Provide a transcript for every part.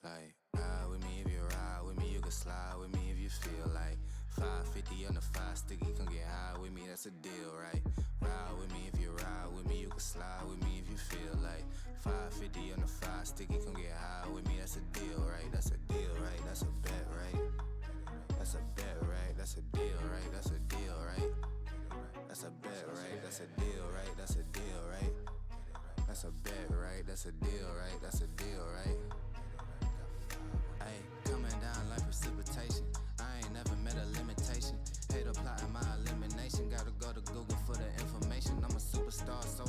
Like, ride with me if you ride with me, you can slide with me if you feel like 550 on the 5 sticky, come get high with me, that's a deal, right? Ride with me if you ride with me, you can slide with me if you feel like 550 on the 5 sticky, come get high with me, that's a deal, right? That's a deal, right? That's a bet, right? That's a bet, right? That's a deal, right? That's a deal, right? That's a bet, right? That's a deal, right? That's a deal, right? That's a bet, right? That's a deal, right? That's a deal, right? Ay, coming down like precipitation. I ain't never met a limitation. Hate plotting my elimination. Gotta go to Google for the information. I'm a superstar, so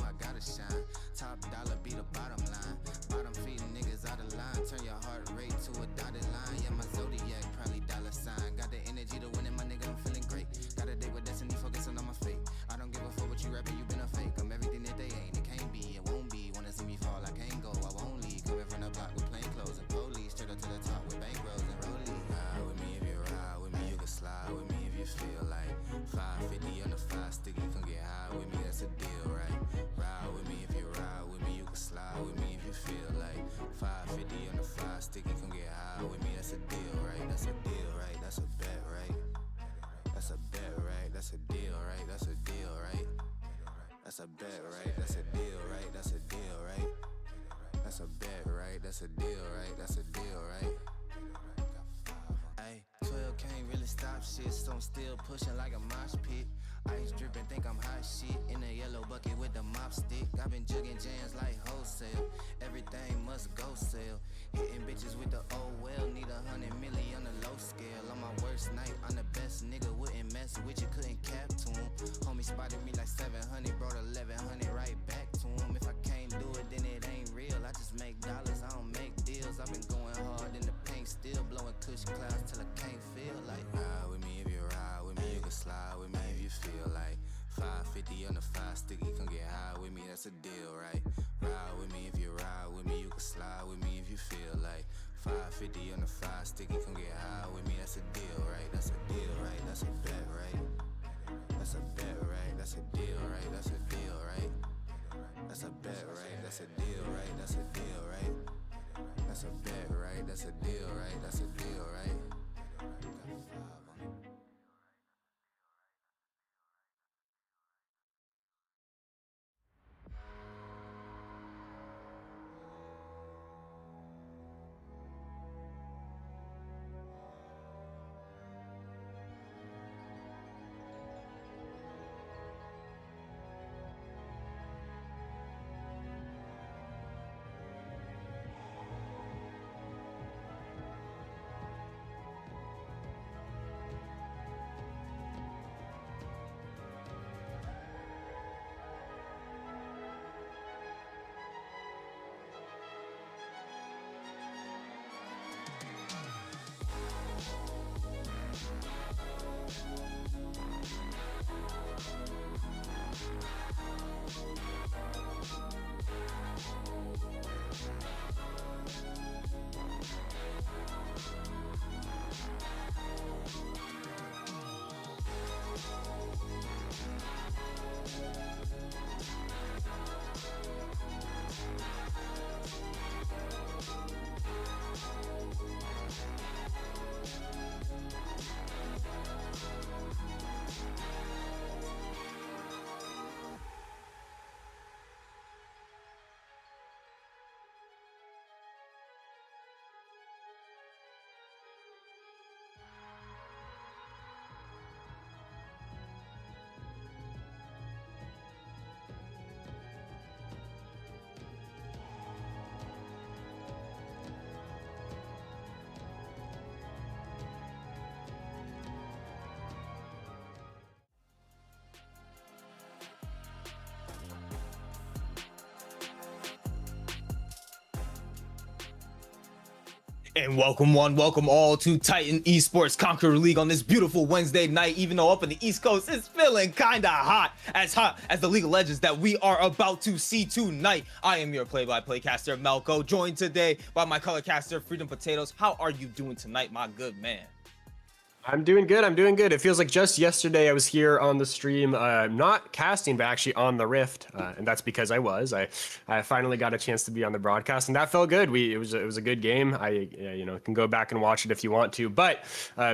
top dollar be the bottom line. Bottom feeding niggas out of line. Turn your heart rate to a dotted line. Yeah, my zodiac probably dollar sign. Got the energy to win it, my nigga, I'm feeling great. Got a day with destiny, focusing on my fate. I don't give a fuck what you rapping, you been a fake. I'm everything that they ain't, it can't be, it won't be. Wanna see me fall, I can't go, I won't leave. Coming from the block with plain clothes and police. Straight up to the top with bankrolls and rollies. Ride with me if you ride with me, you can slide with me if you feel like 550 on the 5 sticky, come get high with me, that's a deal, right? Ride with me if you ride with me, you can slide with me if you feel like 550 on the 5 sticky, come get high with me, that's a deal, right? That's a deal, right? That's a bet, right? That's a bet, right? That's a deal, right? That's a deal, right? That's a bet, right? That's a deal, right? That's a deal, right? That's a bet, right? That's a deal, right? That's a deal, right? Ay, 12 can't really stop shit, so I'm still pushing like a mosh pit. Ice dripping, think I'm hot shit. In a yellow bucket with the mop stick. I've been jugging jams like wholesale. Everything must go sell. Hitting bitches with the oh well. Need 100 milli on the low scale. On my worst night, I'm the best nigga. Wouldn't mess with you, couldn't cap to him. Homie spotted me like 700, brought 1100 right back to him. If I can't do it, then it ain't real. I just make dollars, I don't make deals. I've been going hard in the paint, still blowing cushion clouds till I can't feel like. Ride with me if you ride with me, you can slide with me if you feel like 550 on the 5 sticky, come get high with me, that's a deal, right? Ride with me if you ride with me, you can slide with me if you feel like 550 on the 5 sticky, come get high with me, that's a deal, right? That's a deal, right? That's a bet, right? That's a bet, right? That's a deal, right? That's a deal, right? That's a bet, right? That's a deal, right? That's a deal, right? That's a bet, right? That's a deal, right? That's a deal, right? And welcome welcome all to Titan Esports Conqueror League on this beautiful Wednesday night. Even though up in the East Coast it's feeling kinda hot as the League of Legends that we are about to see tonight. I am your play-by-play caster Malco, joined today by my color caster Freedom Potatoes. How are you doing tonight, my good man? I'm doing good. I'm doing good. It feels like just yesterday I was here on the stream, not casting, but actually on the Rift, and that's because I finally got a chance to be on the broadcast, and that felt good. It was a good game. I can go back and watch it if you want to. But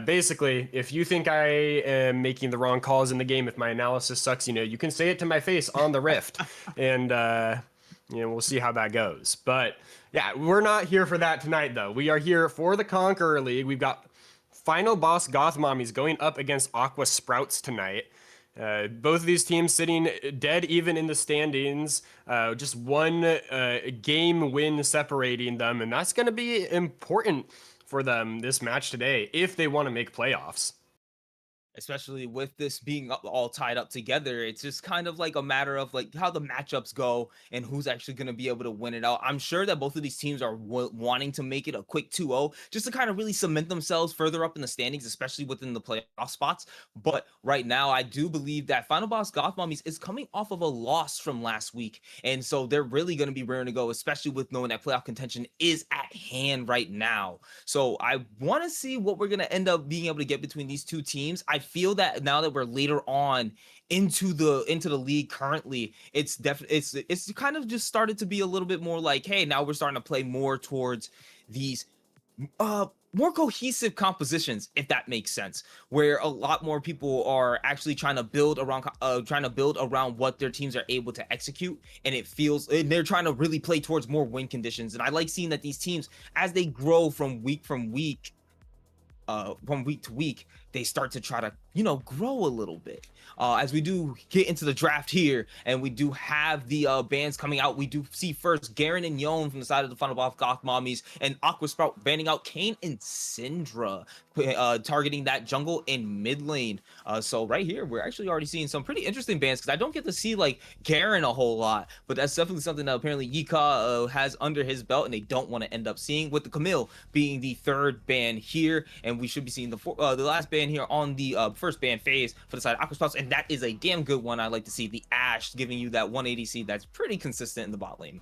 basically, if you think I am making the wrong calls in the game, if my analysis sucks, you can say it to my face on the Rift, and we'll see how that goes. But yeah, we're not here for that tonight, though. We are here for the Conqueror League. We've got final boss Goth Mommies going up against Aqua Sprouts tonight. Both of these teams sitting dead even in the standings, just one game win separating them, and that's going to be important for them this match today if they want to make playoffs. especially with this being all tied up together. It's just kind of like a matter of like how the matchups go and who's actually going to be able to win it out. I'm sure that both of these teams are wanting to make it a quick 2-0 just to kind of really cement themselves further up in the standings, especially within the playoff spots. But right now, I do believe that Final Boss Goth Mommies is coming off of a loss from last week, and so they're really going to be raring to go, especially with knowing that playoff contention is at hand right now. So I want to see what we're going to end up being able to get between these two teams. I feel that now that we're later on into the league currently, it's definitely it's kind of just started to be a little bit more like, hey, now we're starting to play more towards these more cohesive compositions, if that makes sense, where a lot more people are actually trying to build around what their teams are able to execute, and they're trying to really play towards more win conditions. And I like seeing that these teams, as they grow from week to week, they start to try to grow a little bit. As we do get into the draft here, and we do have the bans coming out, we do see first Garen and Yon from the side of the Final Boss Goth Mommies, and Aqua Sprout banning out Kane and Syndra, targeting that jungle in mid lane. So right here, we're actually already seeing some pretty interesting bans, because I don't get to see like Garen a whole lot, but that's definitely something that apparently Yika has under his belt, and they don't want to end up seeing, with the Camille being the third ban here, and we should be seeing the last ban here on the first ban phase for the side of Aqua Sprouts, and that is a damn good one. I like to see the Ashe giving you that 180C that's pretty consistent in the bot lane.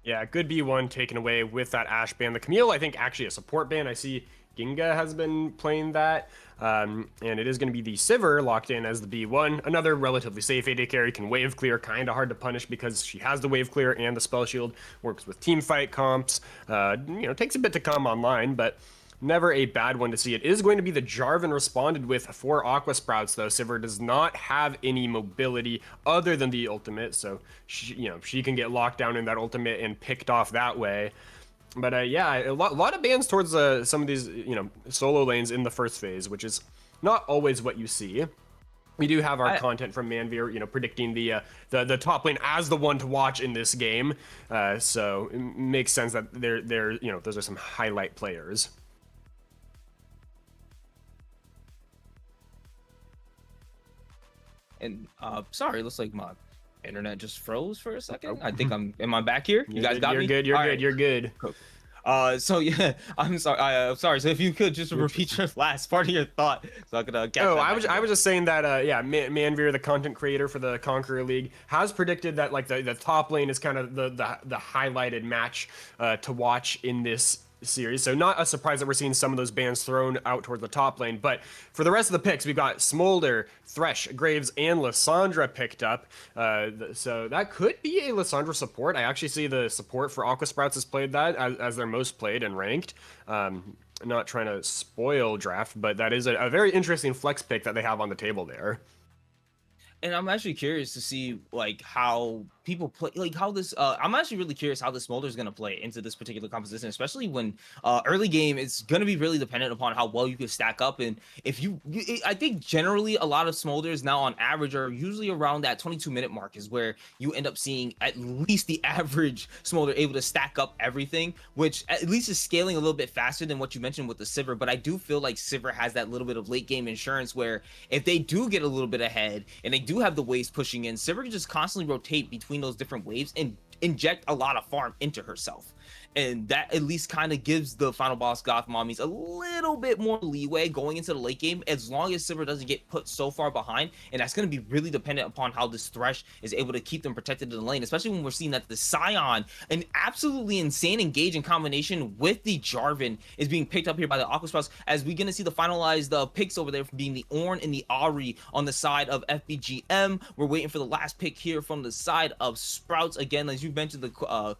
Yeah, good B1 taken away with that Ashe ban. The Camille, I think, actually a support ban. I see Ginga has been playing that, and it is going to be the Sivir locked in as the B1. Another relatively safe AD carry, can wave clear, kind of hard to punish because she has the wave clear and the spell shield, works with team fight comps, takes a bit to come online, but never a bad one to see. It is going to be the Jarvan responded with for Aqua Sprouts, though. Sivir does not have any mobility other than the ultimate, so she can get locked down in that ultimate and picked off that way. But yeah, a lot of bans towards some of these solo lanes in the first phase, which is not always what you see. We do have our content from Manveer, predicting the top lane as the one to watch in this game. So it makes sense that they're those are some highlight players. And sorry, looks like my internet just froze for a second. I think am I back here? You guys got me? You're good. Cool. So yeah, I'm sorry. I'm sorry. So if you could just repeat your last part of your thought, so I could get. I was just saying that Manveer, the content creator for the Conqueror League, has predicted that like the top lane is kind of the highlighted match to watch in this series. So not a surprise that we're seeing some of those bans thrown out towards the top lane. But for the rest of the picks, we've got Smolder, Thresh, Graves, and Lissandra picked up. So that could be a Lissandra support. I actually see the support for Aqua Sprouts has played that as their most played and ranked. Not trying to spoil draft, but that is a very interesting flex pick that they have on the table there. And I'm actually curious to see like how people play, like how this. I'm actually really curious how the Smolder is going to play into this particular composition, especially when early game it's going to be really dependent upon how well you can stack up. And if I think generally a lot of Smolders now on average are usually around that 22-minute mark is where you end up seeing at least the average Smolder able to stack up everything, which at least is scaling a little bit faster than what you mentioned with the Sivir. But I do feel like Sivir has that little bit of late game insurance where if they do get a little bit ahead and they do have the waves pushing in, Sivir can just constantly rotate between those different waves and inject a lot of farm into herself. And that at least kind of gives the Final Boss Goth Mommies a little bit more leeway going into the late game, as long as Sivir doesn't get put so far behind. And that's going to be really dependent upon how this Thresh is able to keep them protected in the lane, especially when we're seeing that the Scion, an absolutely insane engage in combination with the Jarvan, is being picked up here by the Aqua Sprouts, as we're going to see the finalized picks over there being the Ornn and the Ahri on the side of FBGM. We're waiting for the last pick here from the side of Sprouts. Again, as you mentioned, the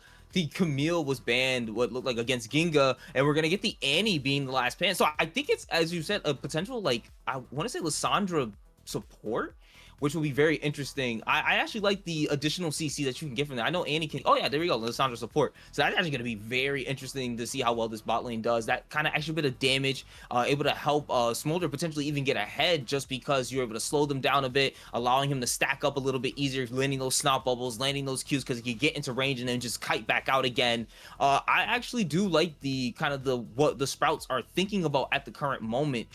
Camille was banned, what looked like against Ginga, and we're gonna get the Annie being the last ban. So I think it's, as you said, a potential, like, I want to say Lissandra support, which will be very interesting. I actually like the additional CC that you can get from there. I know Annie can. Oh yeah, there we go, Lissandra support. So that's actually going to be very interesting to see how well this bot lane does. That kind of extra bit of damage, able to help Smolder potentially even get ahead just because you're able to slow them down a bit, allowing him to stack up a little bit easier, landing those snot bubbles, landing those Qs because he can get into range and then just kite back out again. I actually do like the kind of what the Sprouts are thinking about at the current moment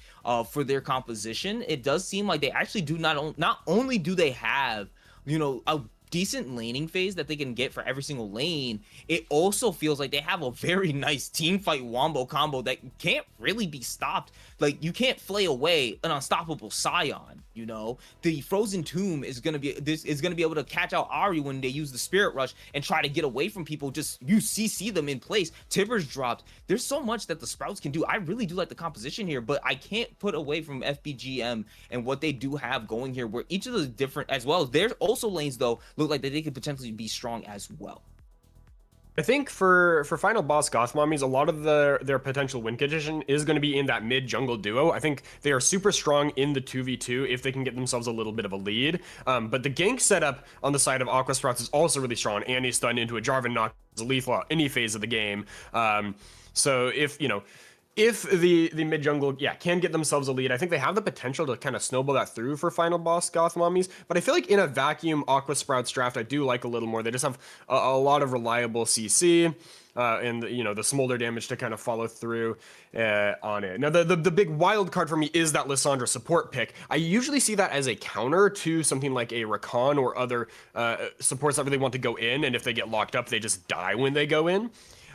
for their composition. It does seem like they actually do not only do they have, you know, a decent laning phase that they can get for every single lane, it also feels like they have a very nice team fight wombo combo that can't really be stopped. Like, you can't flay away an unstoppable Scion, you know? The Frozen Tomb is gonna be able to catch out Ari when they use the Spirit Rush and try to get away from people. Just you CC them in place. Tibbers dropped. There's so much that the Sprouts can do. I really do like the composition here, but I can't put away from FBGM and what they do have going here, where each of the different, as well as there's also lanes though look like that they could potentially be strong as well. I think for final boss Goth Mommies, a lot of their potential win condition is going to be in that mid jungle duo. I think they are super strong in the 2v2 if they can get themselves a little bit of a lead. But the gank setup on the side of Aqua Sprouts is also really strong. Annie stunned into a Jarvan knock is lethal at any phase of the game. So if, you know, if the mid jungle, can get themselves a lead, I think they have the potential to kind of snowball that through for final boss Goth Mommies. But I feel like in a vacuum Aqua Sprouts draft, I do like a little more. They just have a lot of reliable CC. And you know, the smolder damage to kind of follow through on it. Now the big wild card for me is that Lissandra support pick. I usually see that as a counter to something like a Rakan or other supports that really want to go in, and if they get locked up, they just die when they go in.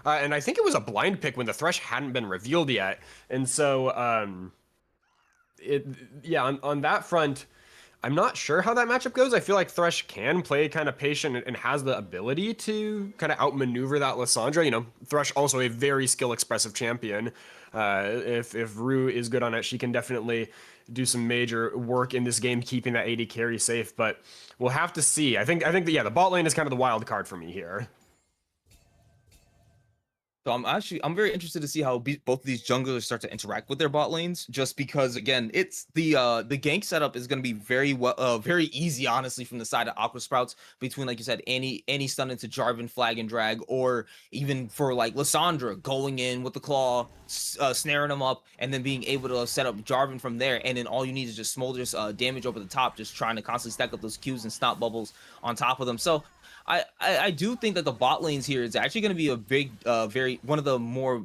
And I think it was a blind pick when the Thresh hadn't been revealed yet. And so, on that front, I'm not sure how that matchup goes. I feel like Thresh can play kind of patient and has the ability to kind of outmaneuver that Lissandra. You know, Thresh also a very skill-expressive champion. If Rue is good on it, she can definitely do some major work in this game, keeping that AD carry safe. But we'll have to see. I think that, the bot lane is kind of the wild card for me here. So I'm very interested to see how both of these junglers start to interact with their bot lanes, just because again, it's the gank setup is going to be very easy, honestly, from the side of Aqua Sprouts, between, like you said, any stun into Jarvan flag and drag, or even for like Lissandra going in with the claw, snaring them up, and then being able to set up Jarvan from there, and then all you need is just Smolder's damage over the top, just trying to constantly stack up those Qs and snot bubbles on top of them. So I do think that the bot lanes here is actually going to be a big, one of the more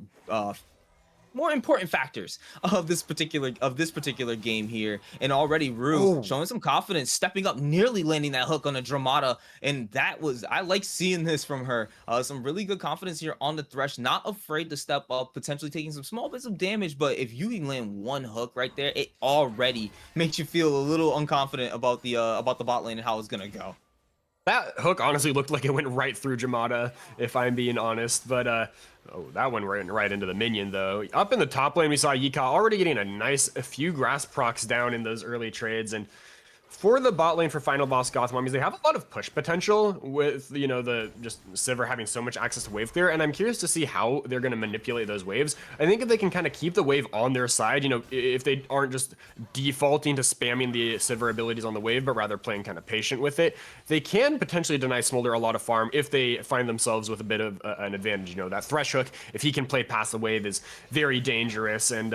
important factors of this particular game here. And already Rue showing some confidence, stepping up, nearly landing that hook on a Dramata, and I like seeing this from her. Some really good confidence here on the Thresh, not afraid to step up, potentially taking some small bits of damage, but if you can land one hook right there, it already makes you feel a little unconfident about the bot lane and how it's gonna go. That hook honestly looked like it went right through Dramata, if I'm being honest. But that one went right into the minion, though. Up in the top lane, we saw Yika already getting a few grass procs down in those early trades. And for the bot lane for final boss Goth Mommies, they have a lot of push potential with, you know, the just Sivir having so much access to wave clear, and I'm curious to see how they're going to manipulate those waves. I think if they can kind of keep the wave on their side, you know, if they aren't just defaulting to spamming the Sivir abilities on the wave, but rather playing kind of patient with it, they can potentially deny Smolder a lot of farm if they find themselves with a bit of an advantage. You know, that Thresh hook, if he can play past the wave, is very dangerous, and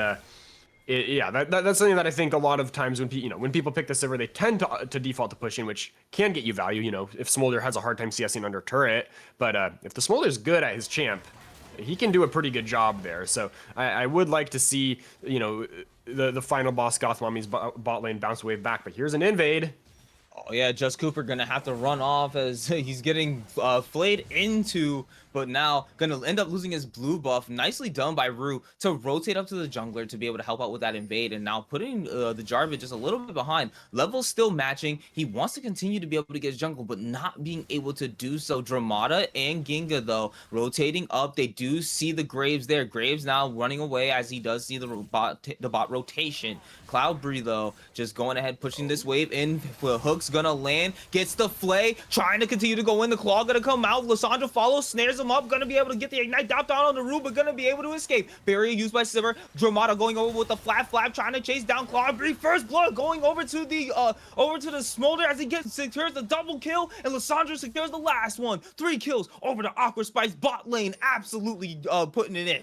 that's something that I think a lot of times when people pick the Sivir, they tend to default to pushing, which can get you value. You know, if Smolder has a hard time CSing under turret, but if the Smolder's good at his champ, he can do a pretty good job there. So I would like to see, you know, the final boss Goth Mommy's bot lane bounce wave back. But here's an invade. Oh yeah, Just Cooper gonna have to run off as he's getting flayed into, but now gonna end up losing his blue buff. Nicely done by Rue to rotate up to the jungler to be able to help out with that invade, and now putting the Jarvan just a little bit behind. Levels still matching. He wants to continue to be able to get his jungle, but not being able to do so. Dramata and Ginga, though, rotating up. They do see the Graves there. Graves now running away as he does see the bot rotation. Cloudberry, though, just going ahead, pushing this wave in for hooks. hook's gonna land, gets the flay, trying to continue to go in. The claw gonna come out. Lissandra follows, snares him up, gonna be able to get the ignite down on the roof, but gonna be able to escape. Barrier used by Sivir. Dramata going over with the flat flap, trying to chase down Claw. First blood going over to the Smolder as he secures the double kill, and Lissandra secures the last one. 3 kills over to Aqua Spice bot lane, absolutely putting it in.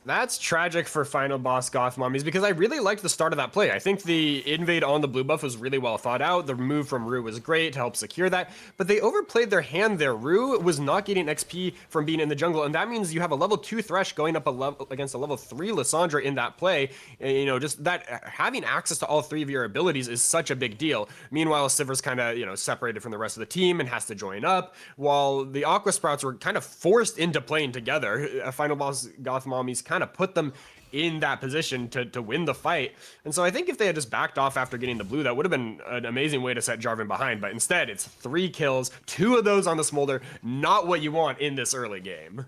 That's tragic for final boss Goth Mommies, because I really liked the start of that play. I think the invade on the blue buff was really well thought out. The move from Rue was great to help secure that, but they overplayed their hand there. Rue was not getting XP from being in the jungle, and that means you have a level 2 Thresh going up against a level 3 Lissandra in that play. And, you know, just that having access to all 3 of your abilities is such a big deal. Meanwhile, Sivir's kind of, you know, separated from the rest of the team and has to join up, while the Aqua Sprouts were kind of forced into playing together. A final boss Goth Mommies kind of put them in that position to win the fight. And so I think if they had just backed off after getting the blue, that would have been an amazing way to set Jarvan behind. But instead, it's 3 kills, 2 of those on the Smolder. Not what you want in this early game.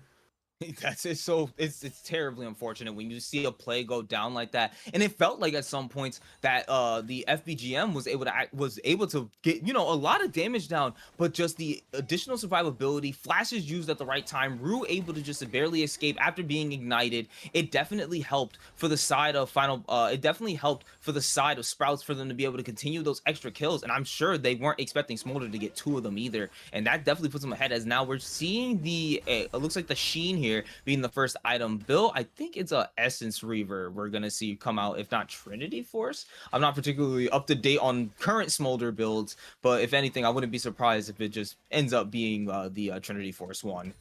That's it. So it's terribly unfortunate when you see a play go down like that, and it felt like at some points that the FBGM was able to get, you know, a lot of damage down, but just the additional survivability, flashes used at the right time, Rue able to just barely escape after being ignited. It definitely helped for the side of it definitely helped for the side of Sprouts for them to be able to continue those extra kills, and I'm sure they weren't expecting Smolder to get 2 of them either, and that definitely puts them ahead. As now we're seeing the it looks like the Sheen here being the first item. Bill, I think it's a Essence Reaver we're gonna see come out, if not Trinity Force. I'm not particularly up to date on current Smolder builds, but if anything, I wouldn't be surprised if it just ends up being the Trinity Force one.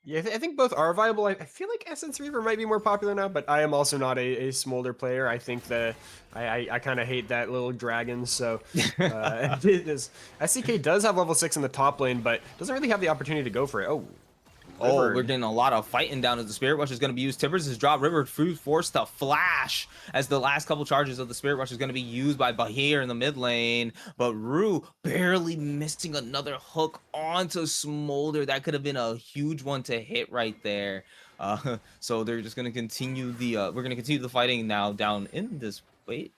Yeah, I think both are viable. I feel like Essence Reaver might be more popular now, but I am also not a Smolder player. I think that I kind of hate that little dragon, so SCK does have level 6 in the top lane, but doesn't really have the opportunity to go for it. Oh, we're getting a lot of fighting down as the Spirit Rush is going to be used. Tibbers has dropped River forced to flash as the last couple charges of the Spirit Rush is going to be used by Bahir in the mid lane. But Rue barely missing another hook onto Smolder. That could have been a huge one to hit right there. So they're just going to continue we're going to continue the fighting now down in this. Wait,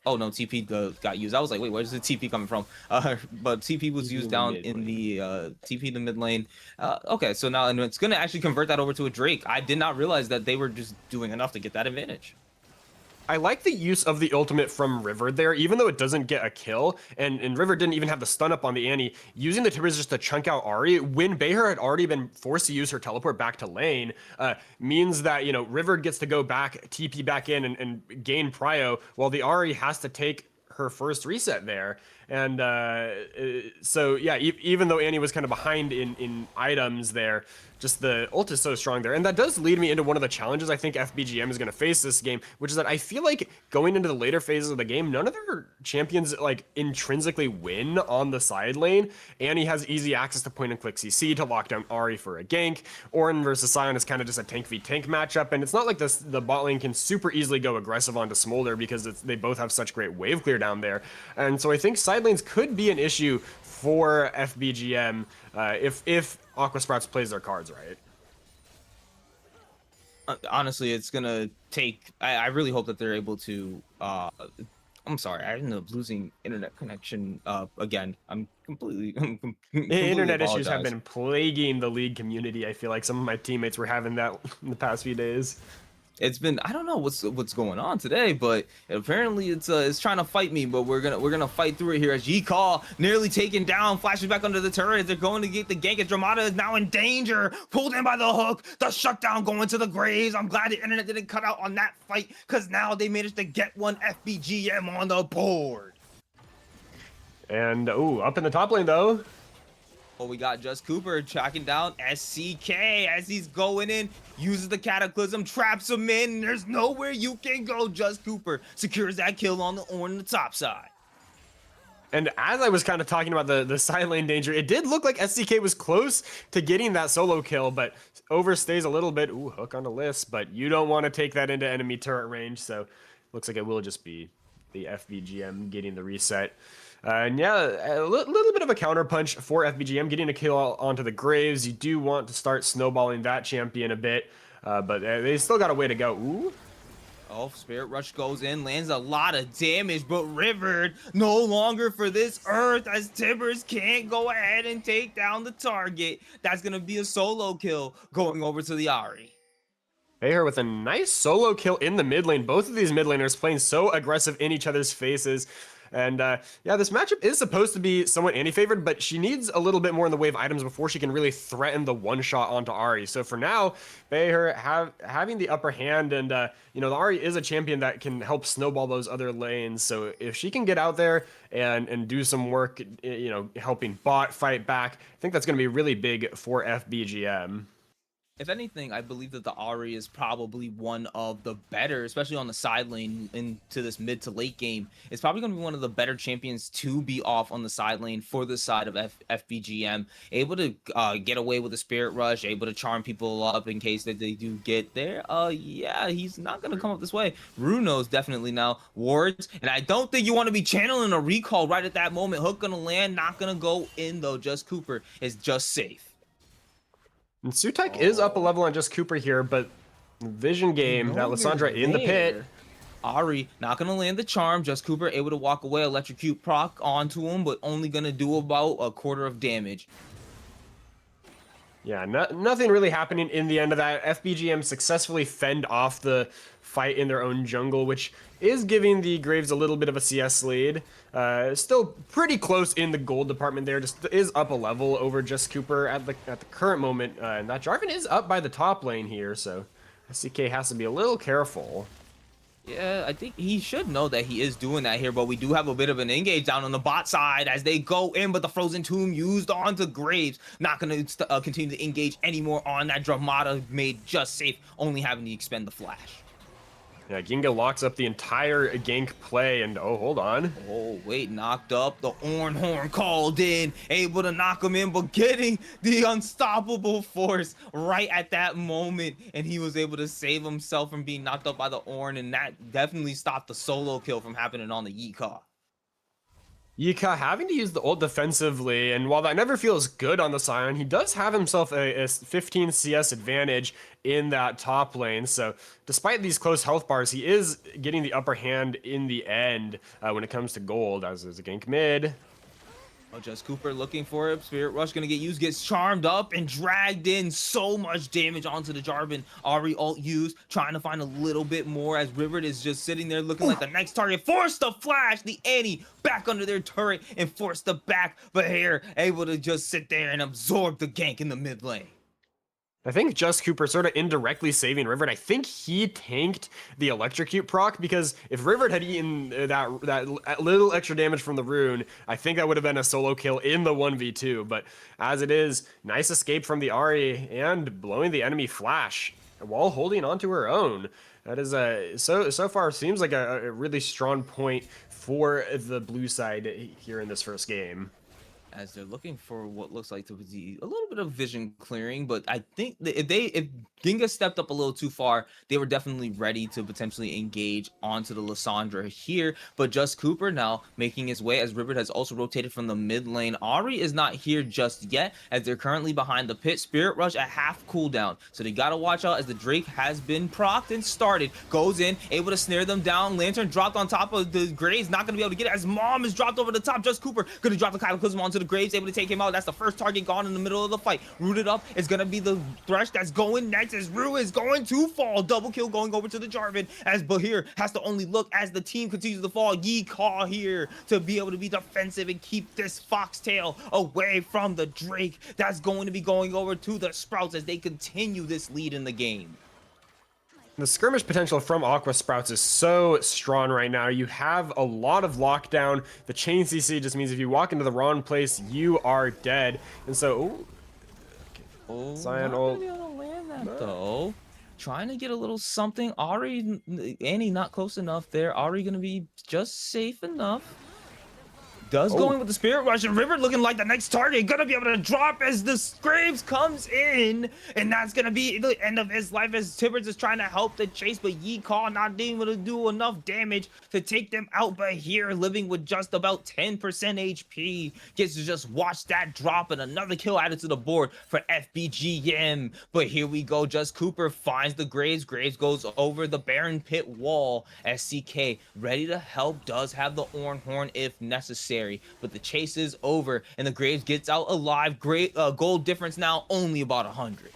oh no, TP got used. I was like, wait, where's the TP coming from? But TP was used down in the TP the mid lane. Okay, so now and it's gonna actually convert that over to a Drake. I did not realize that they were just doing enough to get that advantage. I like the use of the ultimate from River there, even though it doesn't get a kill, and River didn't even have the stun up on the Annie. Using the Tibbers just to chunk out Ahri, when Bahir had already been forced to use her teleport back to lane, means that, you know, River gets to go back, TP back in, and gain prio, while the Ahri has to take her first reset there. And so, yeah, even though Annie was kind of behind in items there, just the ult is so strong there. And that does lead me into one of the challenges I think FBGM is going to face this game, which is that I feel like going into the later phases of the game, none of their champions like intrinsically win on the side lane. Annie has easy access to point and click CC to lock down Ahri for a gank. Ornn versus Sion is kind of just a tank v tank matchup, and it's not like the bot lane can super easily go aggressive onto Smolder because they both have such great wave clear down there. And so I think side lanes could be an issue for FBGM if Aqua Sprouts plays their cards right. Honestly, it's gonna take. I really hope that they're able to. I'm sorry, I ended up losing internet connection again. I'm completely Internet issues have apologize. been plaguing the league community. I feel like some of my teammates were having that in the past few days. It's been, I don't know what's going on today, but apparently it's trying to fight me. But we're gonna fight through it here as Yikal nearly taken down, flashes back under the turret. They're going to get the gank. Dramata is now in danger, pulled in by the hook. The shutdown going to the graves. I'm glad the internet didn't cut out on that fight, because now they managed to get one FBGM on the board. And up in the top lane though. Oh, we got Just Cooper tracking down SCK as he's going in, uses the Cataclysm, traps him in. There's nowhere you can go. Just Cooper secures that kill on the Ornn on the top side. And as I was kind of talking about the side lane danger, it did look like SCK was close to getting that solo kill, but overstays a little bit. Ooh, hook on the list, but you don't want to take that into enemy turret range, so looks like it will just be the FBGM getting the reset. And yeah, a little bit of a counterpunch for FBGM, getting a kill onto the Graves. You do want to start snowballing that champion a bit, but they still got a way to go. Ooh. Oh, Spirit Rush goes in, lands a lot of damage, but Rivered no longer for this earth as Tibbers can't go ahead and take down the target. That's going to be a solo kill going over to the Ahri. Bayher with a nice solo kill in the mid lane. Both of these mid laners playing so aggressive in each other's faces. And yeah, this matchup is supposed to be somewhat anti-favored, but she needs a little bit more in the way of items before she can really threaten the one-shot onto Ahri. So for now, Bayher having the upper hand, and you know, the Ahri is a champion that can help snowball those other lanes. So if she can get out there and do some work, you know, helping bot fight back, I think that's going to be really big for FBGM. If anything, I believe that the Ahri is probably one of the better, especially on the side lane into this mid to late game. It's probably going to be one of the better champions to be off on the side lane for the side of FBGM. Able to get away with a Spirit Rush, able to charm people up in case that they do get there. Yeah, he's not going to come up this way. Runo's definitely now. Wards, and I don't think you want to be channeling a recall right at that moment. Hook going to land, not going to go in though. Just Cooper is just safe. And Sutek is up a level on Just Cooper here, but vision game, that Lissandra in the pit. Ahri not going to land the charm. Just Cooper able to walk away, electrocute proc onto him, but only going to do about a quarter of damage. Yeah, nothing really happening in the end of that. FBGM successfully fend off the fight in their own jungle, which is giving the Graves a little bit of a CS lead. Still pretty close in the gold department there. Just is up a level over Just Cooper at the current moment. And that Jarvan is up by the top lane here, so SCK has to be a little careful. Yeah, I think he should know that he is doing that here, but we do have a bit of an engage down on the bot side as they go in, but the Frozen Tomb used onto Graves. Not going to continue to engage anymore on that Dramata made just safe, only having to expend the flash. Yeah, Ginga locks up the entire gank play, and oh, hold on. Oh, wait, knocked up. The Orn Horn called in, able to knock him in, but getting the unstoppable force right at that moment, and he was able to save himself from being knocked up by the Orn, and that definitely stopped the solo kill from happening on the Yika. Yika having to use the ult defensively, and while that never feels good on the Scion, he does have himself a 15 CS advantage in that top lane. So despite these close health bars, he is getting the upper hand in the end when it comes to gold, as is a gank mid. Oh, Just Cooper looking for it. Spirit Rush gonna get used, gets charmed up and dragged in. So much damage onto the Jarvan. Ahri ult used, trying to find a little bit more as Rivered is just sitting there looking like the next target. Forced the flash, the Annie back under their turret and forced the back. But here, able to just sit there and absorb the gank in the mid lane. I think Just Cooper sort of indirectly saving Rivered. I think he tanked the electrocute proc, because if Rivered had eaten that little extra damage from the rune, I think that would have been a solo kill in the 1v2. But as it is, nice escape from the Ahri and blowing the enemy flash while holding onto her own. That is so far seems like a really strong point for the blue side here in this first game, as they're looking for what looks like to be a little bit of vision clearing. But I think that if Ginga stepped up a little too far, they were definitely ready to potentially engage onto the Lissandra here. But Just Cooper now making his way as Rivered has also rotated from the mid lane. Ahri is not here just yet as they're currently behind the pit. Spirit Rush at half cooldown, so they gotta watch out as the Drake has been procced and started. Goes in, able to snare them down. Lantern dropped on top of the Graves, not gonna be able to get it as Mom is dropped over the top. Just Cooper gonna drop the Cataclysm onto the Graves, able to take him out. That's the first target gone in the middle of the fight. Rooted up is gonna be the Thresh that's going next as Rue is going to fall. Double kill going over to the Jarvan as Bahir has to only look as the team continues to fall. Yee-Caw here to be able to be defensive and keep this Foxtail away from the Drake. That's going to be going over to the Sprouts as they continue this lead in the game. The skirmish potential from Aqua Sprouts is so strong right now. You have a lot of lockdown. The chain CC just means if you walk into the wrong place, you are dead. And so, Scion ult. Though, trying to get a little something. Ahri, Annie not close enough there. Ahri gonna be just safe enough. does go in with the Spirit Rush, and River looking like the next target, gonna be able to drop as the Graves comes in, and that's gonna be the end of his life as Tibbers is trying to help the chase, but Yeehaw not being able to do enough damage to take them out. But here, living with just about 10% HP, gets to just watch that drop, and another kill added to the board for FBGM. But here we go, Just Cooper finds the Graves goes over the Baron Pit wall as CK ready to help, does have the Oran Horn if necessary, but the chase is over and the Graves gets out alive. Great gold difference now, only about 100.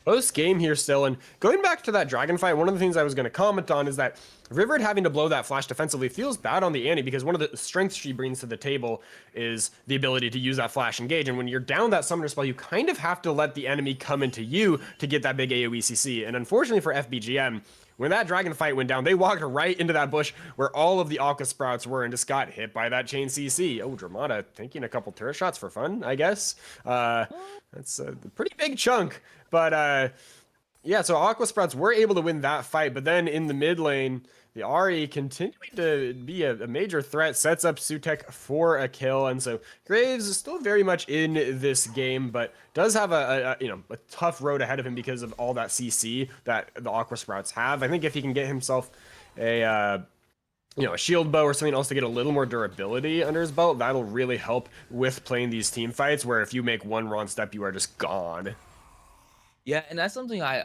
Close game here still, and going back to that dragon fight, one of the things I was going to comment on is that River having to blow that flash defensively feels bad on the Annie, because one of the strengths she brings to the table is the ability to use that flash engage, and when you're down that summoner spell, you kind of have to let the enemy come into you to get that big AoE CC, and unfortunately for FBGM, when that dragon fight went down, they walked right into that bush where all of the Aqua Sprouts were and just got hit by that chain CC. Oh, Dramata taking a couple turret shots for fun, I guess. That's a pretty big chunk. But yeah, so Aqua Sprouts were able to win that fight. But then in the mid lane, the Ahri continuing to be a major threat, sets up Sutek for a kill. And so Graves is still very much in this game, but does have a tough road ahead of him because of all that CC that the Aqua Sprouts have. I think if he can get himself a shield bow or something else to get a little more durability under his belt, that'll really help with playing these team fights where if you make one wrong step, you are just gone. Yeah, and that's something I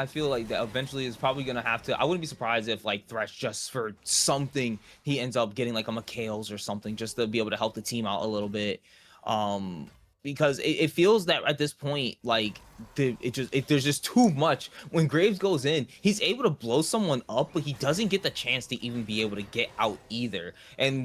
feel like that eventually is probably gonna have to. I wouldn't be surprised if like Thresh, just for something, he ends up getting like a McHale's or something just to be able to help the team out a little bit. Because it feels that at this point, like there's just too much. When Graves goes in, he's able to blow someone up, but he doesn't get the chance to even be able to get out either. And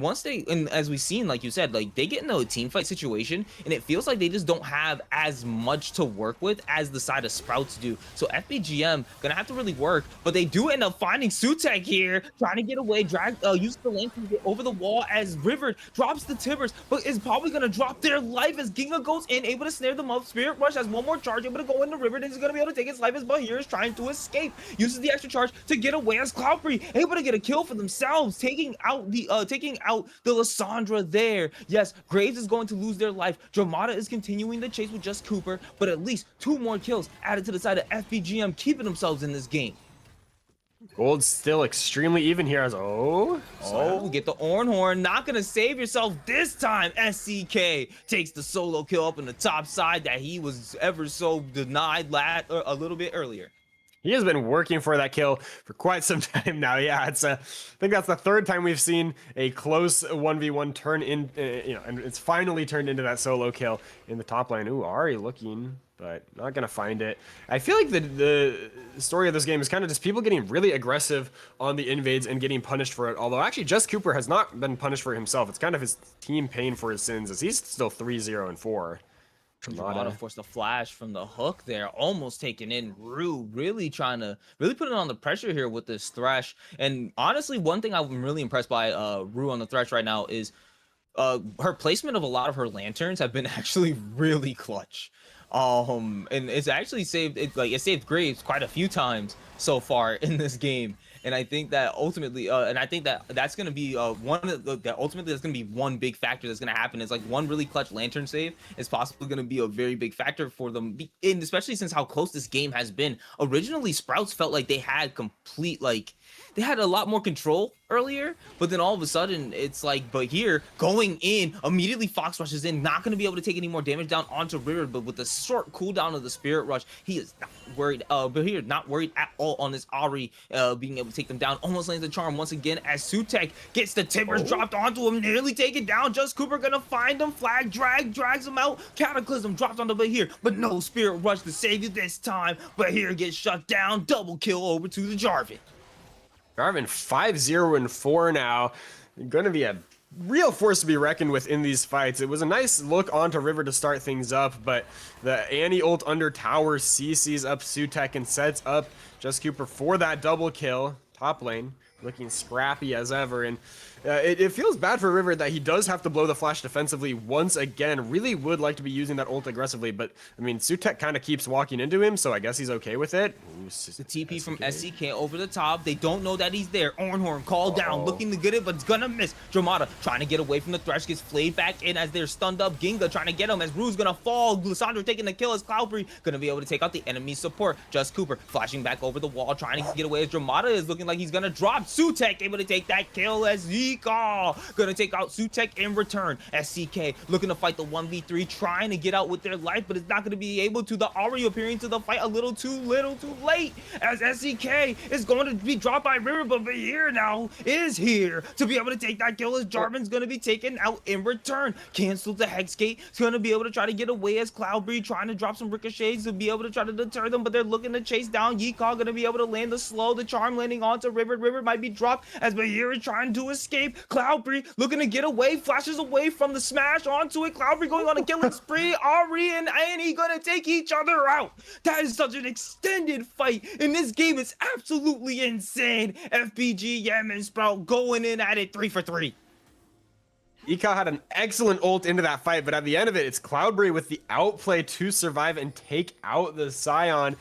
as we've seen, like you said, like they get into a team fight situation, and it feels like they just don't have as much to work with as the side of Sprouts do. So FBGM gonna have to really work, but they do end up finding Sutek here, trying to get away, use the lane to get over the wall as River drops the Tibbers, but is probably gonna drop their life as Ginga goes in, able to snare them up. Spirit Rush has one more charge, able to go into River, and he's gonna be able to take his life as Bahir is trying to escape. Uses the extra charge to get away as Cloudfree able to get a kill for themselves, taking out the Lissandra there. Yes, Graves is going to lose their life. Dramata is continuing the chase with Just Cooper, but at least 2 more kills added to the side of FBGM, keeping themselves in this game. Gold's still extremely even here as Get the Oran Horn. Not gonna save yourself this time. SCK takes the solo kill up in the top side that he was ever so denied a little bit earlier. He has been working for that kill for quite some time now. Yeah, I think that's the 3rd time we've seen a close 1v1 turn in, and it's finally turned into that solo kill in the top lane. Ooh, Ahri looking, but not gonna find it. I feel like the story of this game is kind of just people getting really aggressive on the invades and getting punished for it. Although actually Just Cooper has not been punished for himself. It's kind of his team paying for his sins, as he's still 3-0-4. Dramata forced a flash from the hook there, almost taking in Rue, really putting on the pressure here with this Thresh. And honestly, one thing I'm really impressed by Rue on the Thresh right now is her placement of a lot of her lanterns have been actually really clutch. And it's actually saved Graves quite a few times so far in this game. And I think that ultimately, that's going to be that's going to be one big factor that's going to happen. Is like one really clutch lantern save is possibly going to be a very big factor for them, and especially since how close this game has been. Originally, Sprouts felt like they had they had a lot more control earlier, but then all of a sudden it's like, but here going in immediately, Fox rushes in, not going to be able to take any more damage down onto River, but with the short cooldown of the Spirit Rush, he is not worried. But here, not worried at all on this Ahri being able to take them down. Almost lands the charm once again as Sutek gets the Timbers dropped onto him, nearly taken down. Just Cooper gonna find him, flag drags him out. Cataclysm dropped onto Bahir, but no Spirit Rush to save you this time. Bahir gets shut down, double kill over to the Jarvan. Jarvan 5-0-4 now. Going to be a real force to be reckoned with in these fights. It was a nice look onto River to start things up, but the Annie ult under tower CC's up Sutek and sets up Just Cooper for that double kill. Top lane looking scrappy as ever, and It feels bad for River that he does have to blow the flash defensively once again. Really would like to be using that ult aggressively, but I mean, Sutek kind of keeps walking into him, so I guess he's okay with it. Ooh, The TP from SCK over the top. They don't know that he's there. Ornhorn called down, looking to get it, but it's gonna miss. Dramata trying to get away from the Thresh, gets flayed back in as they're stunned up. Ginga trying to get him as Rue's gonna fall. Lissandra taking the kill as Cloudberry gonna be able to take out the enemy support. Just Cooper flashing back over the wall, trying to get away as Dramata is looking like he's gonna drop. Sutek able to take that kill as Zika gonna take out Sutek in return. SCK looking to fight the 1v3, trying to get out with their life, but it's not gonna be able to. The Ari appearing to the fight a little too late as SCK is going to be dropped by River, but here now is here to be able to take that kill as Jarvan's going to be taken out in return. Cancel the Hex Gate. It's going to be able to try to get away as Cloudberry trying to drop some ricochets to be able to try to deter them, but they're looking to chase down. Yeehaw going to be able to land the slow. The charm landing onto River. River might be dropped as Bahir is trying to escape. Cloudberry looking to get away, flashes away from the smash onto it. Cloudberry going on a killing spree. Ari and Annie going to take each other out. That is such an extended fight, and this game is absolutely insane. FBG, Yam, and Sprout going in at it 3 for 3. Ika had an excellent ult into that fight, but at the end of it, it's Cloudberry with the outplay to survive and take out the Scion.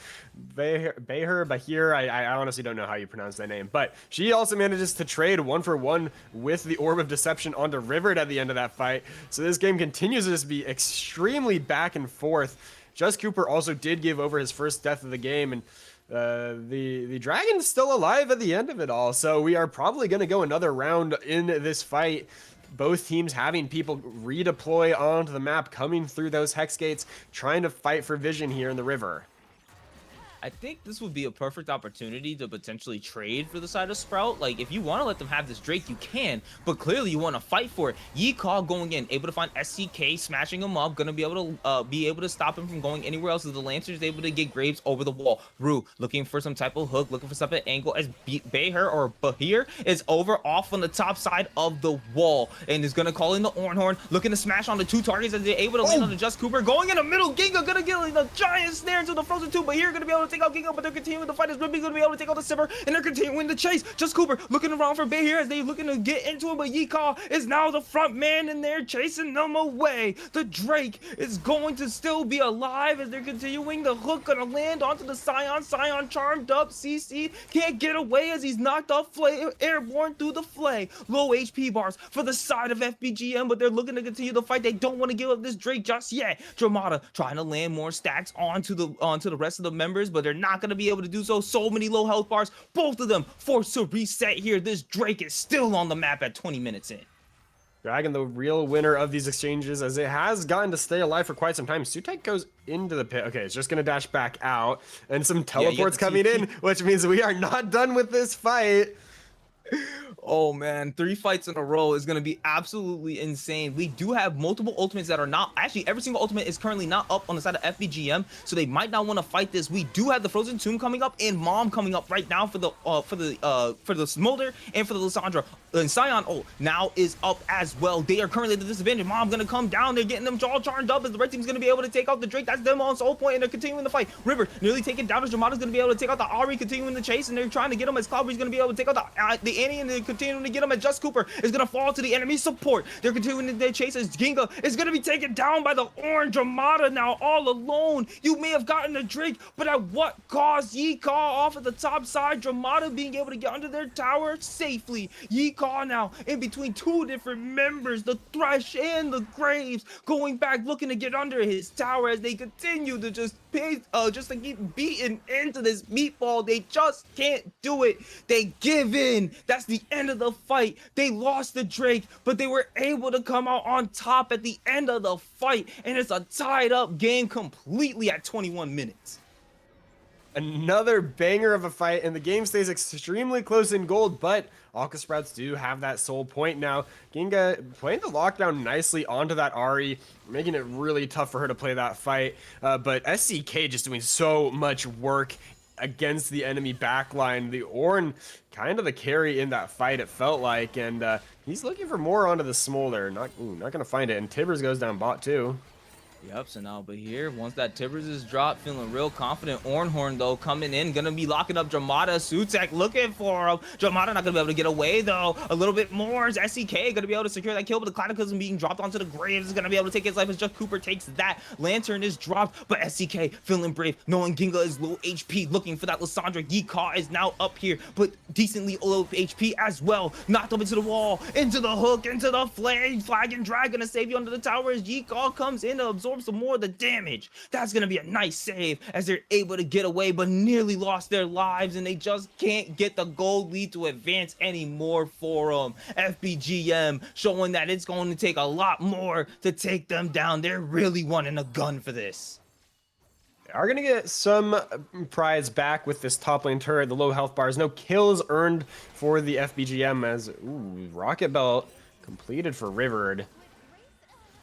Bahir, I honestly don't know how you pronounce that name, but she also manages to trade 1-for-1 with the Orb of Deception onto River at the end of that fight. So this game continues to just be extremely back and forth. Just Cooper also did give over his first death of the game, and the dragon's still alive at the end of it all. So we are probably going to go another round in this fight. Both teams having people redeploy onto the map, coming through those hex gates, trying to fight for vision here in the river. I think this would be a perfect opportunity to potentially trade for the side of Sprout. Like, if you want to let them have this Drake, you can, but clearly you want to fight for it. Yeehaw going in, able to find SCK, smashing him up, gonna be able to stop him from going anywhere else. As the Lancer is able to get Graves over the wall. Rue looking for some type of hook, looking for some type of angle as Bahir or Bahir is over off on the top side of the wall and is gonna call in the Ornhorn, looking to smash on the 2 targets as they're able to land on the Just Cooper. Going in the middle, Ginga gonna get the giant snare into the Frozen 2, Bahir gonna be able to take out Ginga, but they're continuing to fight as Ruby's gonna be able to take out the Sipper, and they're continuing the chase. Just Cooper looking around for Bahir as they looking to get into him, but Yeehaw is now the front man and they're chasing them away. The Drake is going to still be alive as they're continuing. The hook gonna land onto the Scion. Scion charmed up, CC can't get away as he's knocked off airborne through the flay. Low HP bars for the side of FBGM, but they're looking to continue the fight. They don't want to give up this Drake just yet. Dramata trying to land more stacks onto the rest of the members, but they're not going to be able to do so. So many low health bars, both of them forced to reset here. This Drake is still on the map at 20 minutes in. Dragon, the real winner of these exchanges, as it has gotten to stay alive for quite some time. Sutek goes into the pit. Okay, it's just going to dash back out, and some teleports coming in, which means we are not done with this fight. Oh man, 3 fights in a row is going to be absolutely insane. We do have multiple ultimates that are not, actually every single ultimate is currently not up on the side of FBGM, so they might not want to fight this. We do have the Frozen Tomb coming up and Mom coming up right now for the Smolder and for the Lissandra. And Scion now is up as well. They are currently at the disadvantage. Mom gonna come down. They're getting them all charmed up as the red team's gonna be able to take out the Drake. That's them on soul point, and they're continuing the fight. River nearly taken down as Dramata's gonna be able to take out the Ari, continuing the chase, and they're trying to get him as Cloudberry's gonna be able to take out the Annie, and they're continuing to get him as Just Cooper is gonna fall to the enemy support. They're continuing their chase as Ginga is gonna be taken down by the orange Dramata now all alone. You may have gotten the Drake, but at what cost? Yeehaw off at the top side. Dramata being able to get under their tower safely. Yeehaw now in between 2 different members, the Thresh and the Graves, going back looking to get under his tower as they continue to just to keep beating into this meatball. They just can't do it. They give in. That's the end of the fight. They lost the Drake, but they were able to come out on top at the end of the fight, and it's a tied up game completely at 21 minutes. Another banger of a fight, and the game stays extremely close in gold, but Aqua Sprouts do have that soul point now. Ginga playing the lockdown nicely onto that Ari, making it really tough for her to play that fight, but SCK just doing so much work against the enemy backline. The Ornn kind of the carry in that fight, it felt like, and he's looking for more onto the Smolder. Not gonna find it, and Tibbers goes down bot too. Yep, so now, but here, once that Tibbers is dropped, feeling real confident. Ornhorn, though, coming in, gonna be locking up Dramata. Sutek looking for him. Dramata not gonna be able to get away, though. A little bit more. Is SEK gonna be able to secure that kill, but the Cataclysm being dropped onto the graves is gonna be able to take his life as Just Cooper takes that. Lantern is dropped, but SEK feeling brave, knowing Ginga is low HP, looking for that Lissandra. Yika is now up here, but decently low HP as well. Knocked up into the wall, into the hook, into the flag and drag, gonna save you under the tower as Yika comes in to absorb some more of the damage. That's gonna be a nice save as they're able to get away, but nearly lost their lives, and they just can't get the gold lead to advance anymore for them. FBGM showing that it's going to take a lot more to take them down. They're really wanting a gun for this. Are going to get some prize back with this top lane turret, the low health bars. No kills earned for the FBGM as, ooh, Rocket Belt completed for Rivered.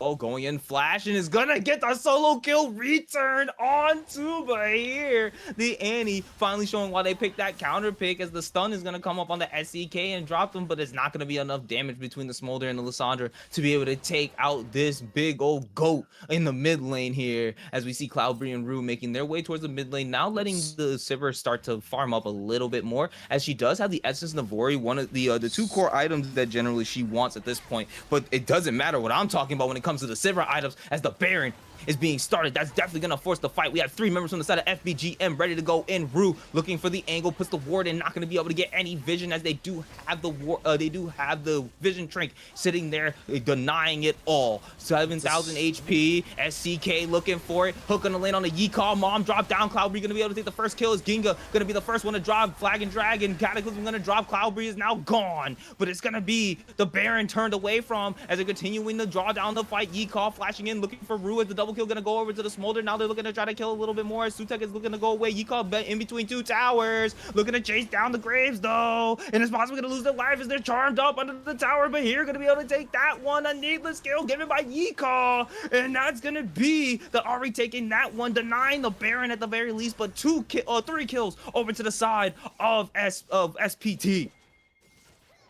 Oh, going in flash and is gonna get the solo kill return on Tuba here. The Annie finally showing why they picked that counter pick as the stun is gonna come up on the SEK and drop them, but it's not gonna be enough damage between the Smolder and the Lissandra to be able to take out this big old goat in the mid lane here as we see Cloudberry and Rue making their way towards the mid lane, now letting the Sivir start to farm up a little bit more as she does have the Essence Navori, one of the two core items that generally she wants at this point, but it doesn't matter what I'm talking about when it comes to the Sivir items as the Baron is being started. That's definitely gonna force the fight. We have 3 members from the side of FBGM ready to go in. Rue looking for the angle, puts the ward in, not gonna be able to get any vision as they do have the vision trinket sitting there denying it all. 7,000 HP. SCK looking for it, hook on the lane on the Yee-Caw. Mom drop down. Cloudberry gonna be able to take the first kill. Is Ginga gonna be the first one to drop? Flag and Dragon, Cataclysm gonna drop. Cloudberry is now gone, but it's gonna be the Baron turned away from as they're continuing to draw down the fight. Yee-Caw flashing in, looking for Rue as the double kill gonna go over to the Smolder. Now they're looking to try to kill a little bit more as Sutek is looking to go away. Yee-Caw in between 2 towers, looking to chase down the graves though, and it's possibly gonna lose their life as they're charmed up under the tower, but here gonna be able to take that one. A needless kill given by Yee-Caw, and that's gonna be the Ari taking that one, denying the Baron at the very least, but 3 kills over to the side of SPT.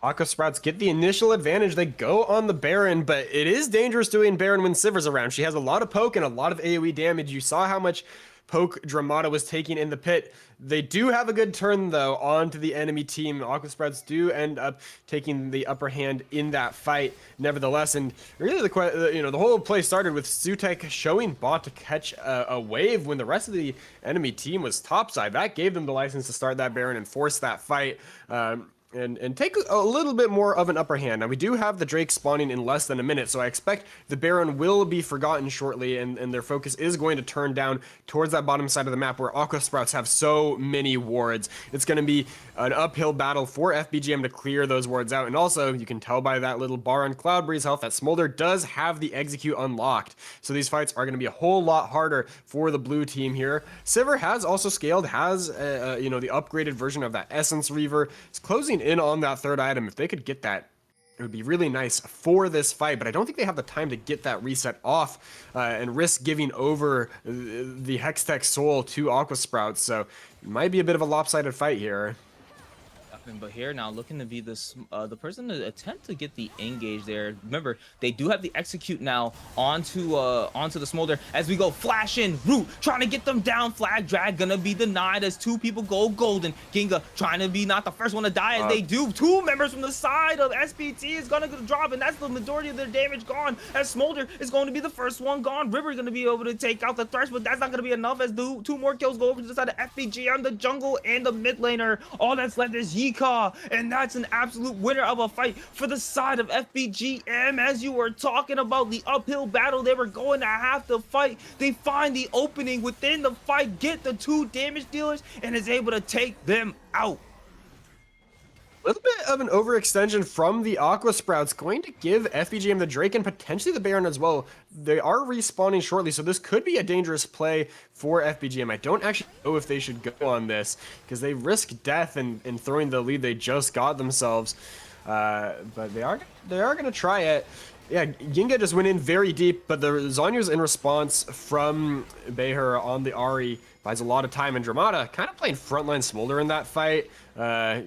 Aqua Sprouts get the initial advantage. They go on the Baron, but it is dangerous doing Baron when Sivir's around. She has a lot of poke and a lot of AoE damage. You saw how much poke Dramata was taking in the pit. They do have a good turn, though, onto the enemy team. Aqua Sprouts do end up taking the upper hand in that fight, nevertheless. And really, the whole play started with Sutek showing bot to catch a wave when the rest of the enemy team was topside. That gave them the license to start that Baron and force that fight. And take a little bit more of an upper hand. Now, we do have the Drake spawning in less than a minute, so I expect the Baron will be forgotten shortly, and their focus is going to turn down towards that bottom side of the map where Aqua Sprouts have so many wards. It's going to be an uphill battle for FBGM to clear those wards out, and also, you can tell by that little bar on Cloudberry's health that Smolder does have the execute unlocked, so these fights are going to be a whole lot harder for the blue team here. Sivir has also scaled, has the upgraded version of that Essence Reaver. It's closing in on that third item. If they could get that, it would be really nice for this fight, but I don't think they have the time to get that reset off and risk giving over the Hextech Soul to Aqua Sprouts, so it might be a bit of a lopsided fight here. But here now looking to be this the person to attempt to get the engage there. Remember, they do have the execute now onto the Smolder as we go flash in. Root trying to get them down. Flag drag gonna be denied as 2 people go golden. Ginga trying to be not the first one to die as they do. 2 members from the side of SPT is gonna drop, and that's the majority of their damage gone as Smolder is going to be the first one gone. River is gonna be able to take out the Thresh, but that's not gonna be enough as 2 more kills go over to the side of FPG on the jungle and the mid laner. All that's left is Yee-Caw, and that's an absolute winner of a fight for the side of FBGM. As you were talking about the uphill battle they were going to have to fight, they find the opening within the fight, get the 2 damage dealers, and is able to take them out. A little bit of an overextension from the Aqua Sprouts, going to give FBGM the Drake and potentially the Baron as well. They are respawning shortly, so this could be a dangerous play for FBGM. I don't actually know if they should go on this, because they risk death in throwing the lead they just got themselves. But they are going to try it. Yeah, Ginga just went in very deep, but the Zhonya's in response from Beher on the Ahri buys a lot of time, and Dramata kind of playing frontline Smolder in that fight,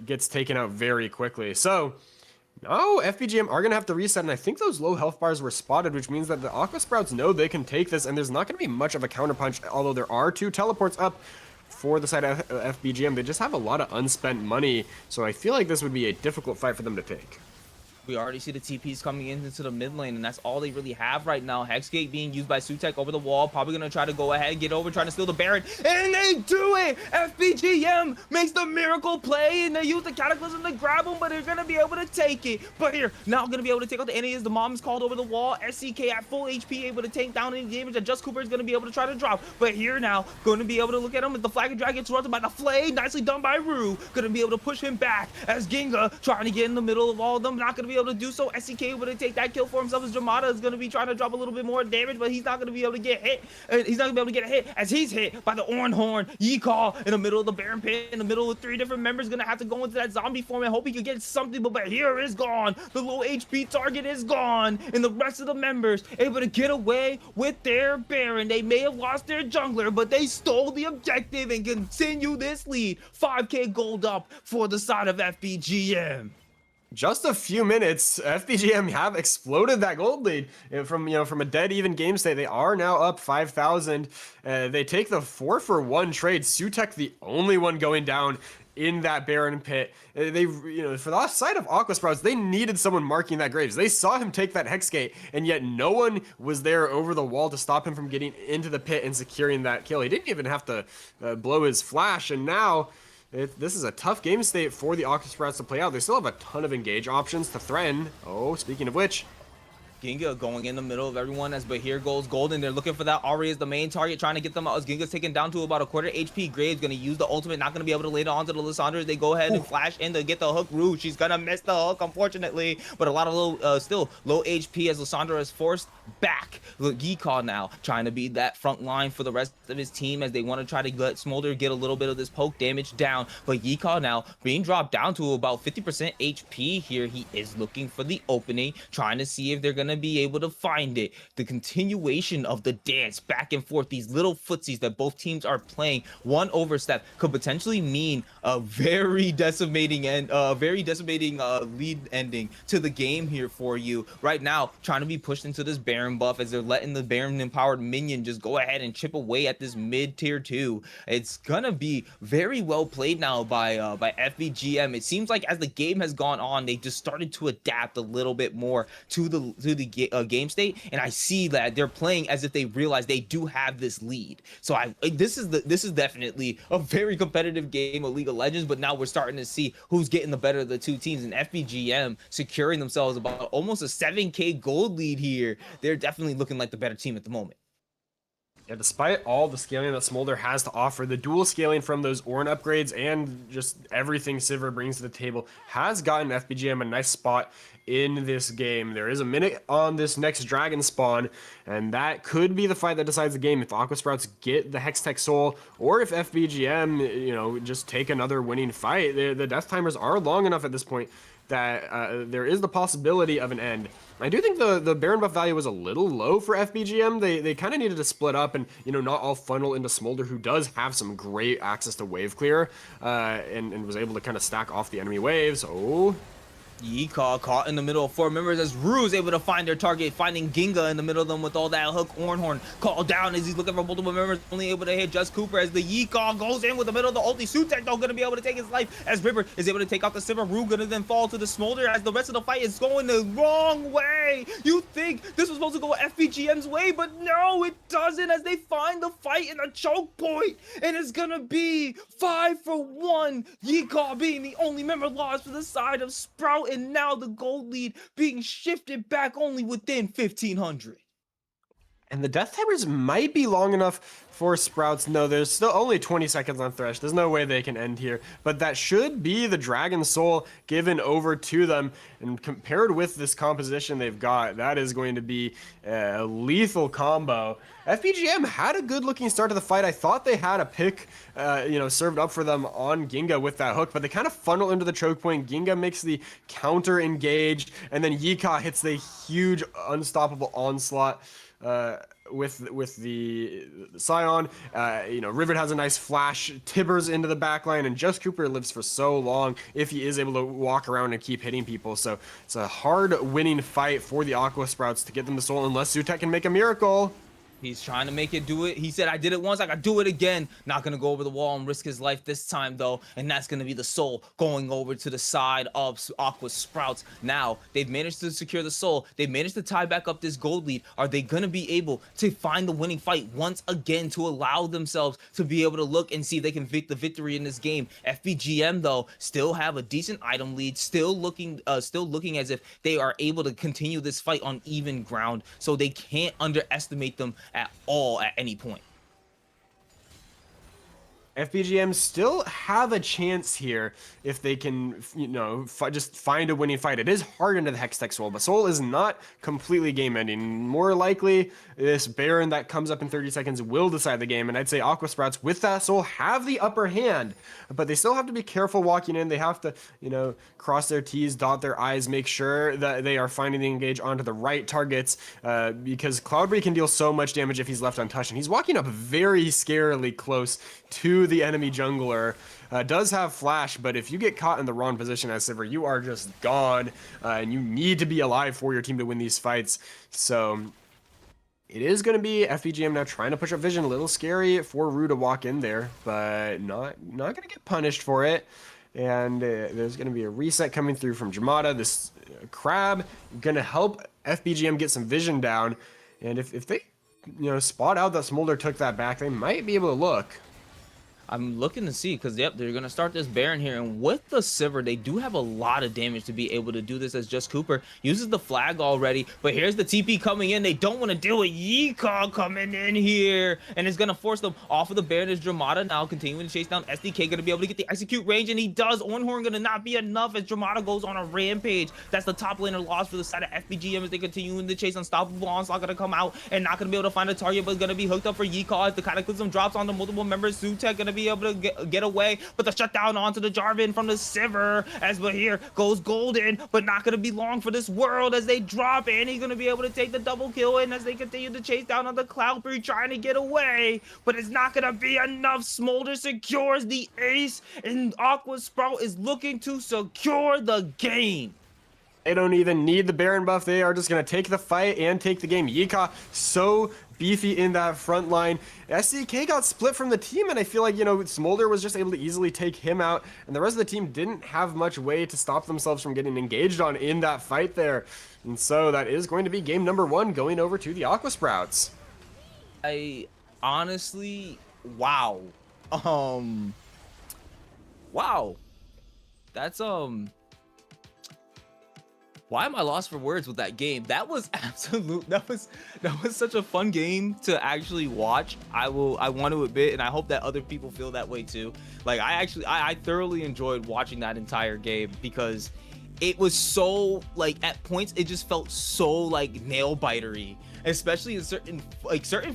gets taken out very quickly. So No, FBGM are going to have to reset, and I think those low health bars were spotted, which means that the Aqua Sprouts know they can take this, and there's not going to be much of a counterpunch, although there are 2 teleports up for the side of FBGM. They just have a lot of unspent money, so I feel like this would be a difficult fight for them to take. We already see the TPs coming into the mid lane, and that's all they really have right now. Hexgate being used by Sutek over the wall, probably going to try to go ahead, get over, trying to steal the Baron, and they do it! FBGM makes the miracle play, and they use the Cataclysm to grab him, but they're going to be able to take it. But here, now going to be able to take out the NAs. The Mommies called over the wall. SCK at full HP, able to take down any damage that Just Cooper is going to be able to try to drop. But here now, going to be able to look at him as the Flag and Drag gets run by the Flay. Nicely done by Rue. Going to be able to push him back as Ginga trying to get in the middle of all of them. Not going to be able to do so. SCK able to take that kill for himself as Jamada is going to be trying to drop a little bit more damage, but he's not going to be able to get hit. He's not going to be able to get a hit as he's hit by the Ornhorn. Yee-Caw in the middle of the Baron pit, in the middle of 3 different members, going to have to go into that zombie form and hope he could get something, but here is gone. The low HP target is gone, and the rest of the members able to get away with their Baron. They may have lost their jungler, but they stole the objective and continue this lead. 5k gold up for the side of FBGM. Just a few minutes, FBGM have exploded that gold lead from a dead even game state. They are now up 5,000. They take the 4-for-1 trade. Sutek the only one going down in that Baron pit. They, for the side of Aqua Sprouts, they needed someone marking that Graves. They saw him take that Hex Gate, and yet no one was there over the wall to stop him from getting into the pit and securing that kill. He didn't even have to blow his flash, and now this is a tough game state for the Aqua Sprouts to play out. They still have a ton of engage options to threaten. Oh, speaking of which, Ginga going in the middle of everyone as Bahir goes golden. They're looking for that Ari as the main target, trying to get them out as Ginga's taken down to about a quarter HP. Graves going to use the ultimate, not going to be able to lay it onto the Lissandra as they go ahead and flash in to get the hook. Rue, she's going to miss the hook, unfortunately. But a lot of still low HP as Lissandra is forced back. Look, Yee-Caw now trying to be that front line for the rest of his team as they want to try to let Smolder get a little bit of this poke damage down. But Yee-Caw now being dropped down to about 50% HP here. He is looking for the opening, trying to see if they're going to be able to find it. The continuation of the dance back and forth, these little footsies that both teams are playing, one overstep could potentially mean a very decimating lead ending to the game here for you. Right now, trying to be pushed into this Baron buff as they're letting the Baron empowered minion just go ahead and chip away at this mid tier 2. It's gonna be very well played now by FBGM. It seems like as the game has gone on, they just started to adapt a little bit more to the game state, and I see that they're playing as if they realize they do have this lead. So this is definitely a very competitive game of League of Legends, but now we're starting to see who's getting the better of the two teams, and FBGM securing themselves about almost a 7k gold lead here. They're definitely looking like the better team at the moment. Yeah, despite all the scaling that Smolder has to offer, the dual scaling from those Ornn upgrades and just everything Sivir brings to the table has gotten FBGM a nice spot in this game. There is a minute on this next dragon spawn, and that could be the fight that decides the game. If Aqua Sprouts get the Hextech Soul, or if FBGM, just take another winning fight. The death timers are long enough at this point that there is the possibility of an end. I do think the Baron buff value was a little low for FBGM. They kind of needed to split up and, not all funnel into Smolder, who does have some great access to wave clear, and was able to kind of stack off the enemy waves. Oh, Yee-Caw caught in the middle of 4 members as Rue is able to find their target, finding Ginga in the middle of them with all that hook. Ornhorn called down as he's looking for multiple members, only able to hit Just Cooper as the Yee-Caw goes in with the middle of the ulti. Sutek though gonna be able to take his life as River is able to take out the Sivir. Rue gonna then fall to the Smolder as the rest of the fight is going the wrong way. You think this was supposed to go FBGM's way, but no, it doesn't, as they find the fight in a choke point, and it's gonna be 5-for-1. Yee-Caw being the only member lost for the side of Sprout, and now the gold lead being shifted back only within 1,500. and the death timers might be long enough for Sprouts. No, there's still only 20 seconds on Thresh. There's no way they can end here, but that should be the Dragon Soul given over to them, and compared with this composition they've got, that is going to be a lethal combo. FPGM had a good looking start to the fight. I thought they had a pick served up for them on Ginga with that hook, but they kind of funnel into the choke point. Ginga makes the counter engaged, and then Yee-Caw hits the huge unstoppable onslaught. with the Scion. Rivet has a nice flash. Tibbers into the backline, and Just Cooper lives for so long if he is able to walk around and keep hitting people. So it's a hard winning fight for the Aqua Sprouts to get them to Soul unless Sutek can make a miracle. He's trying to make it do it. He said, I did it once, I gotta do it again. Not gonna go over the wall and risk his life this time, though. And that's gonna be the Soul going over to the side of Aqua Sprouts. Now, they've managed to secure the Soul. They've managed to tie back up this gold lead. Are they gonna be able to find the winning fight once again to allow themselves to be able to look and see if they can pick the victory in this game? FBGM, though, still have a decent item lead, still looking as if they are able to continue this fight on even ground. So they can't underestimate them at all at any point. FBGM still have a chance here if they can, just find a winning fight. It is hard into the Hextech Soul, but Soul is not completely game ending. More likely, this Baron that comes up in 30 seconds will decide the game, and I'd say Aqua Sprouts with that Soul have the upper hand, but they still have to be careful walking in. They have to, cross their T's, dot their I's, make sure that they are finding the engage onto the right targets, because Cloudberry can deal so much damage if he's left untouched, and he's walking up very scarily close to the enemy jungler. Does have flash, but if you get caught in the wrong position as Sivir, you are just gone, and you need to be alive for your team to win these fights. So it is going to be FBGM now trying to push up vision. A little scary for Rue to walk in there, but not going to get punished for it. And there's going to be a reset coming through from Jamada. This crab going to help FBGM get some vision down, and if they spot out that Smolder took that back, they might be able to look. I'm looking to see because, yep, they're going to start this Baron here. And with the Sivir, they do have a lot of damage to be able to do this as Just Cooper uses the flag already. But here's the TP coming in. They don't want to deal with Yika coming in here. And it's going to force them off of the Baron. Is Dramata now continuing to chase down SDK. Going to be able to get the execute range. And he does. Ornhorn going to not be enough as Dramata goes on a rampage. That's the top laner loss for the side of FBGM as they continue in the chase. Unstoppable Onslaught going to come out and not going to be able to find a target, but going to be hooked up for Yika as the Cataclysm drops on the multiple members. Sutek going to be able to get away, but the shutdown onto the Jarvan from the Sivir as Bahir goes golden, but not going to be long for this world as they drop in. He's going to be able to take the double kill in as they continue to chase down on the Cloudberry trying to get away, but it's not going to be enough. Smolder secures the ace, and Aqua Sprout is looking to secure the game. They don't even need the Baron buff. They are just going to take the fight and take the game. Yika so beefy in that front line. SDK got split from the team, and I feel like, Smolder was just able to easily take him out, and the rest of the team didn't have much way to stop themselves from getting engaged on in that fight there. And so that is going to be game number 1 going over to the Aqua Sprouts. I honestly, wow. Wow. That's, why am I lost for words with that game? That was absolute. That was such a fun game to actually watch. I want to admit, and I hope that other people feel that way too. Like I thoroughly enjoyed watching that entire game because it was so, like, at points it just felt so like nail bitery. Especially in certain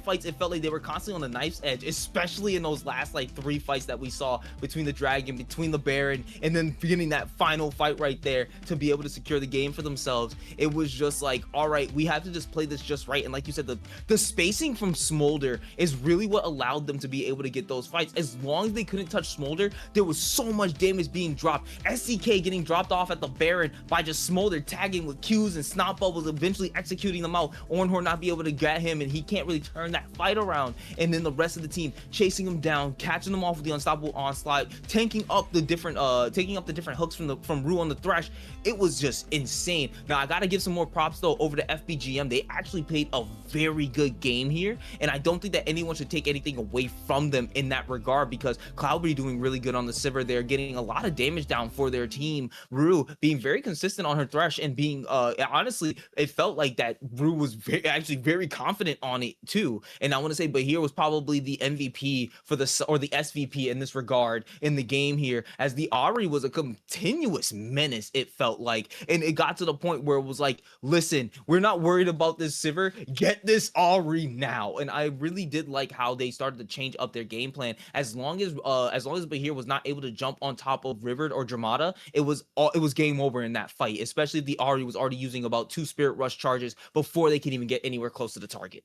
fights, it felt like they were constantly on the knife's edge, especially in those last 3 fights that we saw between the Dragon, between the Baron, and then beginning that final fight right there to be able to secure the game for themselves. It was just like, all right, we have to just play this just right. And like you said, the spacing from Smolder is really what allowed them to be able to get those fights. As long as they couldn't touch Smolder, there was so much damage being dropped. SCK getting dropped off at the Baron by just Smolder tagging with Qs and snot bubbles, eventually executing them out. Ornhorn not be able to get him, and he can't really turn that fight around. And then the rest of the team chasing him down, catching him off with the unstoppable onslaught, taking up the different hooks from Rue on the Thresh. It was just insane. Now I gotta give some more props though over to FBGM. They actually played a very good game here, and I don't think that anyone should take anything away from them in that regard, because Cloudberry doing really good on the Sivir. They're getting a lot of damage down for their team. Rue being very consistent on her Thresh, and being honestly, it felt like that Rue was actually very confident on it too. And I want to say Bahir was probably the MVP for the SVP in this regard in the game here, as the Ahri was a continuous menace, it felt like. And it got to the point where it was like, listen, we're not worried about this Sivir, get this Ahri now. And I really did like how they started to change up their game plan. As long as Bahir was not able to jump on top of River or Dramata, it was game over in that fight, especially if the Ahri was already using about 2 Spirit Rush charges before they could even get any anywhere close to the target.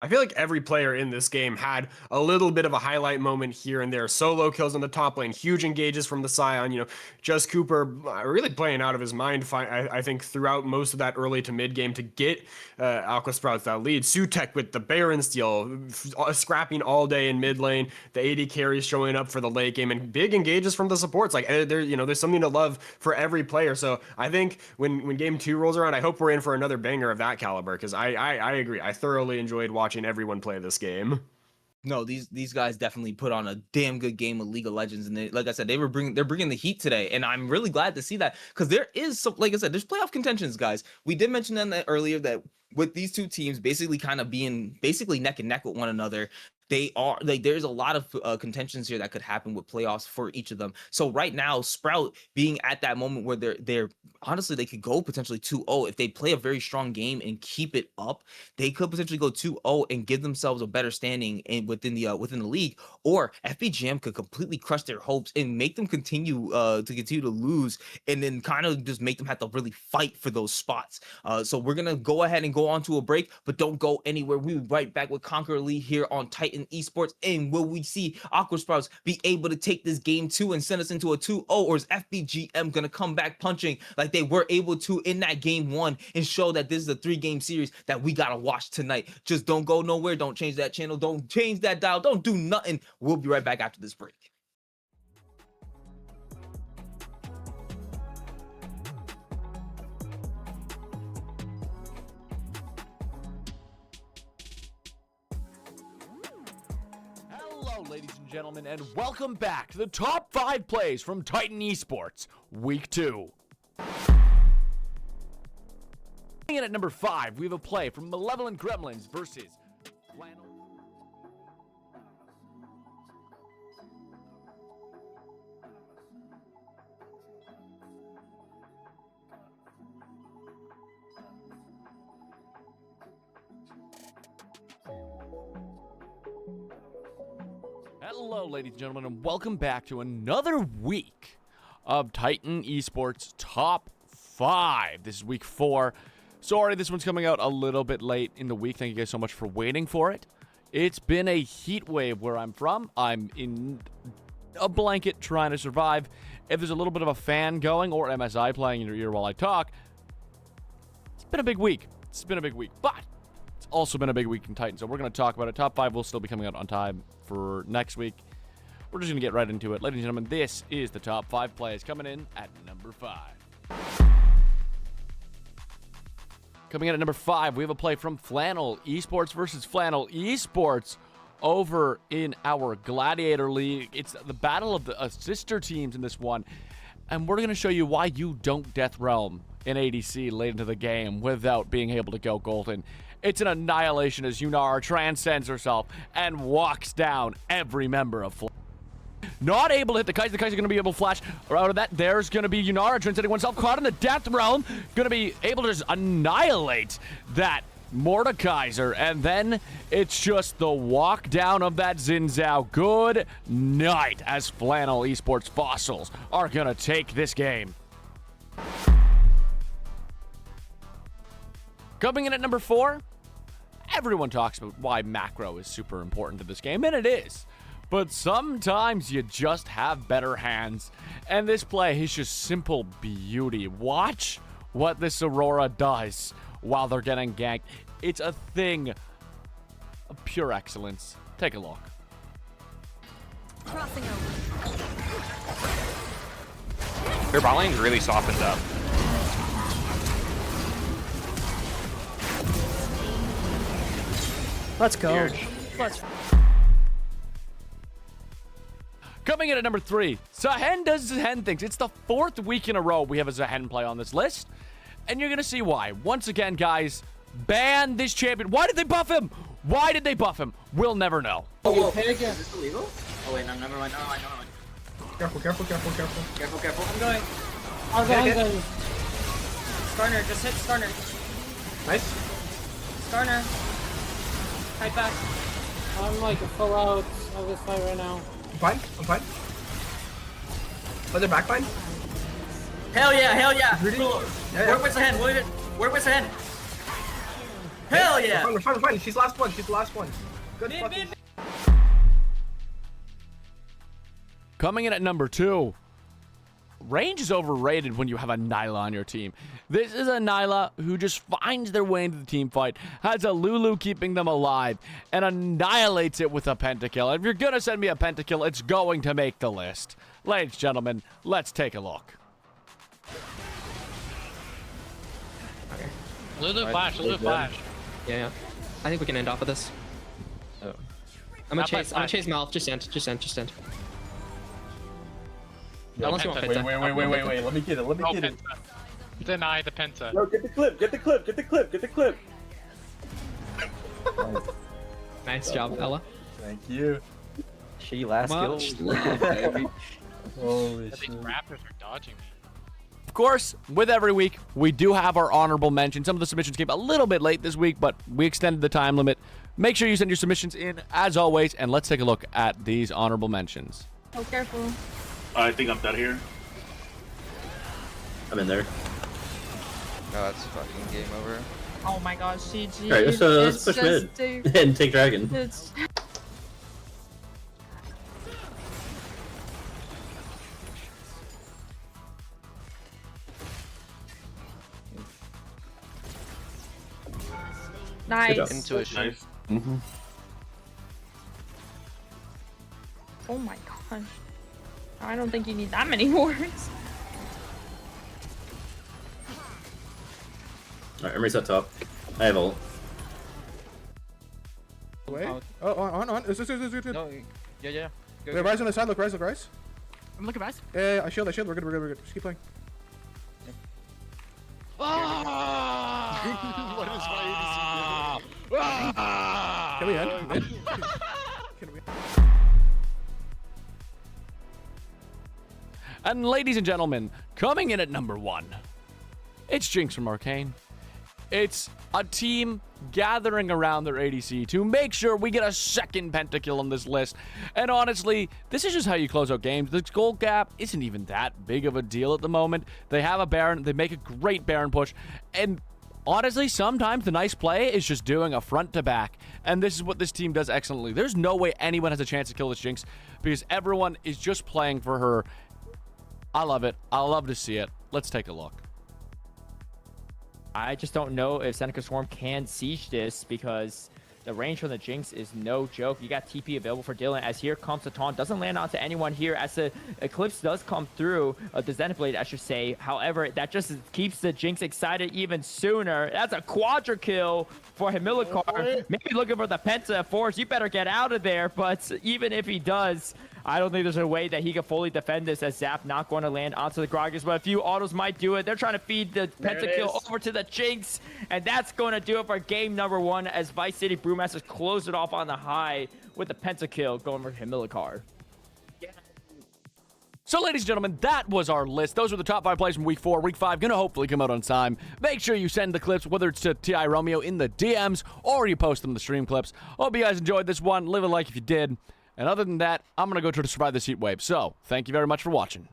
I feel like every player in this game had a little bit of a highlight moment here and there. Solo kills on the top lane, huge engages from the Scion. Just Cooper really playing out of his mind, I think, throughout most of that early to mid game to get Aqua Sprouts that lead. Sutek with the Baron steal, scrapping all day in mid lane. The AD carries showing up for the late game, and big engages from the supports. Like there's something to love for every player. So I think when game 2 rolls around, I hope we're in for another banger of that caliber, because I agree. I thoroughly enjoyed watching everyone play this game. No, these guys definitely put on a damn good game of League of Legends, and like I said, they're bringing the heat today, and I'm really glad to see that, because there is some, like I said, there's playoff contentions, guys. We did mention that earlier, that with these two teams basically kind of being neck and neck with one another, they are like, there's a lot of contentions here that could happen with playoffs for each of them. So right now, Sprout being at that moment where they're honestly, they could go potentially 2-0 if they play a very strong game and keep it up. They could potentially go 2-0 and give themselves a better standing within the league. Or FBGM could completely crush their hopes and make them continue to lose, and then kind of just make them have to really fight for those spots. So we're gonna go ahead and go on to a break, but don't go anywhere. We'll be right back with Conqueror Lee here on Titan Esports. And will we see Aqua Sprouts be able to take this game 2 and send us into a 2-0, or is FBGM gonna come back punching like they were able to in that game 1 and show that this is a 3-game series that we gotta watch tonight? Just don't go nowhere. Don't change that channel. Don't change that dial. Don't do nothing. We'll be right back after this break. Hello, ladies and gentlemen, and welcome back to the top 5 plays from Titan Esports, Week 2. In at number 5, we have a play from Malevolent Gremlins versus Flannel. Hello, ladies and gentlemen, and welcome back to another week of Titan Esports Top 5. This is week 4. Sorry, this one's coming out a little bit late in the week. Thank you guys so much for waiting for it. It's been a heat wave where I'm from. I'm in a blanket trying to survive. If there's a little bit of a fan going or MSI playing in your ear while I talk, it's been a big week. It's been a big week, but it's also been a big week in Titan, so we're going to talk about it. Top 5 will still be coming out on time for next week. We're just going to get right into it. Ladies and gentlemen, this is the top 5 plays coming in at number 5. Coming in at number 5, we have a play from Flannel Esports versus Flannel Esports over in our Gladiator League. It's the battle of the sister teams in this one, and we're going to show you why you don't Death Realm in ADC late into the game without being able to go golden. It's an annihilation as Yunara transcends herself and walks down every member of Flannel. Not able to hit the Kaiser. The Kaiser going to be able to flash out of that. There's going to be Yunara transcending oneself, caught in the Death Realm. Going to be able to just annihilate that Mordekaiser. And then it's just the walk down of that Xin Zhao. Good night, as Flannel Esports Fossils are going to take this game. Coming in at number 4, everyone talks about why macro is super important to this game, and it is. But sometimes you just have better hands. And this play is just simple beauty. Watch what this Aurora does while they're getting ganked. It's a thing of pure excellence. Take a look. Crossing over. Their bot lane's really softened up. Let's go. Huge. Let's. Coming in at number 3, Zahen does Zahen things. It's the 4th week in a row we have a Zahen play on this list. And you're going to see why. Once again, guys, ban this champion. Why did they buff him? Why did they buff him? We'll never know. Oh, okay again. Is this illegal? Oh wait, no, never mind. Never mind. Careful, careful, careful, careful. Careful, careful. I'm going. I'm going. Skarner, just hit Skarner. Nice. Skarner. Fight back. I'm like full out of this fight right now. I'm fine. Was it back fine? Hell yeah, hell yeah. Rudy? Cool. Yeah. Work with the hand. Work with the hand. Hell yeah! Fine. She's the last one. She's the last one. Good fucking. Coming in at number 2. Range is overrated when you have a Nyla on your team. This is a Nyla who just finds their way into the team fight, has a Lulu keeping them alive, and annihilates it with a pentakill. If you're going to send me a pentakill, it's going to make the list. Ladies and gentlemen, let's take a look. Lulu flash. Yeah. I think we can end off with this. Oh. I'm gonna chase Malf. Just end. Unless you want Penta. Wait. Let me get it. Deny the Penta. No, get the clip. Nice job, Ella. Thank you. She last kill. Holy These shit. raptors are dodging me. Of course, with every week, we do have our honorable mention. Some of the submissions came a little bit late this week, but we extended the time limit. Make sure you send your submissions in, as always, and let's take a look at these honorable mentions. Oh, careful. I think I'm dead here. I'm in there. No, that's fucking game over. Oh my gosh, CG. Alright, let's push mid and take dragon. It's... Nice. Intuition. Oh my gosh. I don't think you need that many wards. Alright, I'm reset top. I have ult. Wait. Oh, on. It's good. No, yeah. Wait, Rise on the side. Look, Rise. I'm looking Rise. Yeah, I shield. We're good. Just keep playing. What is my ADC doing? Can we end? Can we? And ladies and gentlemen, coming in at number 1, it's Jinx from Arcane. It's a team gathering around their ADC to make sure we get a second pentakill on this list. And honestly, this is just how you close out games. The gold gap isn't even that big of a deal at the moment. They have a Baron. They make a great Baron push. And honestly, sometimes the nice play is just doing a front to back. And this is what this team does excellently. There's no way anyone has a chance to kill this Jinx because everyone is just playing for her. I love it. I love to see it. Let's take a look. I just don't know if Seneca Swarm can siege this because the range from the Jinx is no joke. You got TP available for Dylan as here comes the taunt. Doesn't land onto anyone here as the Eclipse does come through. The Zenith I should say. However, that just keeps the Jinx excited even sooner. That's a quadra kill for Himilicar. Maybe looking for the Penta Force. You better get out of there. But even if he does, I don't think there's a way that he can fully defend this as Zap not going to land onto the Gragas, but a few autos might do it. They're trying to feed the pentakill over to the Jinx, and that's going to do it for game number 1 as Vice City Brewmasters close it off on the high with the pentakill going for Himilicar. So, ladies and gentlemen, that was our list. Those were the top 5 plays from Week 4. Week 5 going to hopefully come out on time. Make sure you send the clips, whether it's to TI Romeo in the DMs or you post them in the stream clips. Hope you guys enjoyed this one. Leave a like if you did. And other than that, I'm going to go try to survive this heat wave. So, thank you very much for watching.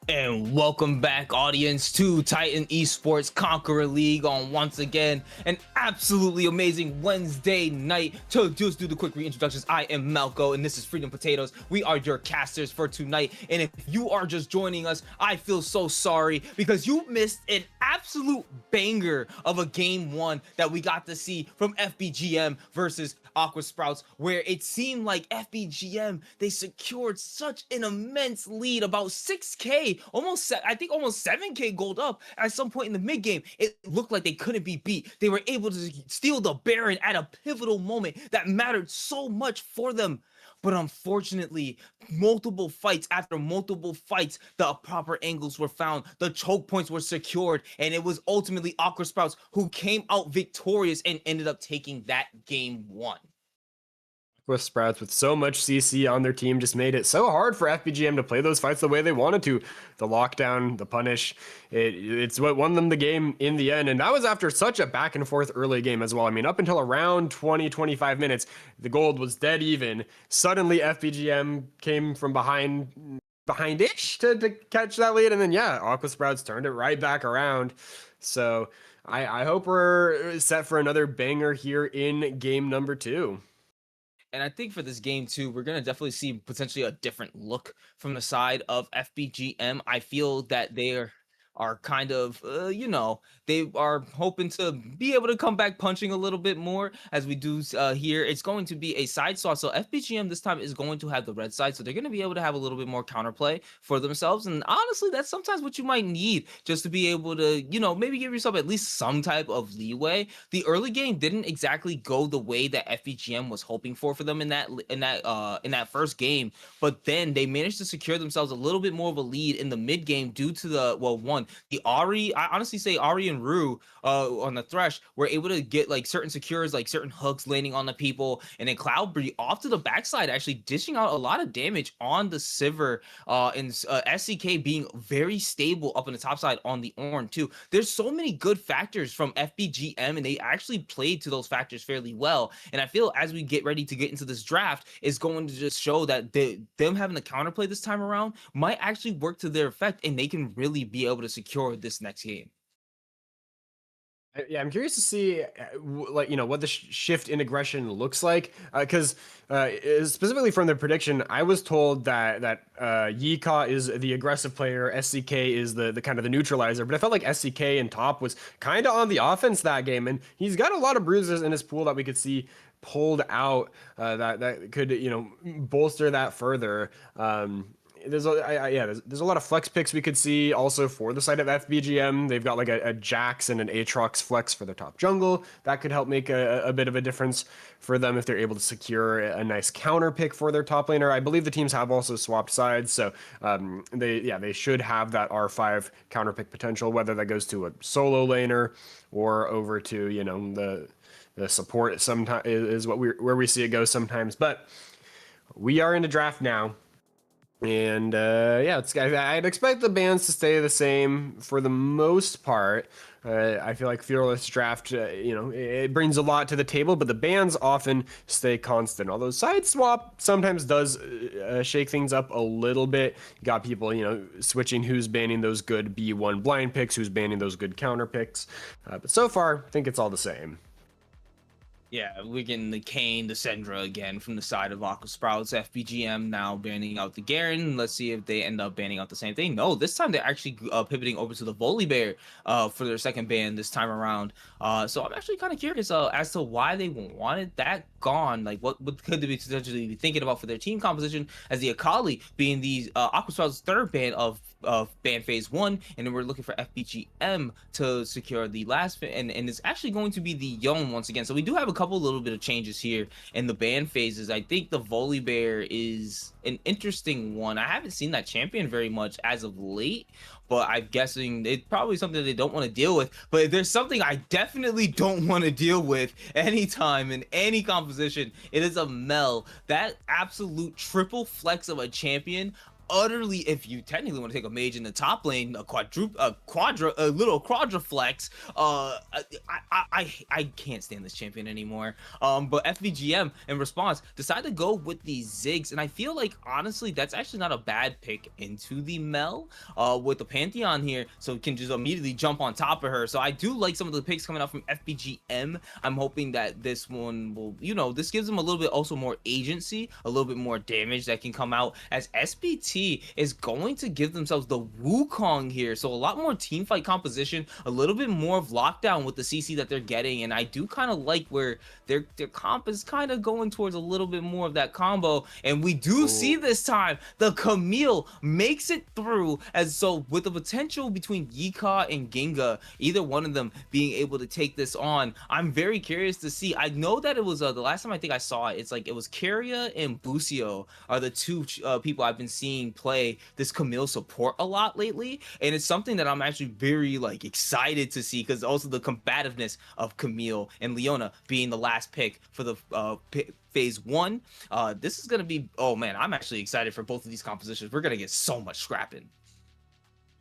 And welcome back, audience, to Titan Esports Conqueror League on once again an absolutely amazing Wednesday night. To just do the quick reintroductions, I am Malco and this is Freedom Potatoes. We are your casters for tonight, and if you are just joining us, I feel so sorry because you missed an absolute banger of a game one that we got to see from FBGM versus Aqua Sprouts, where it seemed like FBGM, they secured such an immense lead, about 6k, I think almost 7k gold up at some point in the mid game. It looked like they couldn't be beat. They were able to steal the Baron at a pivotal moment that mattered so much for them. But unfortunately, multiple fights after multiple fights, the proper angles were found, the choke points were secured, and it was ultimately Aqua Sprouts who came out victorious and ended up taking that game one. With Sprouts with so much CC on their team just made it so hard for FBGM to play those fights the way they wanted to. The lockdown, the punish, it's what won them the game in the end. And that was after such a back and forth early game as well. I mean, up until around 20-25 minutes, the gold was dead even. Suddenly FBGM came from behind-ish to catch that lead. And then, yeah, Aqua Sprouts turned it right back around. So I hope we're set for another banger here in game number 2. And I think for this game too, we're going to definitely see potentially a different look from the side of FBGM. I feel that they are kind of, they are hoping to be able to come back punching a little bit more as we do here. It's going to be a side saw. So FBGM this time is going to have the red side. So they're going to be able to have a little bit more counterplay for themselves. And honestly, that's sometimes what you might need just to be able to, maybe give yourself at least some type of leeway. The early game didn't exactly go the way that FBGM was hoping for them in that first game. But then they managed to secure themselves a little bit more of a lead in the mid game due to the Ahri. I honestly say Ahri and Rue on the Thresh were able to get like certain secures, like certain hooks landing on the people, and then Cloudberry off to the backside actually dishing out a lot of damage on the Sivir, and SCK being very stable up on the top side on the Ornn too. There's so many good factors from FBGM, and they actually played to those factors fairly well. And I feel as we get ready to get into this draft, is going to just show that them having the counterplay this time around might actually work to their effect, and they can really be able to secure this next game. Yeah, I'm curious to see, what the shift in aggression looks like, because specifically from the prediction, I was told that Yika is the aggressive player, SCK is the kind of the neutralizer, but I felt like SCK in top was kind of on the offense that game, and he's got a lot of bruises in his pool that we could see pulled out that could bolster that further. There's a lot of flex picks we could see also for the side of FBGM. They've got like a Jax and an Aatrox flex for their top jungle. That could help make a bit of a difference for them if they're able to secure a nice counter pick for their top laner. I believe the teams have also swapped sides, so they should have that R5 counter pick potential, whether that goes to a solo laner or over to the support. Sometimes is where we see it go sometimes. But we are in the draft now. And I'd expect the bans to stay the same for the most part. I feel like Fearless Draft, it brings a lot to the table, but the bans often stay constant. Although Side Swap sometimes does shake things up a little bit. You got people, switching who's banning those good B1 blind picks, who's banning those good counter picks. But so far, I think it's all the same. Yeah, we getting the Kane, the Syndra again from the side of Aqua Sprouts. FBGM now banning out the Garen. Let's see if they end up banning out the same thing. No, this time they're actually pivoting over to the Volibear for their second ban this time around. So I'm actually kind of curious as to why they wanted that gone. Like, what could they be potentially thinking about for their team composition, as the Akali being the Aqua Sprouts' third ban of ban phase 1, and then we're looking for FBGM to secure the last and it's actually going to be the Yone once again. So we do have a couple little bit of changes here in the ban phases. I think the Volibear is an interesting one. I haven't seen that champion very much as of late, but I'm guessing it's probably something they don't want to deal with. But if there's something I definitely don't want to deal with anytime in any composition, it is a Mel. That absolute triple flex of a champion, utterly, if you technically want to take a mage in the top lane, a little quadriflex. I can't stand this champion anymore. But FBGM in response decided to go with the Ziggs, and I feel like honestly that's actually not a bad pick into the Mel with the Pantheon here, so it can just immediately jump on top of her. So I do like some of the picks coming out from FBGM. I'm hoping that this one will, you know, this gives them a little bit also more agency, a little bit more damage that can come out, as SBT is going to give themselves the Wukong here. So a lot more team fight composition, a little bit more of lockdown with the CC that they're getting, and I do kind of like where their comp is kind of going towards a little bit more of that combo. And we do see this time the Camille makes it through, as so with the potential between Yika and Ginga, either one of them being able to take this on. I'm very curious to see. I know that it was the last time I think I saw it, it's like it was Keria and Busio are the two people I've been seeing play this Camille support a lot lately, and it's something that I'm actually very like excited to see, because also the combativeness of Camille and Leona being the last pick for the phase 1. This is gonna be, oh man, I'm actually excited for both of these compositions. We're gonna get so much scrapping.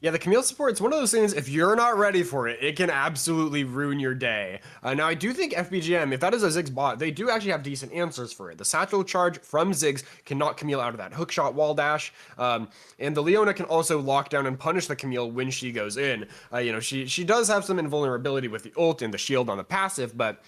Yeah, the Camille support, it's one of those things, if you're not ready for it, it can absolutely ruin your day. Now, I do think FBGM, if that is a Ziggs bot, they do actually have decent answers for it. The satchel charge from Ziggs can knock Camille out of that hookshot wall dash, and the Leona can also lock down and punish the Camille when she goes in. You know, she does have some invulnerability with the ult and the shield on the passive, but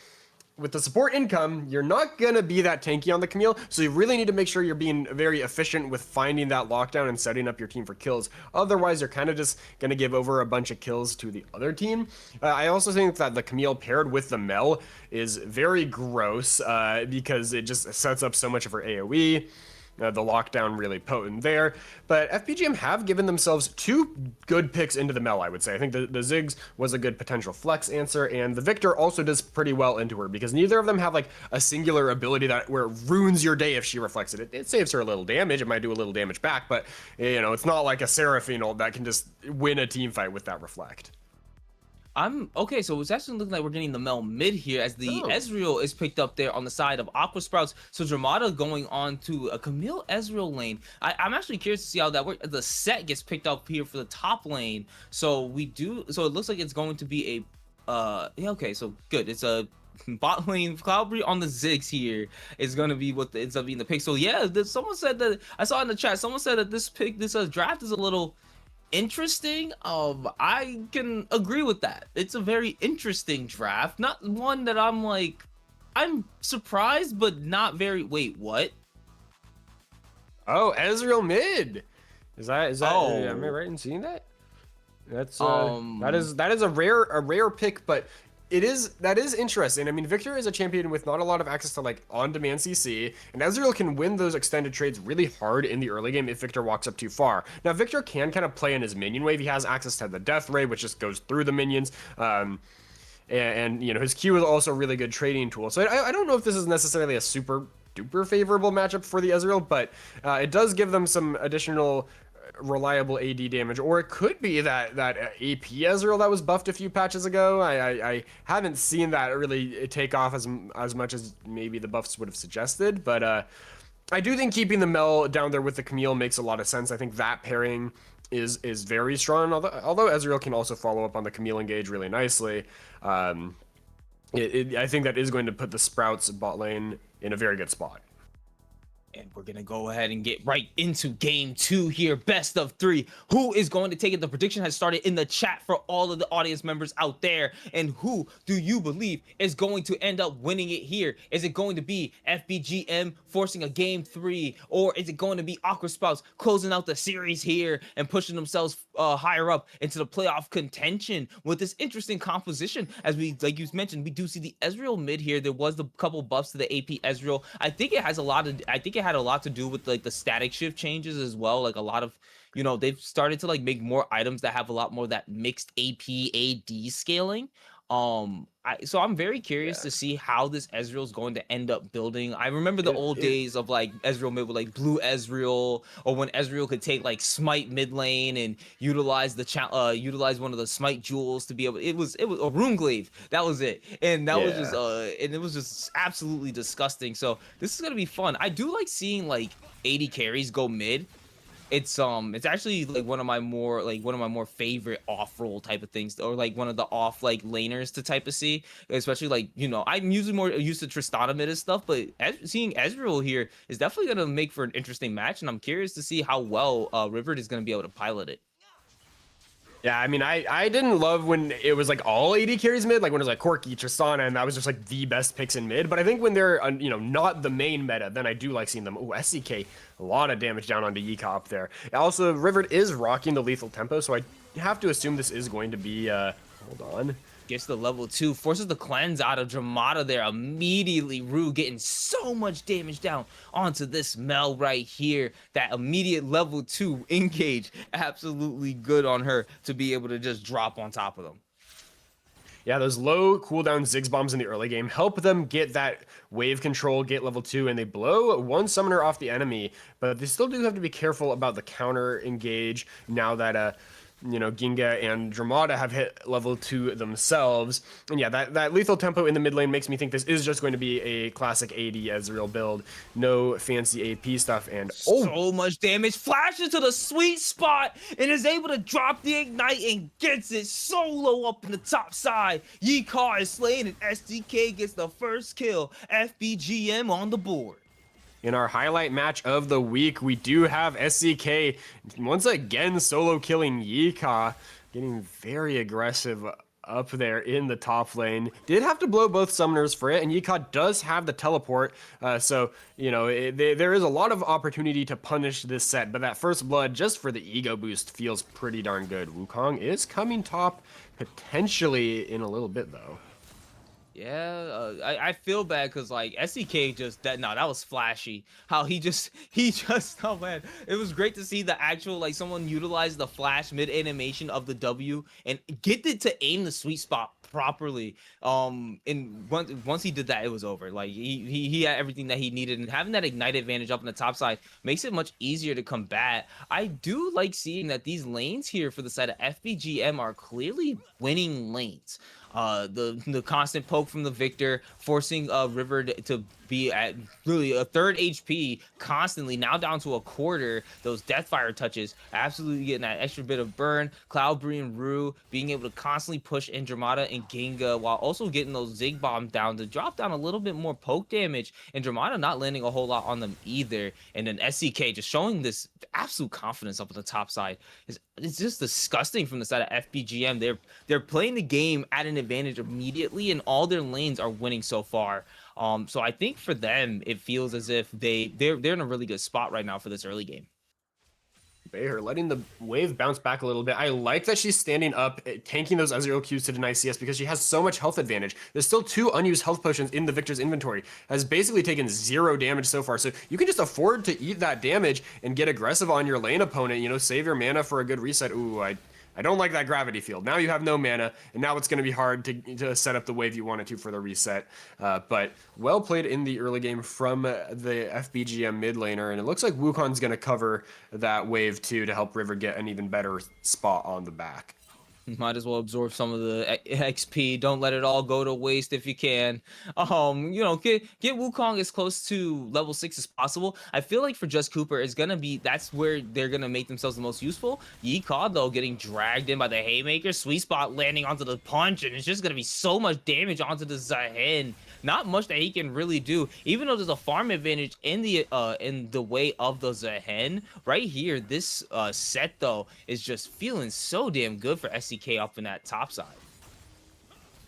with the support income, you're not going to be that tanky on the Camille, so you really need to make sure you're being very efficient with finding that lockdown and setting up your team for kills. Otherwise, you're kind of just going to give over a bunch of kills to the other team. I also think that the Camille paired with the Mel is very gross because it just sets up so much of her AoE. The lockdown really potent there, but FPGM have given themselves 2 good picks into the Mel, I would say. I think the Ziggs was a good potential flex answer, and the Victor also does pretty well into her, because neither of them have like a singular ability that where it ruins your day if she reflects it. It saves her a little damage, it might do a little damage back, but you know, it's not like a Seraphine ult that can just win a team fight with that reflect. Okay, so it's actually looking like we're getting the Mel mid here, as the Ezreal is picked up there on the side of Aqua Sprouts. So Dramata going on to a Camille Ezreal lane. I'm actually curious to see how that works. The set gets picked up here for the top lane. So it looks like it's going to be a yeah, okay, so good. It's a bot lane Cloudberry on the Ziggs here is going to be what ends up being the pick. So yeah, someone said that, I saw in the chat, someone said that this draft is a little interesting. I can agree with that. It's a very interesting draft, not one that I'm surprised, but not very. Wait, what? Oh, Ezreal mid. Is that am I right in seeing that? That's that is a rare pick, but that is interesting. I mean, Victor is a champion with not a lot of access to like on-demand CC, and Ezreal can win those extended trades really hard in the early game if Victor walks up too far. Now, Victor can kind of play in his minion wave. He has access to the Death Ray, which just goes through the minions. And you know, his Q is also a really good trading tool. So I don't know if this is necessarily a super duper favorable matchup for the Ezreal, but it does give them some additional reliable AD damage, or it could be that AP Ezreal that was buffed a few patches ago. I haven't seen that really take off as much as maybe the buffs would have suggested, but I do think keeping the Mel down there with the Camille makes a lot of sense. I think that pairing is very strong, although Ezreal can also follow up on the Camille engage really nicely. I think that is going to put the Sprouts bot lane in a very good spot. And we're going to go ahead and get right into game 2 here. Best of 3. Who is going to take it? The prediction has started in the chat for all of the audience members out there. And who do you believe is going to end up winning it here? Is it going to be FBGM forcing a game 3? Or is it going to be Aqua Sprouts closing out the series here and pushing themselves higher up into the playoff contention with this interesting composition? As like you mentioned, we do see the Ezreal mid here. There was the couple buffs to the AP Ezreal. I think it had a lot to do with like the static shift changes as well. Like a lot of, you know, they've started to like make more items that have a lot more of that mixed AP AD scaling. So I'm very curious to see how this Ezreal is going to end up building. I remember the old days of like Ezreal mid with like blue Ezreal, or when Ezreal could take like smite mid lane and utilize one of the smite jewels to be able. It was a Runeglaive. That was it, and that was just and it was just absolutely disgusting. So this is gonna be fun. I do like seeing like AD carries go mid. it's actually like one of my more favorite off roll type of things, or like one of the off like laners to type of see, especially like, you know, I'm usually more used to Tristana mid and stuff, but seeing Ezreal here is definitely gonna make for an interesting match, and I'm curious to see how well River is gonna be able to pilot it. Yeah, I mean, I didn't love when it was like all AD carries mid, like when it was like Corki, Tristana, and that was just like the best picks in mid. But I think when they're, you know, not the main meta, then I do like seeing them. Ooh, SCK, a lot of damage down onto Yika up there. Also, River is rocking the lethal tempo, so I have to assume this is going to be, hold on. Gets the level 2, forces the cleanse out of Dramata there immediately. Rue getting so much damage down onto this Mel right here. That immediate level 2 engage, absolutely good on her to be able to just drop on top of them. Yeah, those low cooldown Ziggs bombs in the early game help them get that wave control, get level 2, and they blow one summoner off the enemy, but they still do have to be careful about the counter engage now that you know, Ginga and Dramata have hit level 2 themselves. And yeah, that lethal tempo in the mid lane makes me think this is just going to be a classic AD Ezreal build. No fancy AP stuff, and so much damage. Flashes to the sweet spot and is able to drop the ignite and gets it solo up in the top side. Yika is slain and SDK gets the first kill. FBGM on the board. In our highlight match of the week, we do have SCK once again solo killing Yika, getting very aggressive up there in the top lane. Did have to blow both summoners for it, and Yika does have the teleport, so, you know, there is a lot of opportunity to punish this set, but that first blood, just for the ego boost, feels pretty darn good. Wukong is coming top, potentially in a little bit, though. Yeah, I feel bad because like SEK just that was flashy. How he just oh man, it was great to see the actual like someone utilize the flash mid animation of the W and get it to aim the sweet spot properly. And once he did that, it was over. Like he had everything that he needed, and having that ignite advantage up on the top side makes it much easier to combat. I do like seeing that these lanes here for the side of FBGM are clearly winning lanes. The constant poke from the Victor, forcing River to be at really a third HP constantly, now down to a quarter. Those Deathfire touches, absolutely getting that extra bit of burn. Cloudberry and Rue being able to constantly push in Dramata and Ginga while also getting those Zig bombs down to drop down a little bit more poke damage, and Dramata not landing a whole lot on them either. And then SCK just showing this absolute confidence up at the top side. It's just disgusting from the side of FBGM. They're playing the game at an advantage immediately, and all their lanes are winning so far. So I think for them, it feels as if they're in a really good spot right now for this early game. Bayer letting the wave bounce back a little bit. I like that she's standing up, tanking those Ezreal Qs to deny CS because she has so much health advantage. There's still 2 unused health potions in the Victor's inventory. Has basically taken 0 damage so far. So you can just afford to eat that damage and get aggressive on your lane opponent. You know, save your mana for a good reset. Ooh, I don't like that gravity field. Now you have no mana, and now it's going to be hard to set up the wave you wanted to for the reset. But well played in the early game from the FBGM mid laner, and it looks like Wukong's going to cover that wave too to help River get an even better spot on the back. Might as well absorb some of the XP. Don't let it all go to waste if you can. You know, get Wukong as close to level 6 as possible. I feel like for Just Cooper is gonna be, that's where they're gonna make themselves the most useful. Yika though getting dragged in by the haymaker, sweet spot landing onto the punch, and it's just gonna be so much damage onto the Zahen. Not much that he can really do, even though there's a farm advantage in the way of the Zahen. Right here, this set though is just feeling so damn good for SCK up in that top side.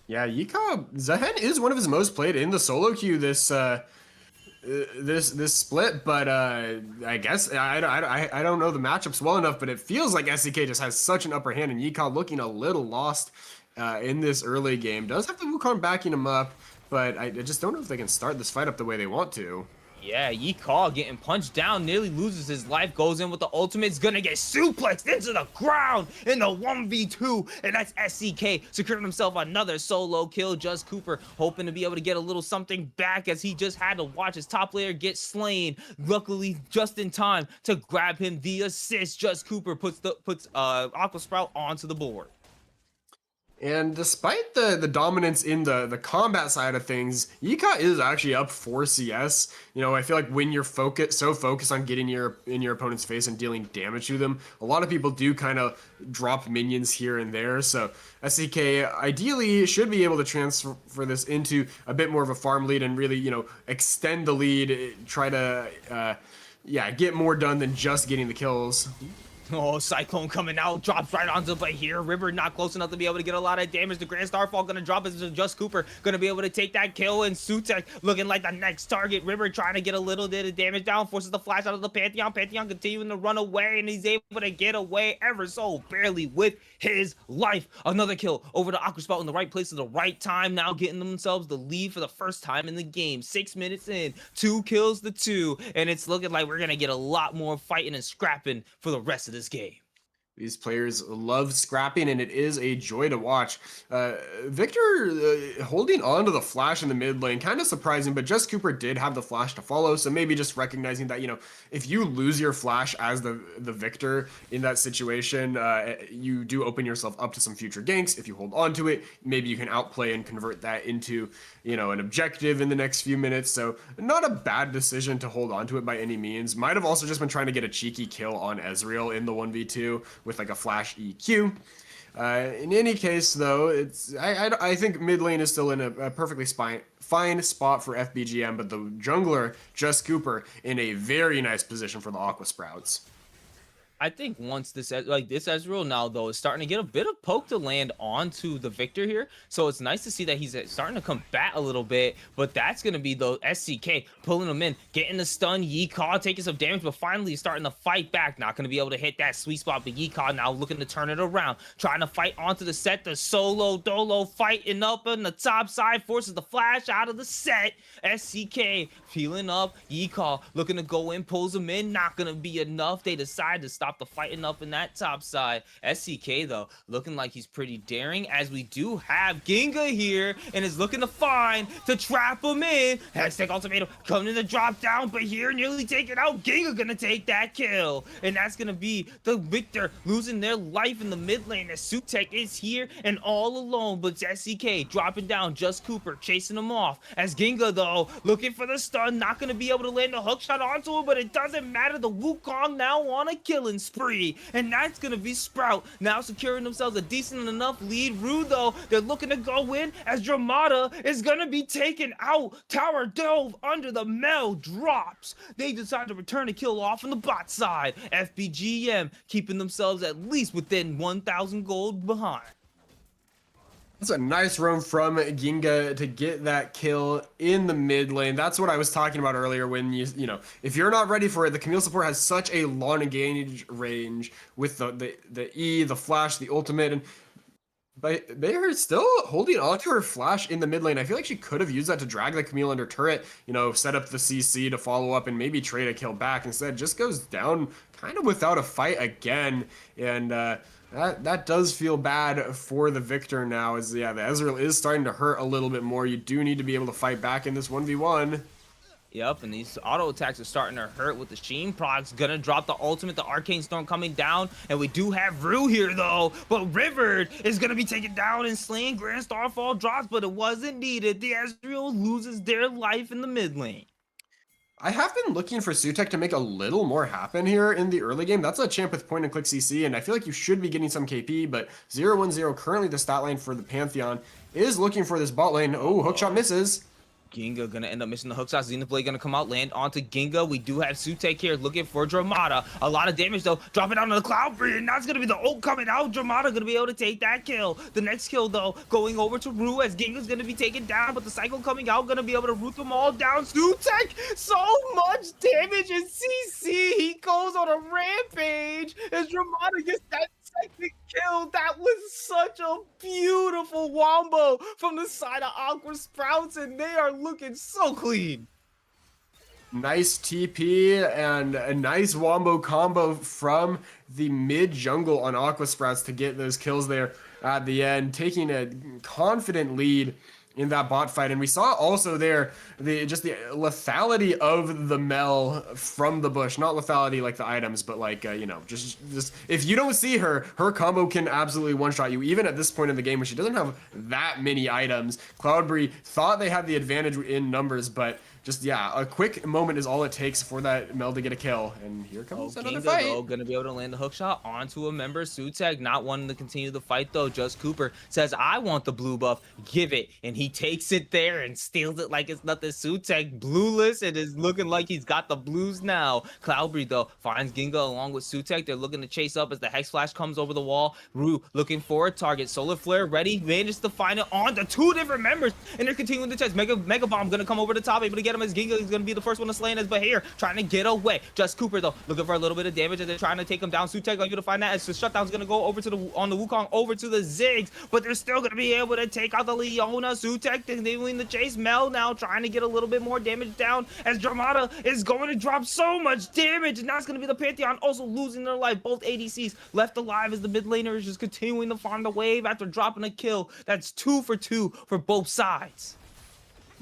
Yeah, Yika, Zahen is one of his most played in the solo queue this this split, but I guess I don't know the matchups well enough, but it feels like SCK just has such an upper hand, and Yika looking a little lost in this early game. Does have the Wukong backing him up, but I just don't know if they can start this fight up the way they want to. Yeah, Yika getting punched down, nearly loses his life, goes in with the ultimate's gonna get suplexed into the ground in the 1v2, and that's SCK securing himself another solo kill. Just Cooper hoping to be able to get a little something back as he just had to watch his top player get slain. Luckily, just in time to grab him the assist. Just Cooper puts Aqua Sprout onto the board. And despite the dominance in the combat side of things, Yika is actually up 4 CS. You know, I feel like when you're so focused on getting in your opponent's face and dealing damage to them, a lot of people do kind of drop minions here and there. So SCK ideally should be able to transfer this into a bit more of a farm lead and really, you know, extend the lead, try to get more done than just getting the kills. Oh, Cyclone coming out, drops right onto play here. River not close enough to be able to get a lot of damage. The Grand Starfall gonna drop as Just Cooper gonna be able to take that kill, and Sutek looking like the next target. River trying to get a little bit of damage down, forces the flash out of the Pantheon. Pantheon continuing to run away, and he's able to get away ever so barely with his life. Another kill over the Aqua spot in the right place at the right time, now getting themselves the lead for the first time in the game. 6 minutes in, 2 kills to 2, and it's looking like we're gonna get a lot more fighting and scrapping for the rest of this game. These players love scrapping, and it is a joy to watch. Victor holding on to the flash in the mid lane, kind of surprising, but Just Cooper did have the flash to follow, so maybe just recognizing that, you know, if you lose your flash as the Victor in that situation, you do open yourself up to some future ganks. If you hold on to it, maybe you can outplay and convert that into, you know, an objective in the next few minutes. So not a bad decision to hold on to it by any means. Might have also just been trying to get a cheeky kill on Ezreal in the 1v2 with like a flash EQ. In any case, though, I think mid lane is still in a perfectly fine spot for FBGM, but the jungler, Just Cooper, in a very nice position for the Aqua Sprouts. I think once this Ezreal now though is starting to get a bit of poke to land onto the Victor here, so it's nice to see that he's starting to combat a little bit. But that's gonna be the SCK pulling him in, getting the stun. Yeehaw taking some damage, but finally starting to fight back. Not gonna be able to hit that sweet spot, but Yeehaw now looking to turn it around, trying to fight onto the set. The solo dolo fighting up on the top side, forces the flash out of the set. SCK healing up. Yeehaw looking to go in, pulls him in. Not gonna be enough. They decide to stop the fighting up in that top side. SCK though looking like he's pretty daring, as we do have Ginga here and is looking to find to trap him in. Hashtag ultimatum coming to drop down, but here nearly taken out. Ginga gonna take that kill, and that's gonna be the Victor losing their life in the mid lane as Sutek is here and all alone. But SCK dropping down, Just Cooper chasing him off, as Ginga though looking for the stun, not gonna be able to land a hook shot onto him, but it doesn't matter. The Wukong now on a killing spree, and that's gonna be Sprout now securing themselves a decent enough lead. Rue though, they're looking to go in as Dramata is gonna be taken out. Tower dove under the Mel drops. They decide to return a kill off on the bot side. FBGM keeping themselves at least within 1,000 gold behind. That's a nice roam from Ginga to get that kill in the mid lane. That's what I was talking about earlier when you know, if you're not ready for it, the Camille support has such a long engage range with the E, the flash, the ultimate, but they are still holding on to her flash in the mid lane. I feel like she could have used that to drag the Camille under turret, you know, set up the CC to follow up and maybe trade a kill back. Instead, just goes down kind of without a fight again, and that does feel bad for the Victor now, as the Ezreal is starting to hurt a little bit more. You do need to be able to fight back in this 1v1. Yep, and these auto attacks are starting to hurt with the Sheen procs. Gonna drop the ultimate, the Arcane Storm coming down, and we do have Rue here though, but River is gonna be taken down and slain. Grand Starfall drops, but it wasn't needed. The Ezreal loses their life in the mid lane. I have been looking for Sutek to make a little more happen here in the early game. That's a champ with point and click CC, and I feel like you should be getting some KP, but 0-1-0 currently the stat line for the Pantheon is looking for this bot lane. Oh, hookshot misses. Ginga gonna end up missing the hook shot. Xenoblade gonna come out, land onto Ginga. We do have Sutek here looking for Dramata. A lot of damage though, dropping down on the Cloud Breed, and that's gonna be the ult coming out. Dramata gonna be able to take that kill. The next kill though, going over to Rue as Ginga's gonna be taken down, but the cycle coming out, gonna be able to root them all down. Sutek, so much damage in CC. He goes on a rampage as Dramata gets that second kill. That was such a beautiful wombo from the side of Aqua Sprouts, and they are looking so clean. Nice TP and a nice wombo combo from the mid jungle on Aqua Sprouts to get those kills there at the end, taking a confident lead in that bot fight. And we saw also there the lethality of the Mel from the bush. Not lethality like the items, but like, you know, just if you don't see her, her combo can absolutely one-shot you, even at this point in the game where she doesn't have that many items. Cloudberry thought they had the advantage in numbers, but just, yeah, a quick moment is all it takes for that Mel to get a kill. And here comes another fight. Though, gonna be able to land the hook shot onto a member. Sutek not wanting to continue the fight though. Just Cooper says, I want the blue buff, give it. And he takes it there and steals it like it's nothing. Sutek blueless. It is looking like he's got the blues now. Cloudberry though finds Ginga along with Sutek. They're looking to chase up as the Hex Flash comes over the wall. Rue looking for a target. Solar Flare ready. Manages to find it on the two different members. And they're continuing to chase. Mega Bomb gonna come over the top, able to get him as Ginga. He's gonna be the first one to slay as Bahir, trying to get away. Just Cooper though, looking for a little bit of damage as they're trying to take him down. Sutek able to find that as the shutdown's gonna go over to the on the Wukong over to the Ziggs, but they're still gonna be able to take out the Leona. Sutek continuing the chase. Mel now trying to get a little bit more damage down as Dramata is going to drop so much damage, and that's gonna be the Pantheon also losing their life. Both ADCs left alive as the mid laner is just continuing to farm the wave after dropping a kill. That's 2 for 2 for both sides.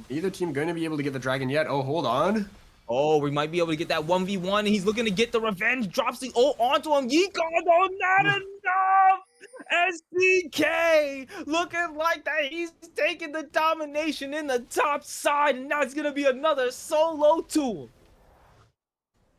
Either team going to be able to get the dragon yet? Oh, hold on. Oh, we might be able to get that 1v1. He's looking to get the revenge. Drops the ult onto him. Yikon, though, not enough. SDK looking like that he's taking the domination in the top side, and that's going to be another solo tool.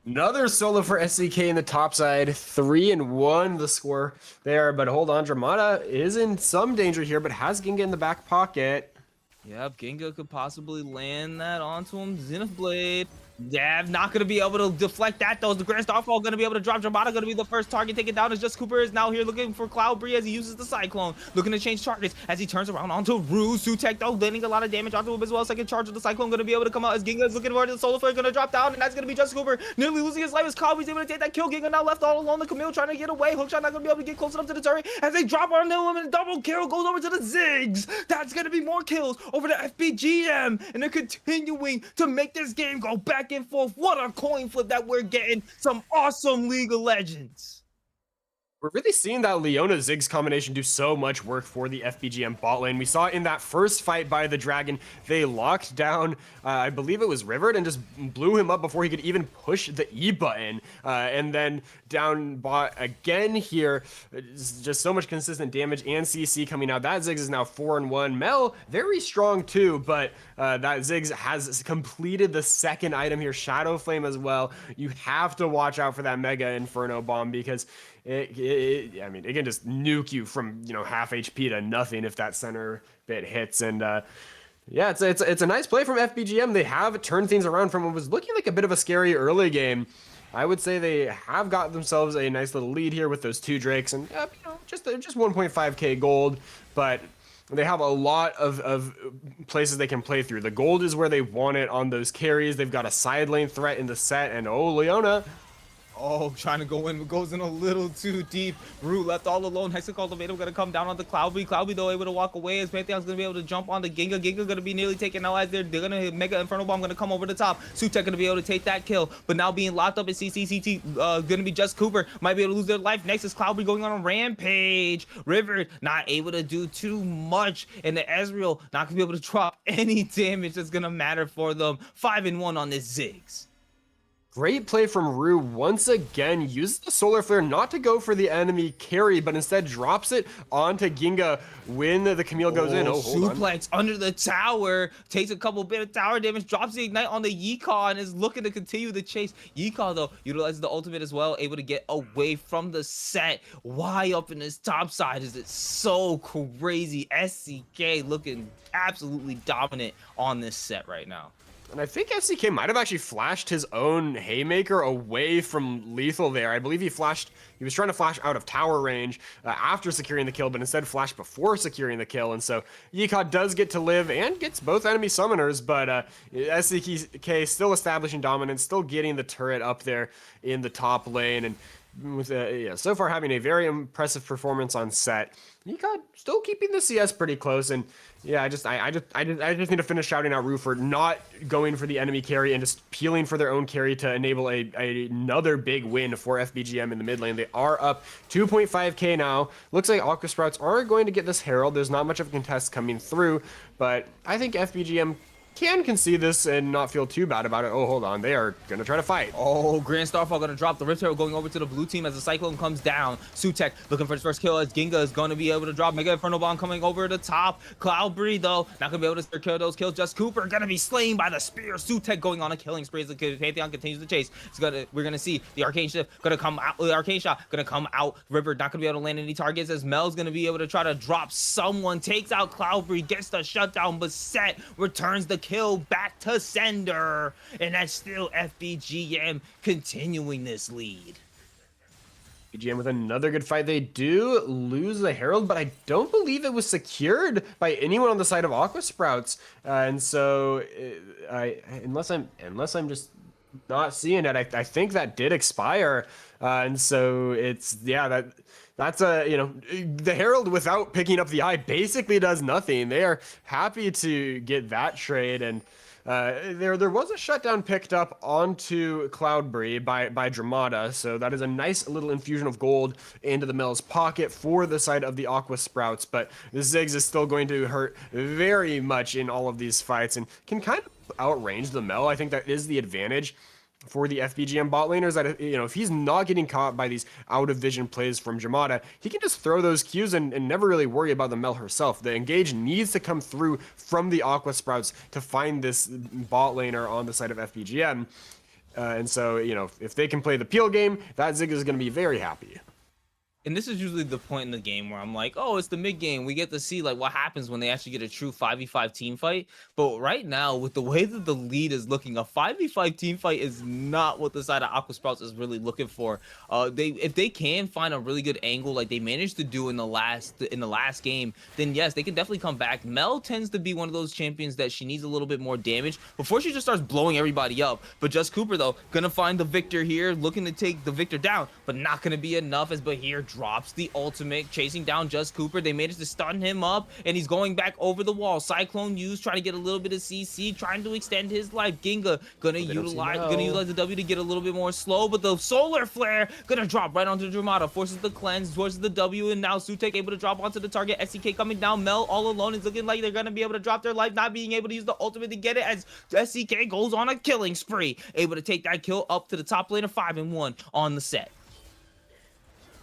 Another solo for SCK in the top side. 3-1 the score there. But hold on, Dramata is in some danger here, but has Ginga in the back pocket. Yep, Ginga could possibly land that onto him. Zenith Blade. Yeah, not going to be able to deflect that, though. The Grand Starfall going to be able to drop. Dramata going to be the first target taken down as Just Cooper is now here looking for Cloudberry as he uses the Cyclone. Looking to change targets as he turns around onto Rue. Sutek, though, landing a lot of damage onto him as well. Second charge of the Cyclone going to be able to come out as Ginga is looking for the Solar Flare going to drop down, and that's going to be Just Cooper nearly losing his life as Cloudberry's able to take that kill. Ginga now left all alone. The Camille trying to get away. Hookshot not going to be able to get close enough to the turret as they drop on him, and a double kill goes over to the Ziggs. That's going to be more kills over to FBGM, and they're continuing to make this game go back and forth. What a coin flip that we're getting. Some awesome League of Legends. We're really seeing that Leona Ziggs combination do so much work for the FBGM bot lane. We saw in that first fight by the Dragon, they locked down, I believe it was Rivert, and just blew him up before he could even push the E button. And then down bot again here, just so much consistent damage and CC coming out. That Ziggs is now 4-1. Mel, very strong too, but that Ziggs has completed the second item here, Shadow Flame as well. You have to watch out for that Mega Inferno Bomb because I mean, it can just nuke you from, you know, half HP to nothing if that center bit hits. And yeah, it's a nice play from FBGM. They have turned things around from what was looking like a bit of a scary early game. I would say they have got themselves a nice little lead here with those 2 Drakes and you know, just 1.5k gold, but they have a lot of places they can play through. The gold is where they want it on those carries. They've got a side lane threat in the set, and oh, Leona. Oh, trying to go in, but goes in a little too deep. Rue left all alone. Hexa Cultivator going to come down on the Cloudberry. Cloudberry, though, able to walk away as Pantheon's going to be able to jump on the Ginga. Ginga going to be nearly taken out as they're going to hit Mega Inferno Bomb, going to come over the top. Sutek going to be able to take that kill, but now being locked up at CCCT, going to be Just Cooper. Might be able to lose their life. Next is Cloudberry going on a rampage. River not able to do too much, and the Ezreal not going to be able to drop any damage that's going to matter for them. 5-1 on this Ziggs. Great play from Rue once again. Uses the Solar Flare not to go for the enemy carry, but instead drops it onto Ginga when the Camille goes in. Oh, hold suplex under the tower. Takes a couple bit of tower damage. Drops the Ignite on the Yikon and is looking to continue the chase. Yikon, though, utilizes the ultimate as well. Able to get away from the set. Why up in this top side is it so crazy? SCK looking absolutely dominant on this set right now. And I think SCK might have actually flashed his own Haymaker away from lethal there. I believe he was trying to flash out of tower range after securing the kill, but instead flashed before securing the kill. And so Yikon does get to live and gets both enemy summoners, but SCK still establishing dominance, still getting the turret up there in the top lane. And so far having a very impressive performance on set. Yika still keeping the CS pretty close, and yeah, I just need to finish shouting out Rue for not going for the enemy carry and just peeling for their own carry to enable another big win for FBGM in the mid lane. They are up 2.5k now. Looks like Aqua Sprouts are going to get this Herald. There's not much of a contest coming through, but I think FBGM can concede this and not feel too bad about it. Oh, hold on. They are going to try to fight. Oh, Grand Starfall going to drop the Rift Herald going over to the blue team as the Cyclone comes down. Sutek looking for his first kill as Ginga is going to be able to drop. Mega Inferno Bomb coming over the top. Cloudberry, though, not going to be able to secure those kills. Just Cooper going to be slain by the spear. Sutek going on a killing spree as the Pantheon continues to chase. We're going to see the Arcane Shift going to come out. The Arcane Shot going to come out. River not going to be able to land any targets as Mel's going to be able to try to drop someone. Takes out Cloudberry, gets the shutdown, but Set returns the kill back to sender, and that's still FBGM continuing this lead. BGM with another good fight. They do lose the Herald, but I don't believe it was secured by anyone on the side of Aqua Sprouts, and so unless I'm just not seeing it, I think that did expire, and so it's that's the Herald without picking up the eye basically does nothing. They are happy to get that trade, and there was a shutdown picked up onto Cloudberry by Dramata, so that is a nice little infusion of gold into the Mel's pocket for the side of the Aqua Sprouts, but the Ziggs is still going to hurt very much in all of these fights and can kind of outrange the Mel. I think that is the advantage for the FBGM bot laners, that if he's not getting caught by these out of vision plays from Jamada, he can just throw those Qs and never really worry about the Mel herself. The engage needs to come through from the Aqua Sprouts to find this bot laner on the side of FBGM. And so, if they can play the peel game, that Zig is going to be very happy. And this is usually the point in the game where I'm like, oh, it's the mid game. We get to see like what happens when they actually get a true 5v5 team fight. But right now, with the way that the lead is looking, a 5v5 team fight is not what the side of Aqua Sprouts is really looking for. If they can find a really good angle like they managed to do in the last game, then yes, they can definitely come back. Mel tends to be one of those champions that she needs a little bit more damage before she just starts blowing everybody up. But Just Cooper, though, gonna find the Victor here, looking to take the Victor down, but not gonna be enough as Bahir drops the ultimate, chasing down Just Cooper. They managed to stun him up, and he's going back over the wall. Cyclone use, trying to get a little bit of CC, trying to extend his life. Ginga gonna utilize the W to get a little bit more slow, but the solar flare gonna drop right onto Dramata, forces the cleanse, forces the W, and now Sutek able to drop onto the target. SCK coming down. Mel all alone is looking like they're gonna be able to drop their life, not being able to use the ultimate to get it as SCK goes on a killing spree, able to take that kill up to the top lane of 5-1 on the set.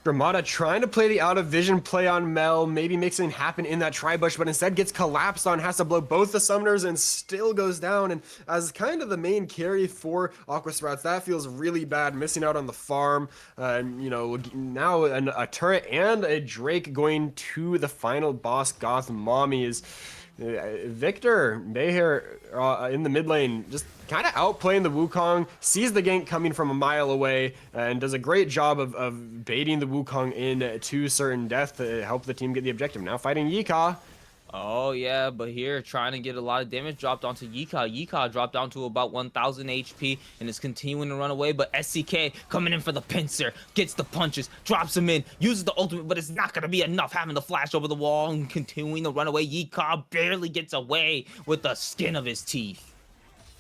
Dramata trying to play the out of vision play on Mel, maybe make something happen in that tri-bush, but instead gets collapsed on, has to blow both the summoners and still goes down. And as kind of the main carry for Aqua Sprouts, that feels really bad, missing out on the farm. Now a turret and a Drake going to the final boss, Goth Mommies. Victor Bahir in the mid lane, just kind of outplaying the Wukong, sees the gank coming from a mile away, and does a great job of baiting the Wukong in to certain death to help the team get the objective. Now fighting Yika. Oh yeah, but here trying to get a lot of damage dropped onto Yika. Yika dropped down to about 1000 HP and is continuing to run away, but SCK coming in for the pincer, gets the punches, drops him in, uses the ultimate, but it's not going to be enough, having to flash over the wall and continuing to run away. Yika barely gets away with the skin of his teeth.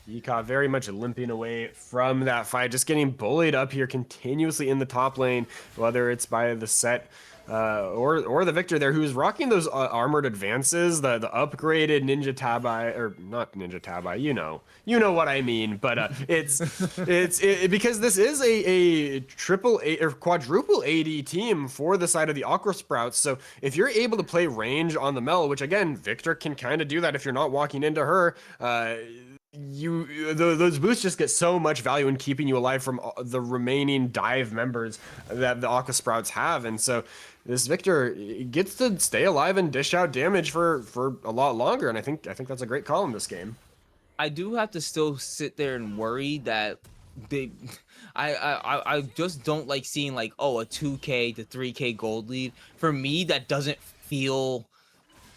Yika very much limping away from that fight, just getting bullied up here continuously in the top lane, whether it's by the set or the Victor there, who's rocking those armored advances, the upgraded Ninja Tabi, or not Ninja Tabi, you know what I mean. But it's because this is a triple A or quadruple AD team for the side of the Aqua Sprouts. So if you're able to play range on the Mel, which again Victor can kind of do that if you're not walking into her, those boosts just get so much value in keeping you alive from the remaining dive members that the Aqua Sprouts have. And so this Victor gets to stay alive and dish out damage for a lot longer, and I think that's a great call in this game. I do have to still sit there and worry that I just don't like seeing like, oh, a 2k to 3k gold lead. For me, that doesn't feel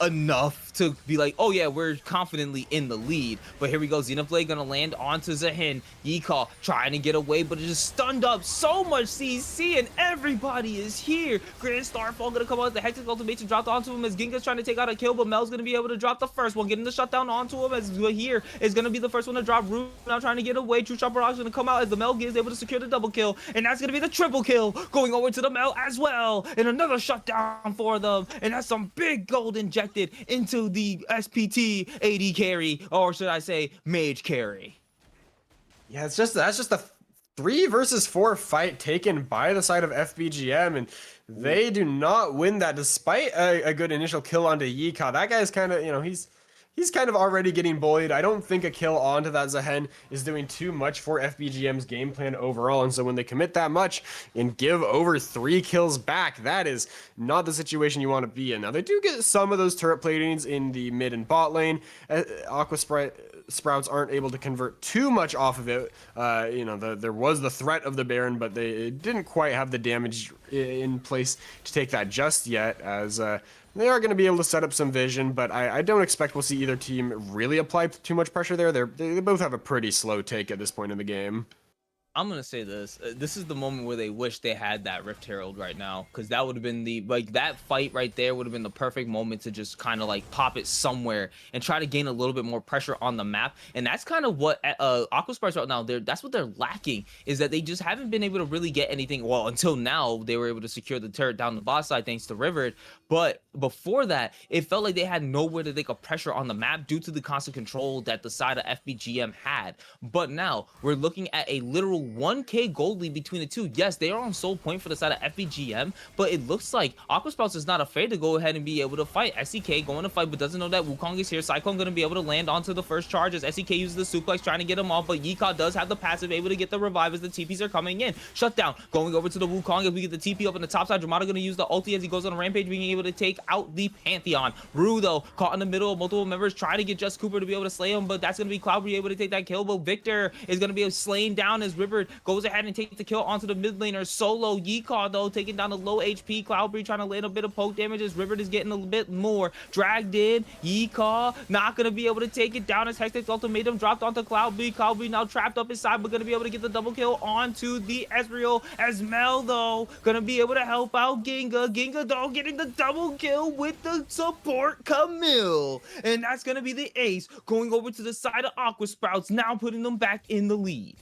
enough to be like, oh yeah, we're confidently in the lead. But here we go, Xenoblade gonna land onto Zahin. Yeehaw trying to get away, but it just stunned up so much CC, and everybody is here. Grand Starfall gonna come out, the Hectic Ultimation dropped onto him as Ginga's trying to take out a kill, but Mel's gonna be able to drop the first one, getting the shutdown onto him as here is gonna be the first one to drop. Rue now trying to get away. True Chopper Rock's gonna come out as the Mel is able to secure the double kill, and that's gonna be the triple kill going over to the Mel as well, and another shutdown for them, and that's some big gold injected into the SPT AD carry, or should I say mage carry. Yeah, that's just a 3 versus 4 fight taken by the side of FBGM, and they do not win that despite a good initial kill onto Yeehaw. That guy's kind of, you know, he's kind of already getting bullied. I don't think a kill onto that Zahen is doing too much for FBGM's game plan overall, and so when they commit that much and give over 3 kills back, that is not the situation you want to be in. Now, they do get some of those turret platings in the mid and bot lane. Aqua Sprouts aren't able to convert too much off of it. You know, there was the threat of the Baron, but they didn't quite have the damage in place to take that just yet, as they are going to be able to set up some vision, but I don't expect we'll see either team really apply too much pressure there. They both have a pretty slow take at this point in the game. I'm gonna say this. This is the moment where they wish they had that Rift Herald right now, because that would have been that fight right there would have been the perfect moment to just kind of like pop it somewhere and try to gain a little bit more pressure on the map. And that's kind of what Aqua Sparks right now. That's what they're lacking, is that they just haven't been able to really get anything. Well, until now, they were able to secure the turret down the bot side thanks to River. But before that, it felt like they had nowhere to take a pressure on the map due to the constant control that the side of FBGM had. But now we're looking at a literal 1k gold lead between the two. Yes, they are on sole point for the side of FBGM, but it looks like Aqua Sprouts is not afraid to go ahead and be able to fight. SEK going to fight, but doesn't know that Wukong is here. Cyclone going to be able to land onto the first charge as SEK uses the suplex trying to get him off, but Yeehaw does have the passive, able to get the revive as the TPs are coming in. Shutdown going over to the Wukong as we get the TP up on the top side. Dramata going to use the ulti as he goes on a rampage, being able to take out the Pantheon. Rue though caught in the middle of multiple members trying to get Just Cooper to be able to slay him, but that's going to be Cloud be able to take that kill. But Victor is going to be slain down as River goes ahead and takes the kill onto the mid laner solo. Yeehaw though taking down the low HP Cloudberry, trying to land a bit of poke damage as River is getting a bit more dragged in. Yeehaw not going to be able to take it down as Hectic's ultimatum dropped onto Cloudberry. Cloudberry now trapped up inside, but going to be able to get the double kill onto the Ezreal as Mel though going to be able to help out Ginga. Ginga though getting the double kill with the support Camille, and that's going to be the ace going over to the side of Aqua Sprouts, now putting them back in the lead.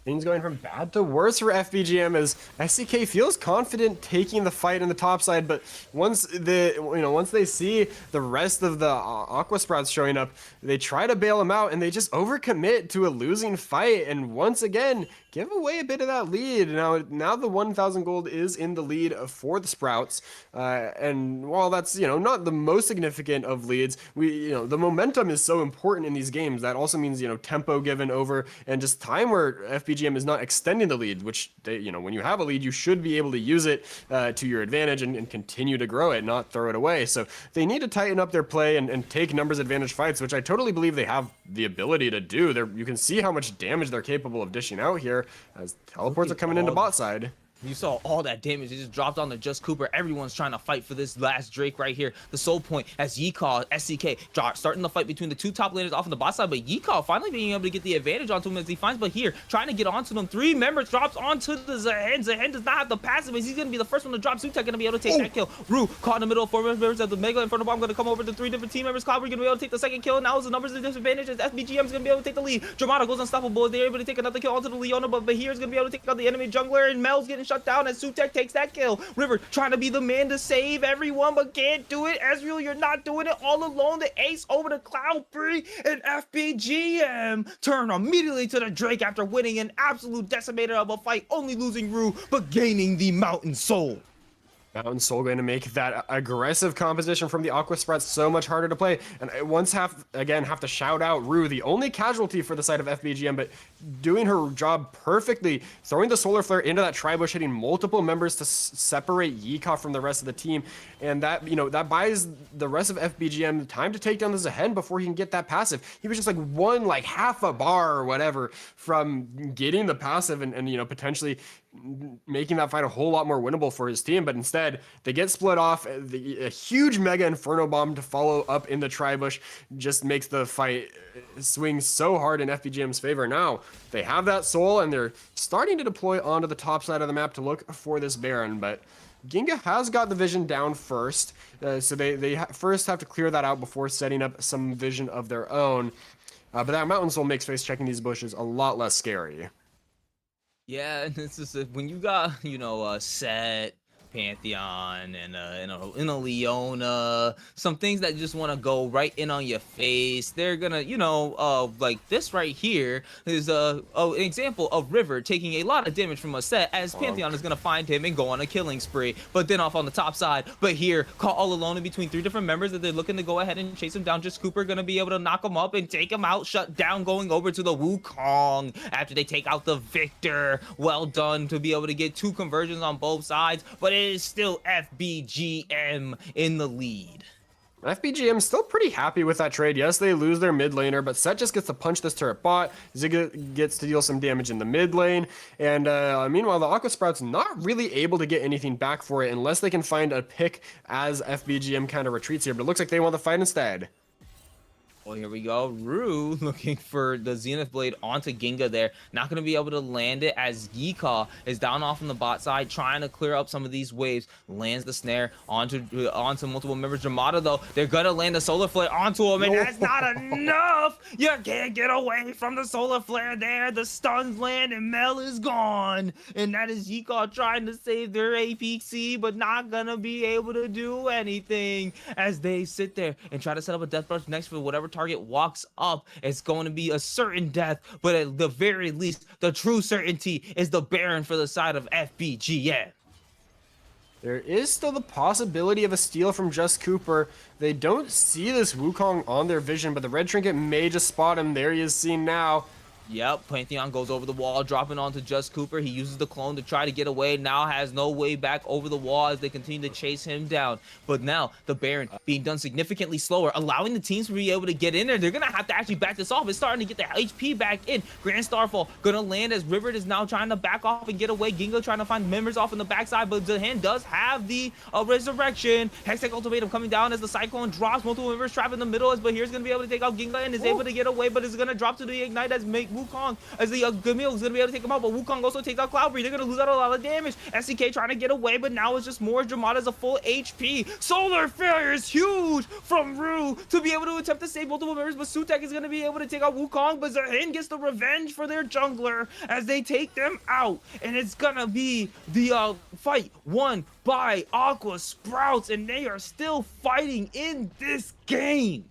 Things going from bad to worse for FBGM as SCK feels confident taking the fight in the top side, but once they see the rest of the Aqua Sprouts showing up, they try to bail them out and they just overcommit to a losing fight, and once again give away a bit of that lead. Now the 1,000 gold is in the lead for the Sprouts, and while that's not the most significant of leads, the momentum is so important in these games. That also means tempo given over and just time where FBGM is not extending the lead, which when you have a lead, you should be able to use it to your advantage and continue to grow it, not throw it away. So they need to tighten up their play and take numbers advantage fights, which I totally believe they have the ability to do. You can see how much damage they're capable of dishing out here as teleports are coming into bot side. You saw all that damage. It just dropped on the Just Cooper. Everyone's trying to fight for this last Drake right here. The soul point as Yeehaw, SCK, starting the fight between the two top laners off on the bot side, but Yeehaw finally being able to get the advantage onto him as he finds, but here, trying to get onto them. 3 members drops onto the Zahen. Zahen does not have the passive, as he's going to be the first one to drop. Sutek going to be able to take that kill. Rue caught in the middle of 4 members of the Mega in front of him. Going to come over to 3 different team members. Cloudberry going to be able to take the second kill. Now is the numbers of disadvantage as FBGM is going to be able to take the lead. Dramata goes unstoppable. They're able to take another kill onto the Leona, but Bahir's going to be able to take out the enemy jungler, and Mel's getting shut down as Sutek takes that kill. River trying to be the man to save everyone, but can't do it. Ezreal, you're not doing it all alone. The ace over to Cloudberry, and FBGM turn immediately to the Drake after winning an absolute decimator of a fight, only losing Rue, but gaining the Mountain Soul. Mountain Soul going to make that aggressive composition from the Aqua Sprouts so much harder to play. And I have to shout out Rue, the only casualty for the side of FBGM, but doing her job perfectly, throwing the Solar Flare into that Tri-Bush, hitting multiple members to separate Yeehaw from the rest of the team. And that, that buys the rest of FBGM time to take down the Zahen before he can get that passive. He was just half a bar or whatever from getting the passive and potentially making that fight a whole lot more winnable for his team. But instead, they get split off. A huge Mega Inferno Bomb to follow up in the Tribush just makes the fight swing so hard in FBGM's favor. Now, they have that soul, and they're starting to deploy onto the top side of the map to look for this Baron, but Ginga has got the vision down first, so they first have to clear that out before setting up some vision of their own. But that Mountain Soul makes face checking these bushes a lot less scary. Yeah, and it's just when you got, you know, Set, Pantheon, and a Leona, some things that just want to go right in on your face. They're gonna, you know, like this right here is an example of River taking a lot of damage from a Set, as Pantheon is gonna find him and go on a killing spree. But then off on the top side, but here, caught all alone in between 3 different members that they're looking to go ahead and chase him down. Just Cooper gonna be able to knock him up and take him out, shut down, going over to the Wukong after they take out the Victor. Well done to be able to get 2 conversions on both sides, but it is still FBGM in the lead. FBGM still pretty happy with that trade. Yes, they lose their mid laner, but Set just gets to punch this turret bot. Zigga gets to deal some damage in the mid lane, and meanwhile, the Aqua Sprout's not really able to get anything back for it unless they can find a pick as FBGM kind of retreats here, but it looks like they want the fight instead. Well, here we go. Rue looking for the Zenith Blade onto Ginga there. Not going to be able to land it as Yika is down off on the bot side, trying to clear up some of these waves. Lands the snare onto multiple members. Dramata, though, they're going to land the Solar Flare onto him, and that's not enough. You can't get away from the Solar Flare there. The stuns land, and Mel is gone. And that is Yika trying to save their APC, but not going to be able to do anything as they sit there and try to set up a Death Brush next for whatever target walks up. It's going to be a certain death, but at the very least, the true certainty is the Baron for the side of FBGM. There is still the possibility of a steal from Just Cooper. They don't see this Wukong on their vision, but the red trinket may just spot him. There he is seen now. Yep, Pantheon goes over the wall, dropping onto Just Cooper. He uses the clone to try to get away. Now has no way back over the wall as they continue to chase him down. But now the Baron being done significantly slower, allowing the teams to be able to get in there. They're going to have to actually back this off. It's starting to get the HP back in. Grand Starfall going to land as River is now trying to back off and get away. Ginga trying to find members off on the backside, but Zahan does have the resurrection. Hextech Ultimatum coming down as the Cyclone drops. Multiple members trapped in the middle, but here's going to be able to take out Ginga and is able to get away, but is going to drop to the Ignite as Wukong, as the Gamil is going to be able to take him out, but Wukong also takes out Cloudberry. They're going to lose out a lot of damage. SCK trying to get away, but now it's just more. Dramata's a full HP. Solar Failure is huge from Rue to be able to attempt to save multiple members, but Sutek is going to be able to take out Wukong, but Zahin gets the revenge for their jungler as they take them out, and it's going to be the fight won by Aqua Sprouts, and they are still fighting in this game.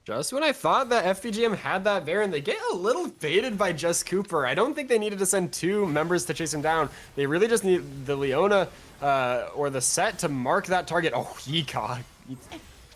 Just when I thought that FBGM had that Baron, they get a little baited by Just Cooper. I don't think they needed to send 2 members to chase him down. They really just need the Leona or the Set to mark that target. Oh, Yika.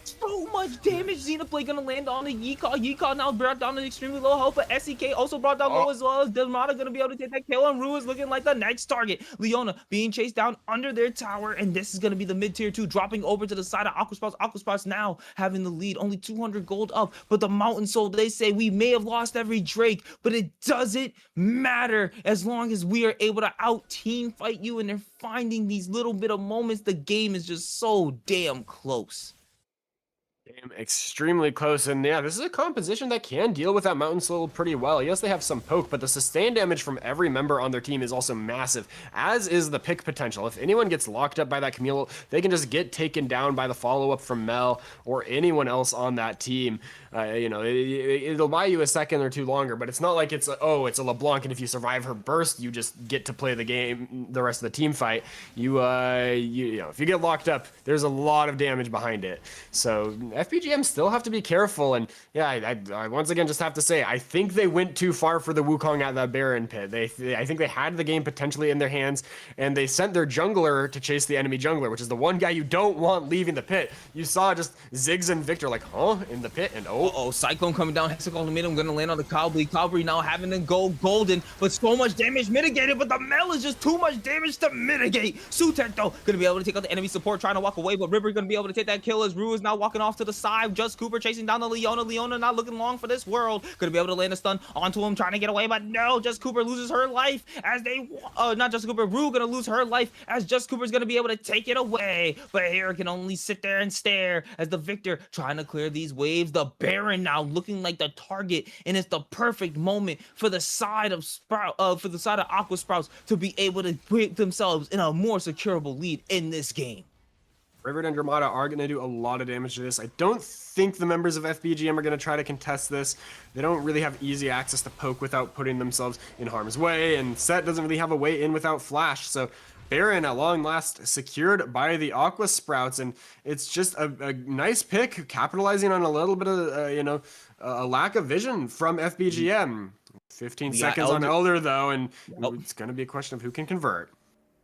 So much damage. Xenoblade gonna land on the Yika. Yika now brought down to extremely low health, but SEK also brought down low as well. As Delmata gonna be able to take that kill, and Rue is looking like the next target. Leona being chased down under their tower, and this is gonna be the mid-tier 2 dropping over to the side of Aqua Sprouts. Aqua Sprouts now having the lead, only 200 gold up, but the Mountain Soul, they say we may have lost every Drake, but it doesn't matter as long as we are able to out-team fight you, and they're finding these little bit of moments. The game is just so damn close. Extremely close, and yeah, this is a composition that can deal with that Mountain Soul pretty well. Yes, they have some poke, but the sustain damage from every member on their team is also massive, as is the pick potential. If anyone gets locked up by that Camille, they can just get taken down by the follow-up from Mel or anyone else on that team. You know, it'll buy you a second or 2 longer, but it's not like it's a LeBlanc, and if you survive her burst, you just get to play the game, the rest of the team fight. You know, if you get locked up, there's a lot of damage behind it. So FBGM still have to be careful, and yeah, I once again just have to say, I think they went too far for the Wukong at that Baron pit. I think they had the game potentially in their hands, and they sent their jungler to chase the enemy jungler, which is the one guy you don't want leaving the pit. You saw just Ziggs and Victor like, huh, in the pit, and Cyclone coming down, Hextech Ultimatum gonna land on the Cowblade. Cowblade now having to go golden, but so much damage mitigated, but the Mel is just too much damage to mitigate. Sutek though, gonna be able to take out the enemy support, trying to walk away, but River gonna be able to take that kill as Rue is now walking off to to the side. Just Cooper chasing down the Leona. Leona not looking long for this world. Gonna be able to land a stun onto him, trying to get away, but no. Just Cooper loses her life as they, not Just Cooper, Rue gonna lose her life as Just Cooper's gonna be able to take it away. But here can only sit there and stare as the Victor trying to clear these waves. The Baron now looking like the target, and it's the perfect moment for the side of Aqua Sprouts to be able to put themselves in a more securable lead in this game. River and Dramata are going to do a lot of damage to this. I don't think the members of FBGM are going to try to contest this. They don't really have easy access to poke without putting themselves in harm's way, and Set doesn't really have a way in without Flash. So Baron, at long last, secured by the Aqua Sprouts, and it's just a nice pick, capitalizing on a little bit of, a lack of vision from FBGM. 15 seconds on Elder, though, and it's going to be a question of who can convert.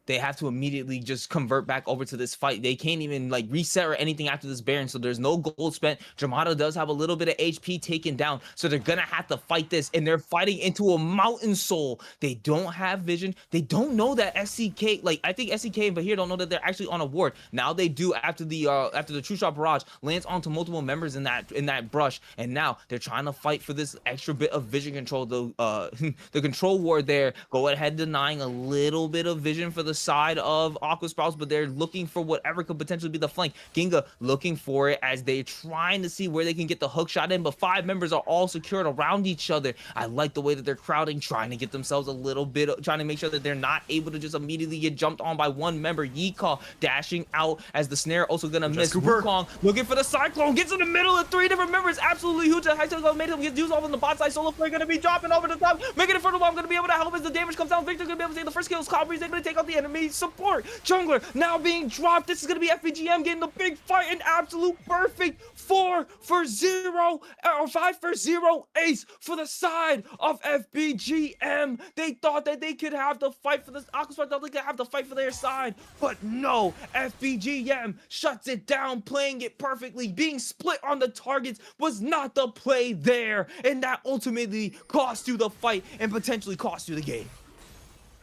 They have to immediately just convert back over to this fight. They can't even like reset or anything after this Baron, so there's no gold spent. Dramata does have a little bit of HP taken down, so they're gonna have to fight this, and they're fighting into a Mountain Soul. They don't have vision. They don't know that SCK, like I think SCK and Bahir don't know that they're actually on a ward. Now they do after the True Shot Barrage lands onto multiple members in that brush, and now they're trying to fight for this extra bit of vision control. The control ward there, go ahead denying a little bit of vision for the side of Aqua Sprouts, but they're looking for whatever could potentially be the flank. Ginga looking for it as they're trying to see where they can get the hook shot in, but 5 members are all secured around each other. I like the way that they're crowding, trying to get themselves a little bit, trying to make sure that they're not able to just immediately get jumped on by one member. Yika dashing out as the snare also gonna miss. Wukong looking for the Cyclone, gets in the middle of 3 different members, absolutely huge. High Cyclone made him get used off on the bot side. Solo Flare gonna be dropping over the top, making it for the bomb, gonna be able to help as the damage comes down. Victor gonna be able to take the first kills. Cobree's able to take out the enemy support. Jungler now being dropped. This is going to be FBGM getting the big fight. An absolute perfect 4-for-0 or 5-for-0 ace for the side of FBGM. They thought that they could have the fight for this. Aqua Sprouts thought they could have the fight for their side, but no. FBGM shuts it down, playing it perfectly. Being split on the targets was not the play there, and that ultimately cost you the fight and potentially cost you the game.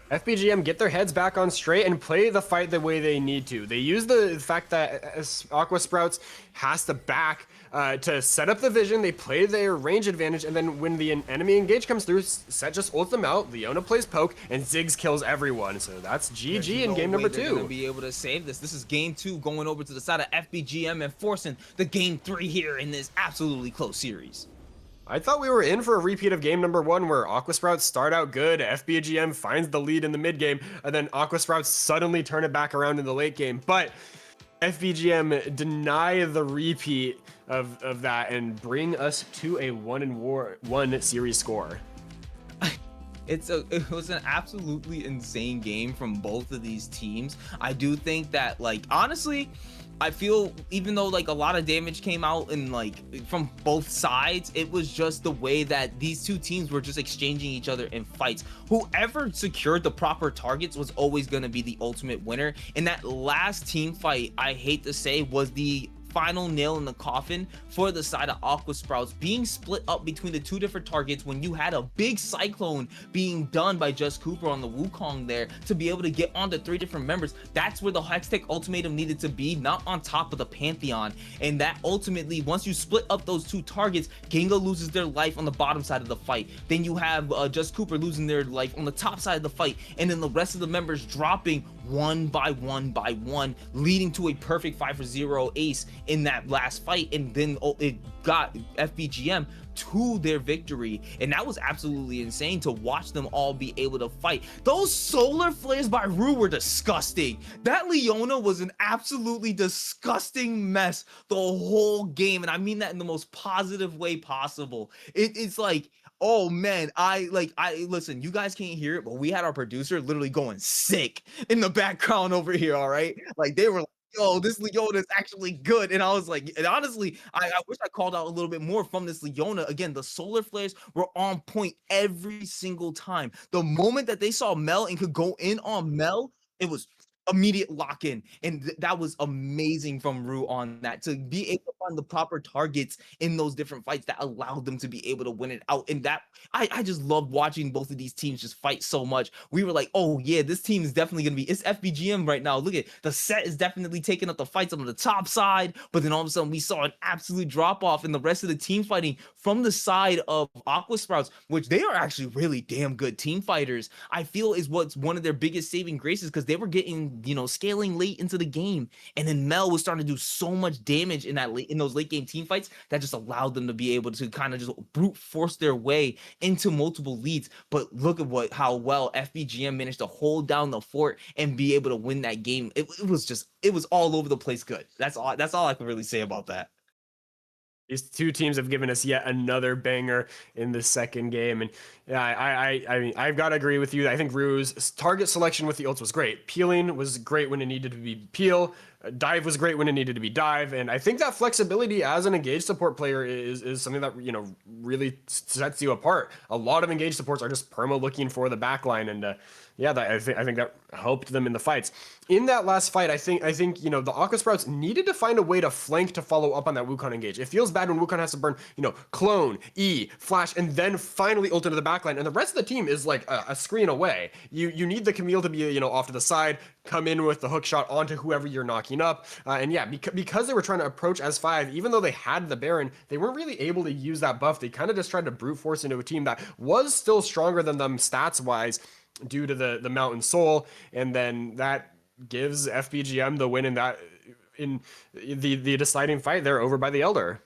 FBGM get their heads back on straight and play the fight the way they need to. They use the fact that Aqua Sprouts has to back to set up the vision. They play their range advantage, and then when the enemy engage comes through, Set just ults them out. Leona plays poke, and Ziggs kills everyone. So that's GG in game number 2. They're gonna be able to save this. This is game 2 going over to the side of FBGM and forcing the game 3 here in this absolutely close series. I thought we were in for a repeat of game number 1 where Aqua Sprouts start out good, FBGM finds the lead in the mid game, and then Aqua Sprouts suddenly turn it back around in the late game. But FBGM deny the repeat of that and bring us to a 1-1 series score. It was an absolutely insane game from both of these teams. I do think that, like, honestly, I feel even though like a lot of damage came out and like from both sides, it was just the way that these two teams were just exchanging each other in fights. Whoever secured the proper targets was always going to be the ultimate winner. And that last team fight, I hate to say, was the final nail in the coffin for the side of Aqua Sprouts, being split up between the 2 different targets when you had a big cyclone being done by Just Cooper on the Wukong there to be able to get onto 3 different members. That's where the Hextech ultimatum needed to be, not on top of the Pantheon. And that ultimately, once you split up those 2 targets, Ginga loses their life on the bottom side of the fight. Then you have Just Cooper losing their life on the top side of the fight, and then the rest of the members dropping one by one, leading to a perfect 5-for-0 ace in that last fight. And then it got FBGM to their victory, and that was absolutely insane to watch them all be able to fight. Those solar flares by Rue were disgusting. That Leona was an absolutely disgusting mess the whole game, and I mean that in the most positive way possible. It's like, oh man, I listen, you guys can't hear it, but we had our producer literally going sick in the background over here. All right, like they were like, yo, this Leona is actually good. And I was like, and honestly, I wish I called out a little bit more from this Leona. Again, the solar flares were on point every single time. The moment that they saw Mel and could go in on Mel, it was immediate lock in, and that was amazing from Rue on that, to be able to find the proper targets in those different fights that allowed them to be able to win it out. And that I just loved watching both of these teams just fight so much. We were like, oh yeah, this team is definitely gonna be, it's FBGM right now. Look at the set is definitely taking up the fights on the top side, but then all of a sudden we saw an absolute drop off in the rest of the team fighting from the side of Aqua Sprouts, which they are actually really damn good team fighters. I feel is what's one of their biggest saving graces, because they were getting, scaling late into the game, and then Mel was starting to do so much damage in those late game team fights that just allowed them to be able to kind of just brute force their way into multiple leads. But look at how well FBGM managed to hold down the fort and be able to win that game. It was all over the place good. That's all I can really say about that. These two teams have given us yet another banger in the second game, and yeah, I mean, I've got to agree with you. I think Rue's target selection with the ults was great. Peeling was great when it needed to be peel. Dive was great when it needed to be dive, and I think that flexibility as an engaged support player is something that really sets you apart. A lot of engaged supports are just perma looking for the backline, and yeah, I think that helped them in the fights. In that last fight, I think the Aqua Sprouts needed to find a way to flank to follow up on that Wukong engage. It feels bad when Wukong has to burn clone, E, flash, and then finally ult into the backline, and the rest of the team is like a screen away. You need the Camille to be off to the side, come in with the hook shot onto whoever you're knocking up, and yeah, because they were trying to approach S5, even though they had the Baron, they weren't really able to use that buff. They kind of just tried to brute force into a team that was still stronger than them stats wise due to the Mountain Soul, and then that gives FBGM the win in the deciding fight. They're over by the Elder.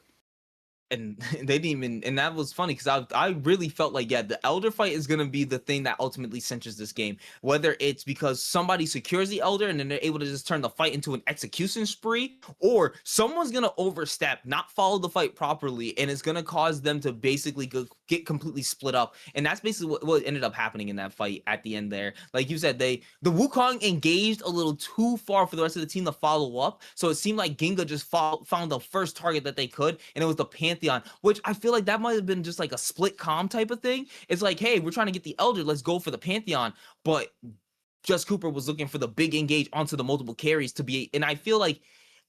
And they didn't even, and that was funny because I really felt like, yeah, the Elder fight is going to be the thing that ultimately cinches this game. Whether it's because somebody secures the Elder and then they're able to just turn the fight into an execution spree, or someone's going to overstep, not follow the fight properly, and it's going to cause them to basically get completely split up. And that's basically what ended up happening in that fight at the end there. Like you said, the Wukong engaged a little too far for the rest of the team to follow up. So it seemed like Ginga just found the first target that they could, and it was the Pantheon, which I feel like that might have been just like a split comm type of thing. It's like, hey, we're trying to get the Elder, let's go for the Pantheon. But Just Cooper was looking for the big engage onto the multiple carries to be, and I feel like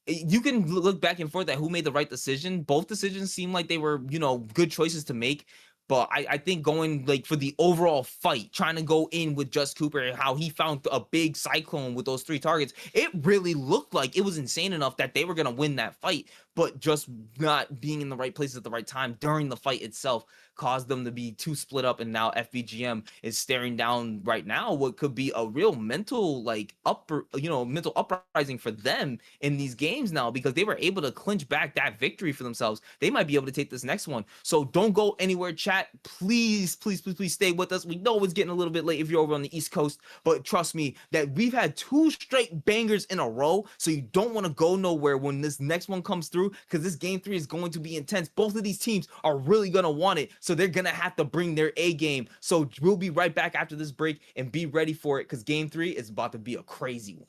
you can look back and forth at who made the right decision. Both decisions seem like they were, good choices to make. But I think going like for the overall fight, trying to go in with Just Cooper and how he found a big cyclone with those 3 targets, it really looked like it was insane enough that they were going to win that fight. But just not being in the right place at the right time during the fight itself caused them to be too split up. And now FBGM is staring down right now what could be a real mental mental uprising for them in these games now, because they were able to clinch back that victory for themselves. They might be able to take this next one. So don't go anywhere, chat. Please, please, please, please stay with us. We know it's getting a little bit late if you're over on the East Coast, but trust me that we've had 2 straight bangers in a row. So you don't want to go nowhere when this next one comes through, because this game 3 is going to be intense. Both of these teams are really going to want it. So they're going to have to bring their A game. So we'll be right back after this break, and be ready for it, because game 3 is about to be a crazy one.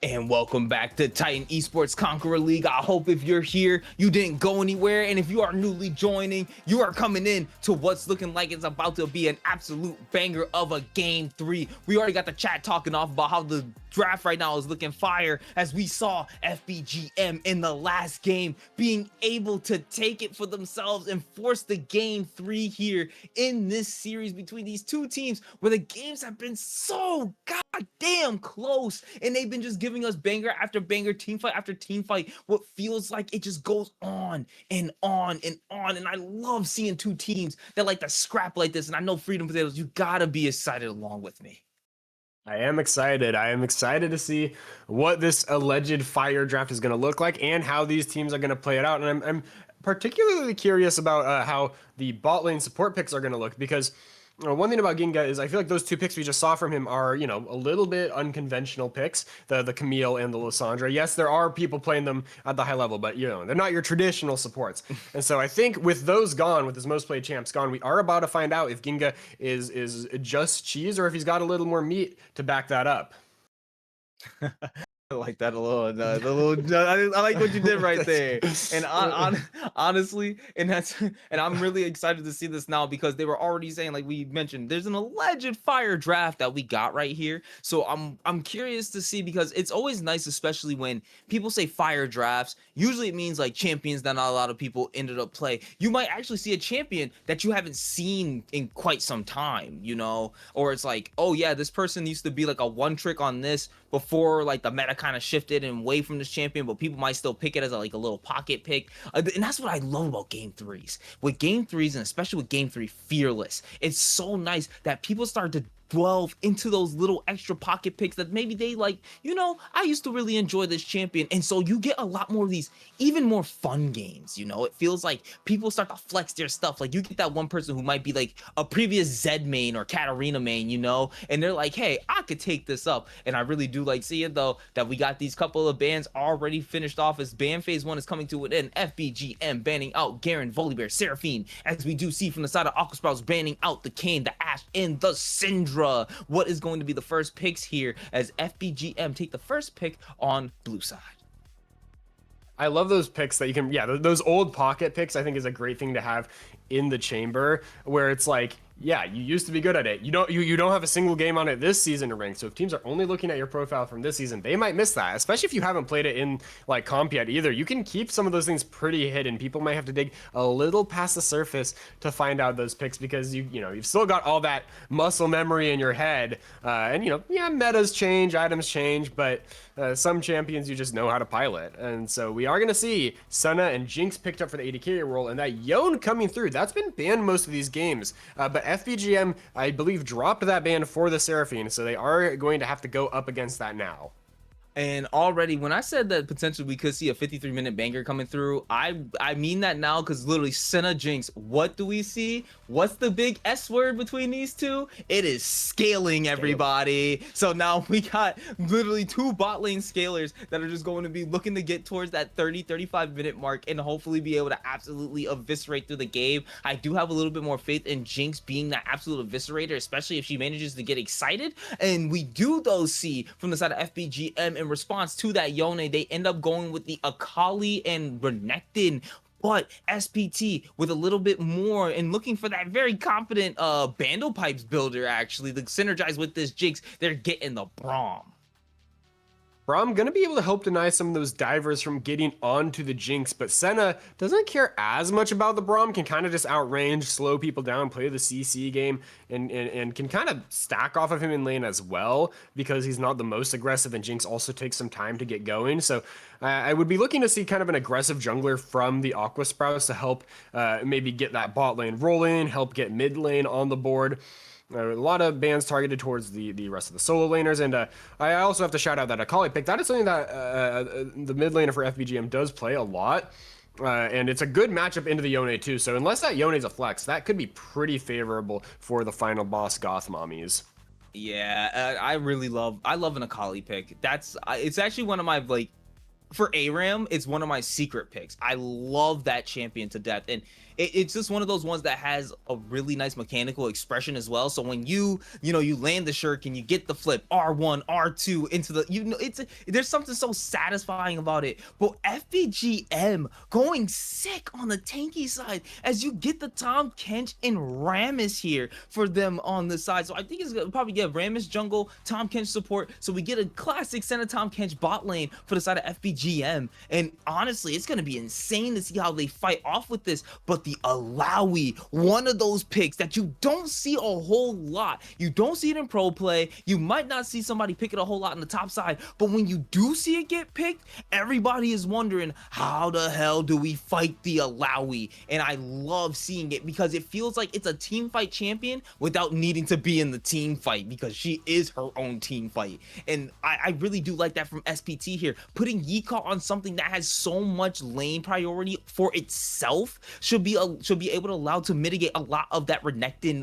And welcome back to Titan Esports Conqueror League. I hope if you're here, you didn't go anywhere. And if you are newly joining, you are coming in to what's looking like it's about to be an absolute banger of a game 3. We already got the chat talking off about how the draft right now is looking fire, as we saw FBGM in the last game being able to take it for themselves and force the game 3 here in this series between these two teams, where the games have been so goddamn close and they've been just giving us banger after banger, team fight after team fight. What feels like it just goes on and on and on. And I love seeing two teams that like to scrap like this. And I know Freedom Potatoes, you gotta be excited along with me. I am excited. I am excited to see what this alleged fire draft is going to look like and how these teams are going to play it out. And I'm particularly curious about how the bot lane support picks are going to look, because one thing about Ginga is I feel like those two picks we just saw from him are, you know, a little bit unconventional picks, the Camille and the Lissandra. Yes, there are people playing them at the high level, but, you know, they're not your traditional supports. And so I think with those gone, with his most played champs gone, we are about to find out if Ginga is just cheese or if he's got a little more meat to back that up. I like that a little. I like what you did right there. And honestly, and I'm really excited to see this now, because they were already saying, like we mentioned, there's an alleged fire draft that we got right here. So I'm curious to see, because it's always nice, especially when people say fire drafts. Usually it means like champions that not a lot of people ended up play. You might actually see a champion that you haven't seen in quite some time, you know, or it's like, oh yeah, this person used to be like a one trick on this before like the meta kind of shifted and away from this champion, but people might still pick it as a little pocket pick. And that's what I love about game 3s. With game 3s, and especially with game 3 Fearless, it's so nice that people start to delve into those little extra pocket picks that maybe they like, you know, I used to really enjoy this champion. And so you get a lot more of these even more fun games, you know. It feels like people start to flex their stuff. Like you get that one person who might be like a previous Zed main or Katarina main, you know, and they're like, hey, I could take this up. And I really do like seeing, though, that we got these couple of bans already finished off, as ban phase 1 is coming to an end. FBGM banning out Garen, Volibear, Seraphine, as we do see from the side of Aqua Sprouts banning out the Kane, the Ashe, and the Syndra. What is going to be the first picks here, as FBGM take the first pick on blue side? I love those picks that you can, yeah, those old pocket picks I think is a great thing to have in the chamber, where it's like, yeah, you used to be good at it. You don't have a single game on it this season to rank. So if teams are only looking at your profile from this season, they might miss that, especially if you haven't played it in like comp yet either. You can keep some of those things pretty hidden. People might have to dig a little past the surface to find out those picks, because you've still got all that muscle memory in your head. And yeah, metas change, items change, but some champions you just know how to pilot. And so we are going to see Senna and Jinx picked up for the AD carry role, and that Yone coming through. That's been banned most of these games, but FBGM, I believe, dropped that ban for the Seraphine, so they are going to have to go up against that now. And already, when I said that potentially we could see a 53-minute banger coming through, I mean that now, because literally Senna Jinx, what do we see? What's the big S word between these two? It is scaling, everybody. So now we got literally two bot lane scalers that are just going to be looking to get towards that 30-35 minute mark and hopefully be able to absolutely eviscerate through the game. I do have a little bit more faith in Jinx being that absolute eviscerator, especially if she manages to get excited. And we do, though, see from the side of FBGM, in response to that Yone, they end up going with the Akali and Renekton. But SPT with a little bit more and looking for that very confident Bandle Pipes builder, actually, to synergize with this Jinx, they're getting the Braum. Braum gonna be able to help deny some of those divers from getting onto the Jinx, but Senna doesn't care as much about the Braum, can kind of just outrange, slow people down, play the CC game, and can kind of stack off of him in lane as well, because he's not the most aggressive, and Jinx also takes some time to get going. So I would be looking to see kind of an aggressive jungler from the Aqua Sprouts to help maybe get that bot lane rolling, help get mid lane on the board. A lot of bans targeted towards the rest of the solo laners, and I also have to shout out that Akali pick. That is something that the mid laner for FBGM does play a lot, and it's a good matchup into the Yone too. So unless that Yone is a flex, that could be pretty favorable for the final boss Goth Mommies. Yeah, I love an Akali pick. It's actually one of my for ARAM, it's one of my secret picks. I love that champion to death, and it's just one of those ones that has a really nice mechanical expression as well. So when you land the shuriken, you get the flip R1, R2 into the, there's something so satisfying about it. But FBGM going sick on the tanky side as you get the Tahm Kench and Rammus here for them on the side. So I think it's gonna probably get Rammus jungle, Tahm Kench support. So we get a classic Senna Tahm Kench bot lane for the side of FBGM. And honestly, it's gonna be insane to see how they fight off with this. But the Alawi, one of those picks that you don't see a whole lot. You don't see it in pro play. You might not see somebody pick it a whole lot on the top side, but when you do see it get picked, everybody is wondering, how the hell do we fight the Alawi? And I love seeing it because it feels like it's a team fight champion without needing to be in the team fight, because she is her own team fight. And I really do like that from SPT here. Putting Yika on something that has so much lane priority for itself should be able to allow to mitigate a lot of that Renekton,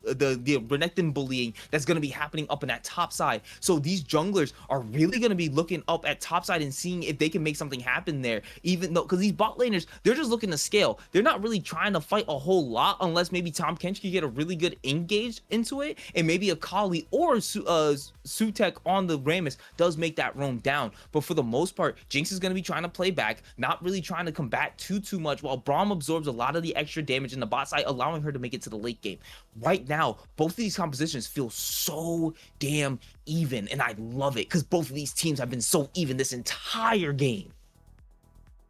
the Renekton bullying that's going to be happening up in that top side. So these junglers are really going to be looking up at top side and seeing if they can make something happen there, even though, because these bot laners, they're just looking to scale. They're not really trying to fight a whole lot unless maybe Tahm Kench can get a really good engage into it, and maybe a Kali or Sutek on the Rammus does make that roam down. But for the most part, Jinx is going to be trying to play back, not really trying to combat too much, while Braum absorbs a lot of the extra damage in the bot side, allowing her to make it to the late game. Right now, both of these compositions feel so damn even, and I love it because both of these teams have been so even this entire game.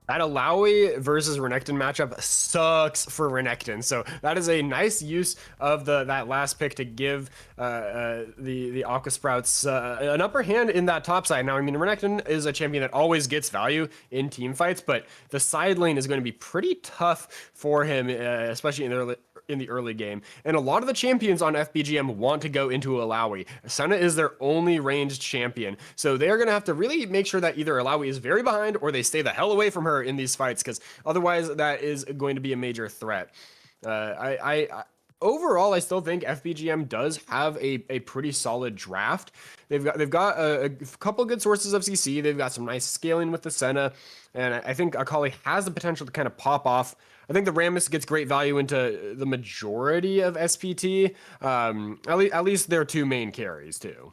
That Alawi versus Renekton matchup sucks for Renekton. So that is a nice use of that last pick to give the Aqua Sprouts an upper hand in that top side. Now, I mean, Renekton is a champion that always gets value in team fights, but the side lane is going to be pretty tough for him, especially in the early game. And a lot of the champions on FBGM want to go into Alawi. Senna is their only ranged champion. So they're going to have to really make sure that either Alawi is very behind or they stay the hell away from her in these fights, because otherwise that is going to be a major threat. Overall, I still think FBGM does have a pretty solid draft. They've got a couple good sources of CC. They've got some nice scaling with the Senna, and I think Akali has the potential to kind of pop off. I think the Rammus gets great value into the majority of SPT. At least their two main carries too.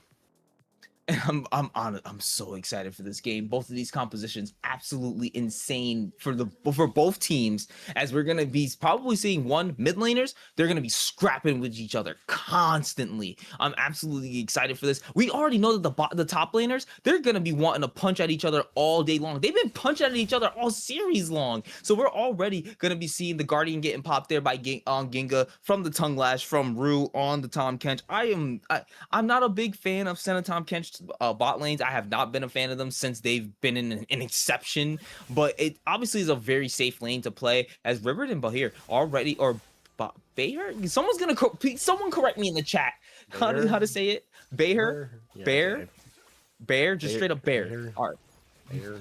And I'm so excited for this game. Both of these compositions absolutely insane for both teams, as we're gonna be probably seeing one mid laners. They're gonna be scrapping with each other constantly. I'm absolutely excited for this. We already know that the top laners, they're gonna be wanting to punch at each other all day long. They've been punching at each other all series long. So we're already gonna be seeing the Guardian getting popped there by Ginga from the Tongue Lash, from Rue on the Tahm Kench. I'm not a big fan of Senna Tahm Kench bot lanes. I have not been a fan of them since they've been an exception, but it obviously is a very safe lane to play, as River and Bahir already, or Bahir? Someone correct me in the chat how to say it. Bahir? Yeah, Bear? Bear? Just straight up Bear.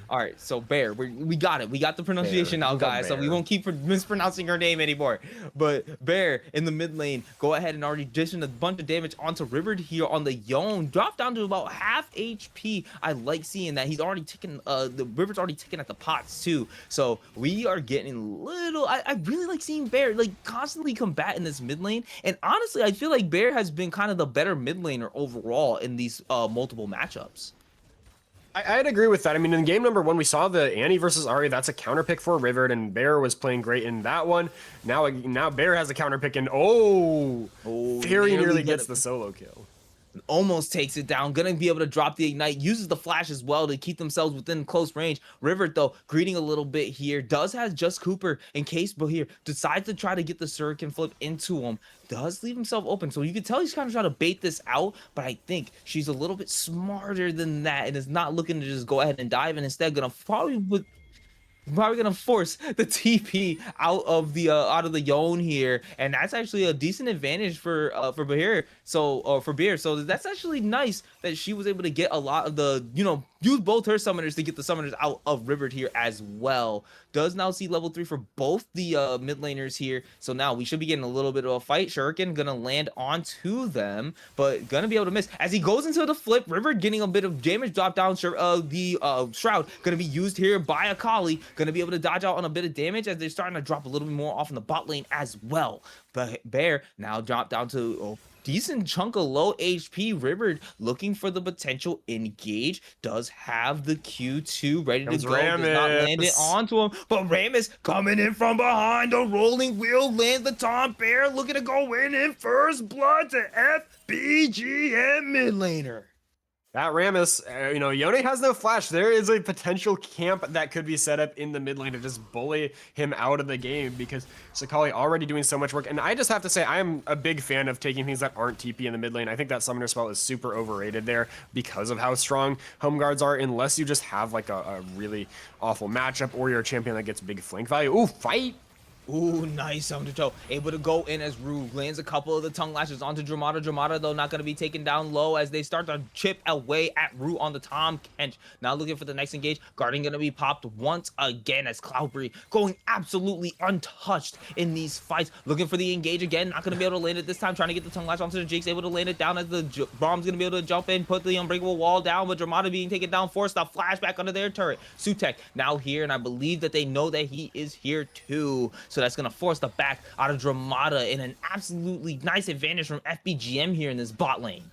All right, so Bear, we got it. We got the pronunciation now, guys, so we won't keep mispronouncing her name anymore. But Bear in the mid lane, go ahead and already dishing a bunch of damage onto River here on the Yone. Drop down to about half HP. I like seeing that. He's already ticking, the River's already ticking at the pots too. So we are getting little, I really like seeing Bear like constantly combat in this mid lane. And honestly, I feel like Bear has been kind of the better mid laner overall in these multiple matchups. I'd agree with that. I mean, in game number 1, we saw the Annie versus Ahri. That's a counter pick for River, and Bear was playing great in that one. Now Bear has a counter pick, and very nearly gets the solo kill. Almost takes it down. Gonna be able to drop the ignite. Uses the flash as well to keep themselves within close range. River, though, greeting a little bit here. Does have just Cooper in case Bahir decides to try to get the Shuriken flip into him. Does leave himself open. So you can tell he's kind of trying to bait this out, but I think she's a little bit smarter than that and is not looking to just go ahead and dive, and instead gonna probably gonna force the TP out of the Yone here, and that's actually a decent advantage for Bahir. So for Beer. So that's actually nice that she was able to get a lot of the, use both her summoners to get the summoners out of River here as well does now see level 3 for both the mid laners here. So now we should be getting a little bit of a fight. Shuriken gonna land onto them, but gonna be able to miss. As he goes into the flip, River getting a bit of damage drop down. The Shroud gonna be used here by Akali. Gonna be able to dodge out on a bit of damage as they're starting to drop a little bit more off in the bot lane as well. But Bear now dropped down to decent chunk of low HP. River looking for the potential engage, does have the Q2 ready to go, does not land it onto him, but Rammus coming in from behind, the rolling wheel lands the Tom Bear, looking to go in first blood to FBGM mid laner. That Rammus, Yone has no flash. There is a potential camp that could be set up in the mid lane to just bully him out of the game because Sakali already doing so much work. And I just have to say, I'm a big fan of taking things that aren't TP in the mid lane. I think that summoner spell is super overrated there because of how strong home guards are, unless you just have like a really awful matchup or you're a champion that gets big flank value. Ooh, fight! Ooh, nice undertow. Able to go in as Rue lands a couple of the tongue lashes onto Dramata. Dramata, though, not going to be taken down low as they start to chip away at Rue on the Tom Kench. Now looking for the next engage. Guardian going to be popped once again as Cloudberry going absolutely untouched in these fights. Looking for the engage again. Not going to be able to land it this time. Trying to get the tongue lash onto the Jinx. Able to land it down as the Brahm's going to be able to jump in, put the unbreakable wall down. But Dramata being taken down, forced a flashback under their turret. Sutek now here, and I believe that they know that he is here too. So that's going to force the back out of Dramata in an absolutely nice advantage from FBGM here in this bot lane.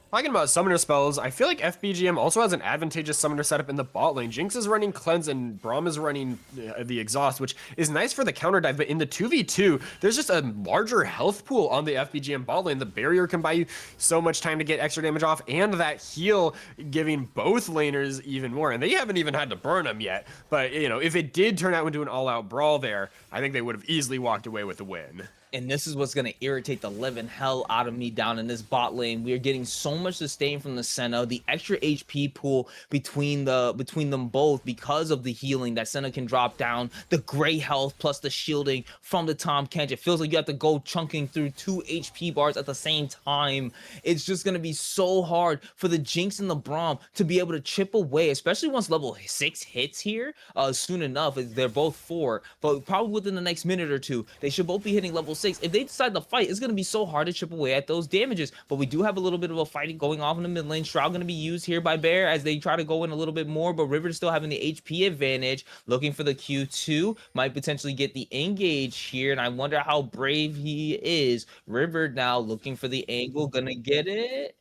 Talking about summoner spells, I feel like FBGM also has an advantageous summoner setup in the bot lane. Jinx is running Cleanse and Braum is running the Exhaust, which is nice for the counter dive, but in the 2v2, there's just a larger health pool on the FBGM bot lane. The barrier can buy you so much time to get extra damage off, and that heal giving both laners even more, and they haven't even had to burn them yet. But, if it did turn out into an all-out brawl there, I think they would have easily walked away with the win. And this is what's going to irritate the living hell out of me down in this bot lane. We are getting so much sustain from the Senna, the extra HP pool between them both because of the healing that Senna can drop down, the gray health plus the shielding from the Tom Kench. It feels like you have to go chunking through 2 HP bars at the same time. It's just going to be so hard for the Jinx and the Braum to be able to chip away, especially once level 6 hits here soon enough. They're both 4, but probably within the next minute or two, they should both be hitting level 6. If they decide to fight, it's going to be so hard to chip away at those damages. But we do have a little bit of a fighting going off in the mid lane. Shroud going to be used here by Bear as they try to go in a little bit more, but River still having the HP advantage. Looking for the Q2. Might potentially get the engage here, and I wonder how brave he is. River now looking for the angle. Going to get it.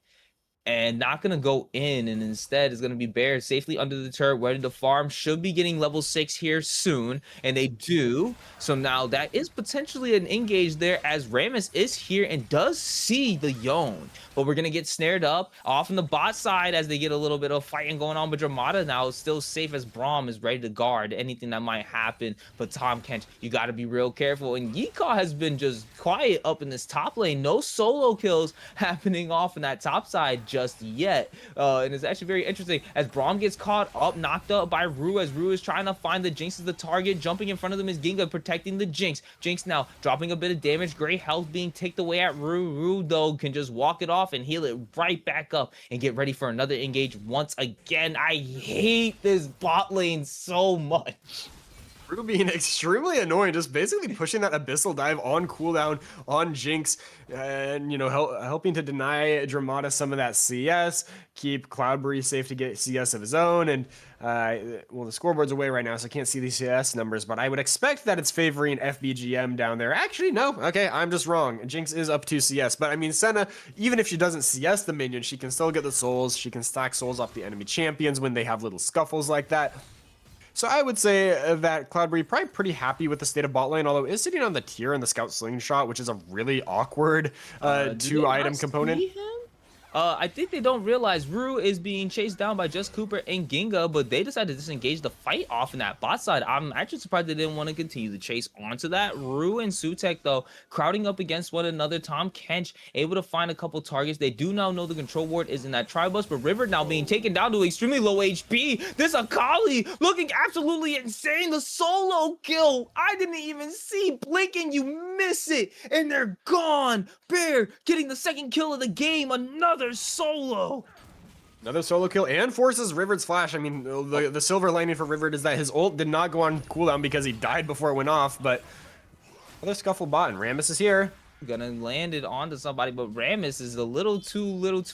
And not going to go in, and instead is going to be Bear safely under the turret, ready to farm. Should be getting level 6 here soon, and they do. So now that is potentially an engage there as Rammus is here and does see the Yone. But we're going to get snared up off in the bot side as they get a little bit of fighting going on. But Dramata now is still safe as Braum is ready to guard anything that might happen. But Tom Kench, you got to be real careful. And Yika has been just quiet up in this top lane. No solo kills happening off in that top side just yet. And it's actually very interesting as Braum gets caught up, knocked up by Rue as Rue is trying to find the Jinx as the target. Jumping in front of them is Ginga protecting the Jinx. Jinx now dropping a bit of damage. Great health being taken away at Rue. Rue, though, can just walk it off and heal it right back up and get ready for another engage once again. I hate this bot lane so much. Rue being extremely annoying, just basically pushing that abyssal dive on cooldown on Jinx and, helping to deny Dramata some of that CS, keep Cloudberry safe to get CS of his own. And, well, the scoreboard's away right now, so I can't see the CS numbers, but I would expect that it's favoring FBGM down there. Actually, no. Okay, I'm just wrong. Jinx is up 2 CS, but I mean, Senna, even if she doesn't CS the minion, she can still get the souls. She can stack souls off the enemy champions when they have little scuffles like that. So I would say that Cloudberry probably pretty happy with the state of bot lane, although it is sitting on the tier in the Scout Slingshot, which is a really awkward 2-item component. I think they don't realize Rue is being chased down by Just Cooper and Ginga, but they decided to disengage the fight off in that bot side. I'm actually surprised they didn't want to continue the chase onto that. Rue and Sutek, though, crowding up against one another. Tom Kench able to find a couple targets. They do now know the control ward is in that Tribus, but River now being taken down to extremely low HP. This Akali looking absolutely insane. The solo kill. I didn't even see. Blinking, you miss it, and they're gone. Bear getting the second kill of the game. Another solo. Another solo kill and forces River's flash. I mean, the silver lining for River is that his ult did not go on cooldown because he died before it went off, but another scuffle bot, and Rammus is here. Gonna land it onto somebody, but Rammus is a little too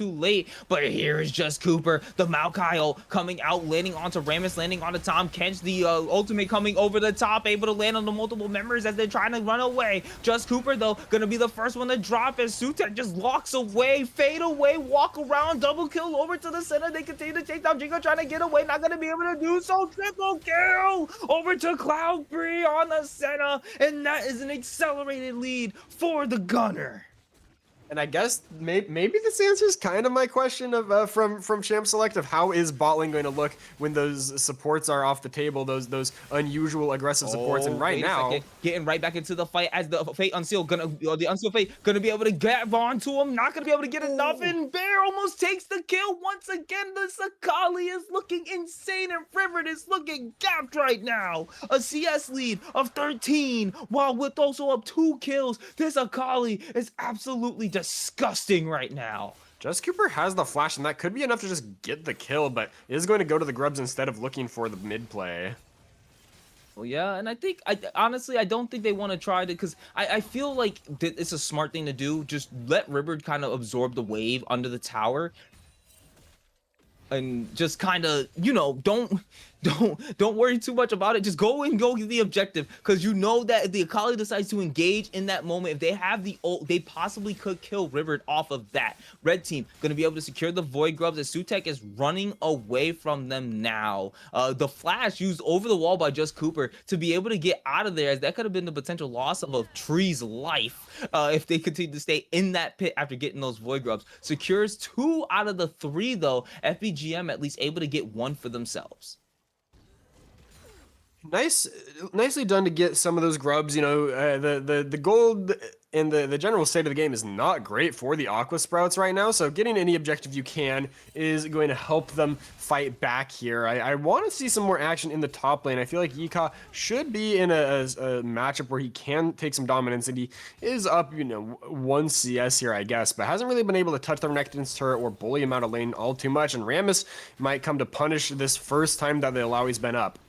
late. But here is Just Cooper, the Maokai ult coming out, landing onto Rammus, landing onto Tom Kench, the ultimate coming over the top, able to land on the multiple members as they're trying to run away. Just Cooper though gonna be the first one to drop as Sutek just locks away, fade away, walk around, double kill over to the center. They continue to take down Jingo, trying to get away, not gonna be able to do so. Triple kill over to Cloudfree on the center, and that is an accelerated lead for the Gunner. And I guess maybe this answers kind of my question of from Champ Select of how is bot lane going to look when those supports are off the table, those unusual aggressive supports. And right now, getting right back into the fight as the Fate Unseal the Unseal Fate gonna be able to get onto him, not gonna be able to get enough, and Bear almost takes the kill once again. The Sakali is looking insane, and River is looking gapped right now. A CS lead of 13, while with also up 2 kills. This Akali is absolutely disgusting right now. Just Cooper has the flash, and that could be enough to just get the kill, but is going to go to the grubs instead of looking for the mid play. Well, yeah, and I think, honestly, I don't think they want to try to, because I feel like it's a smart thing to do. Just let River kind of absorb the wave under the tower. And just kind of, you know, don't worry too much about it. Just go get the objective, because you know that if the Akali decides to engage in that moment, if they have the ult, they possibly could kill River off of that. Red team gonna be able to secure the Void Grubs as Sutek is running away from them now. The flash used over the wall by Just Cooper to be able to get out of there, as that could have been the potential loss of a tree's life if they continue to stay in that pit after getting those Void Grubs. Secures 2 out of the 3 though. FBGM at least able to get 1 for themselves. Nicely done to get some of those grubs. You know, the gold and the general state of the game is not great for the Aqua Sprouts right now, so getting any objective you can is going to help them fight back here. I want to see some more action in the top lane. I feel like Yika should be in a matchup where he can take some dominance, and he is up, you know, 1 CS here, I guess, but hasn't really been able to touch the Renekton's turret or bully him out of lane all too much, and Rammus might come to punish this first time that they allow he's been up.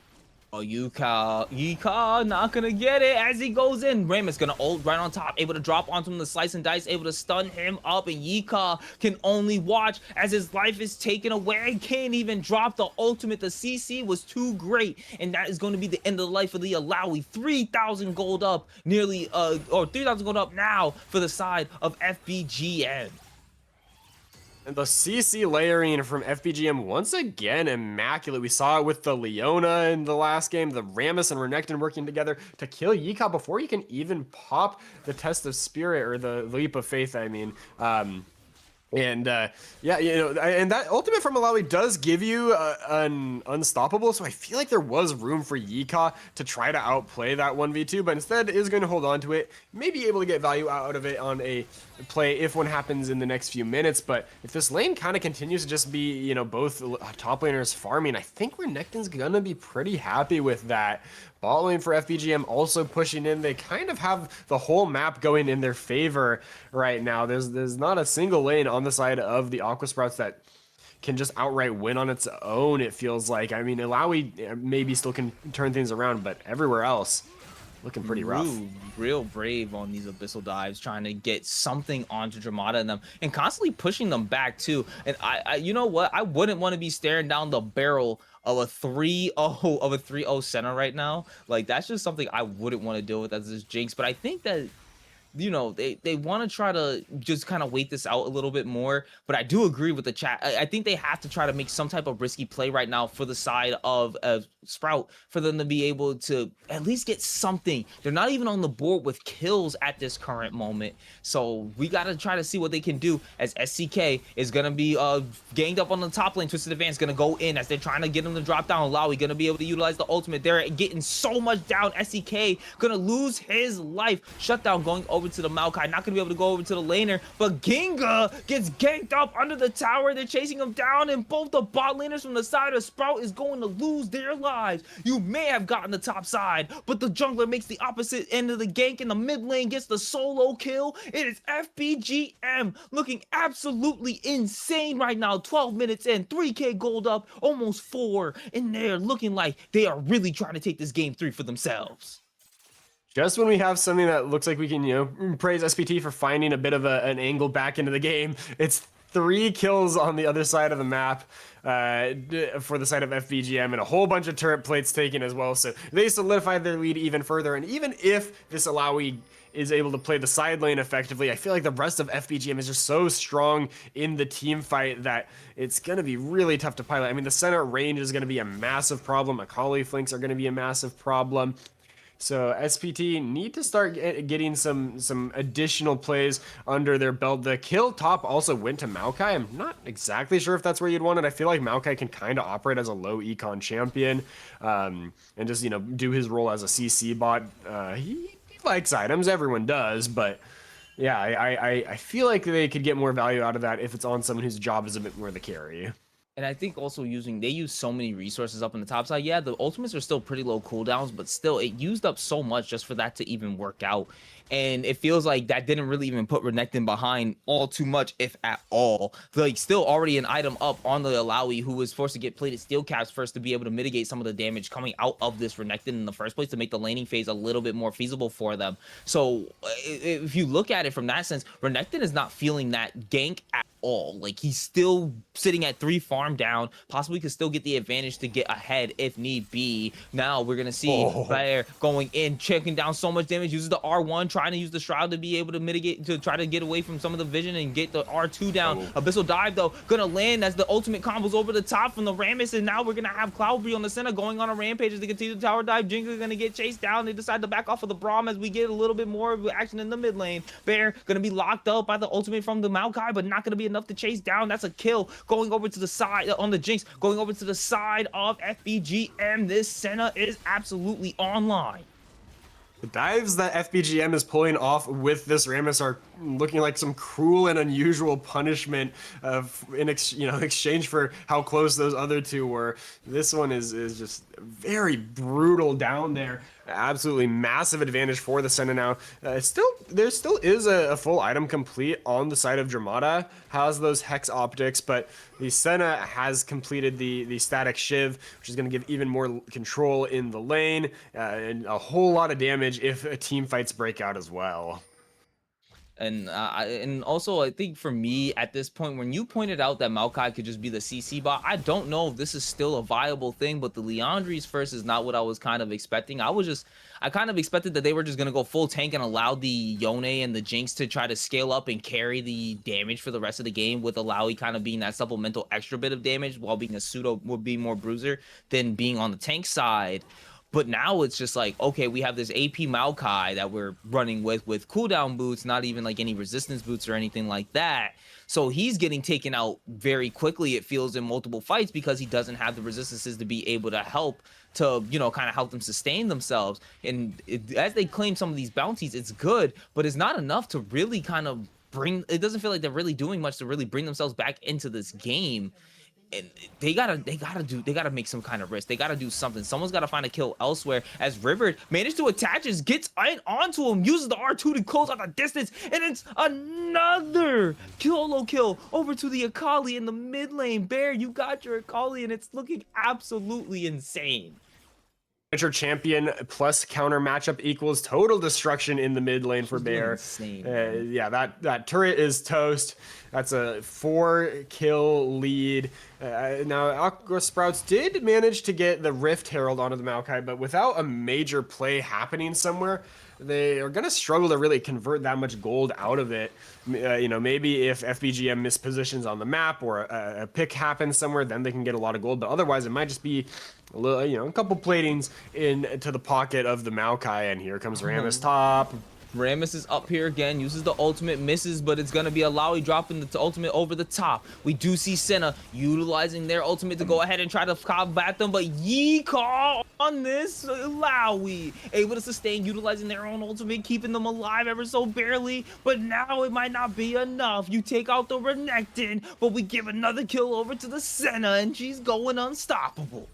Oh, Yika not gonna get it as he goes in. Rammus gonna ult right on top, able to drop onto him, the slice and dice, able to stun him up, and Yika can only watch as his life is taken away. Can't even drop the ultimate. The CC was too great, and that is going to be the end of the life of the Alawi. 3,000 gold up, nearly, or 3,000 gold up now for the side of FBGM. And the CC layering from FBGM once again immaculate. We saw it with the Leona in the last game, the Rammus and Renekton working together to kill Yika before you can even pop the Test of Spirit, or the Leap of Faith, I mean. Yeah, you know, and that ultimate from Malawi does give you an unstoppable, so I feel like there was room for Yika to try to outplay that 1v2, but instead is going to hold on to it, maybe able to get value out of it on a play if one happens in the next few minutes. But if this lane kind of continues to just be, you know, both top laners farming, I think Renekton's gonna be pretty happy with that. Bot lane for FBGM also pushing in. They kind of have the whole map going in their favor right now. There's not a single lane on the side of the Aqua Sprouts that can just outright win on its own, it feels like. I mean, Alawi maybe still can turn things around, but everywhere else looking pretty rough. Real brave on these abyssal dives, trying to get something onto Dramata and them, and constantly pushing them back too. And I you know what? I wouldn't want to be staring down the barrel of a 3-0 center right now. Like, that's just something I wouldn't want to deal with as this Jinx. But I think that, you know, they want to try to just kind of wait this out a little bit more. But I do agree with the chat. I think they have to try to make some type of risky play right now for the side of Sprout, for them to be able to at least get something. They're not even on the board with kills at this current moment. So we got to try to see what they can do, as SCK is going to be ganged up on the top lane. Twisted Advance going to go in as they're trying to get him to drop down. Lawi going to be able to utilize the ultimate. They're getting so much down. SCK going to lose his life. Shutdown going over to the Maokai, not gonna be able to go over to the laner, but Ginga gets ganked up under the tower. They're chasing him down, and both the bot laners from the side of Sprout is going to lose their lives. dives. You may have gotten the top side, but the jungler makes the opposite end of the gank in the mid lane, gets the solo kill. It is FBGM looking absolutely insane right now. 12 minutes in, 3k gold up, almost 4, and they're looking like they are really trying to take this game 3 for themselves. Just when we have something that looks like we can, praise SPT for finding a bit of an angle back into the game, it's 3 kills on the other side of the map for the side of FBGM, and a whole bunch of turret plates taken as well. So they solidified their lead even further. And even if this Alawi is able to play the side lane effectively, I feel like the rest of FBGM is just so strong in the team fight that it's going to be really tough to pilot. I mean, the center range is going to be a massive problem. Akali flanks are going to be a massive problem. So SPT need to start getting some additional plays under their belt. The kill top also went to Maokai. I'm not exactly sure if that's where you'd want it. I feel like Maokai can kind of operate as a low econ champion and just, do his role as a CC bot. He likes items, everyone does, but yeah, I feel like they could get more value out of that if it's on someone whose job is a bit more the carry. And I think also they use so many resources up on the top side. Yeah, the ultimates are still pretty low cooldowns, but still it used up so much just for that to even work out. And it feels like that didn't really even put Renekton behind all too much, if at all. Like, still already an item up on the Alawi, who was forced to get plated steel caps first to be able to mitigate some of the damage coming out of this Renekton in the first place, to make the laning phase a little bit more feasible for them. So if you look at it from that sense, Renekton is not feeling that gank at all. Like, he's still sitting at 3 farm down, possibly could still get the advantage to get ahead if need be. Now we're gonna see Blair going in, checking down so much damage, uses the R1, trying to use the shroud to be able to mitigate, to try to get away from some of the vision and get the R2 down. Abyssal dive though, gonna land as the ultimate combos over the top from the Rammus, and now we're gonna have Cloudberry on the center going on a rampage as they continue to tower dive. Jinx is gonna get chased down. They decide to back off of the Braum as we get a little bit more of action in the mid lane. Bear gonna be locked up by the ultimate from the Maokai, but not gonna be enough to chase down. That's a kill. Going over to the side on the Jinx, going over to the side of FBGM. This Senna is absolutely online. The dives that FBGM is pulling off with this Rammus are looking like some cruel and unusual punishment in exchange for how close those other two were. This one is just very brutal down there. Absolutely massive advantage for the Senna now. There still is a full item complete on the side of Dramata. Has those Hex optics, but the Senna has completed the static Shiv, which is going to give even more control in the lane and a whole lot of damage if team fights break out as well. And also, I think for me at this point, when you pointed out that Maokai could just be the CC bot, I don't know if this is still a viable thing, but the Liandry's first is not what I was kind of expecting. I kind of expected that they were just going to go full tank and allow the Yone and the Jinx to try to scale up and carry the damage for the rest of the game, with Alawi kind of being that supplemental extra bit of damage while being a pseudo, would be more bruiser than being on the tank side. But now it's just like, okay, we have this AP Maokai that we're running with cooldown boots, not even like any resistance boots or anything like that. So he's getting taken out very quickly, it feels, in multiple fights, because he doesn't have the resistances to be able to help to, kind of help them sustain themselves. And as they claim some of these bounties, it's good, but it's not enough to really kind of it doesn't feel like they're really doing much to really bring themselves back into this game. And they gotta make some kind of risk. They gotta do something. Someone's gotta find a kill elsewhere, as River managed to attach his, gets onto him, uses the R2 to close out the distance, and it's another solo kill over to the Akali in the mid lane. Bear, you got your Akali, and it's looking absolutely insane. Miniature champion plus counter matchup equals total destruction in the mid lane for Bear. Yeah, that turret is toast. That's a 4-kill lead. Now, Aqua Sprouts did manage to get the Rift Herald onto the Maokai, but without a major play happening somewhere, they are going to struggle to really convert that much gold out of it. Maybe if FBGM mispositions on the map or a pick happens somewhere, then they can get a lot of gold. But otherwise, it might just be a little, a couple platings into the pocket of the Maokai. And here comes Rammus top. Rammus is up here again, uses the ultimate, misses, but it's gonna be Alawi dropping the ultimate over the top. We do see Senna utilizing their ultimate to go ahead and try to combat them, but Yeecaw on this Alawi, able to sustain, utilizing their own ultimate, keeping them alive ever so barely, but now it might not be enough. You take out the Renekton, but we give another kill over to the Senna, and she's going unstoppable.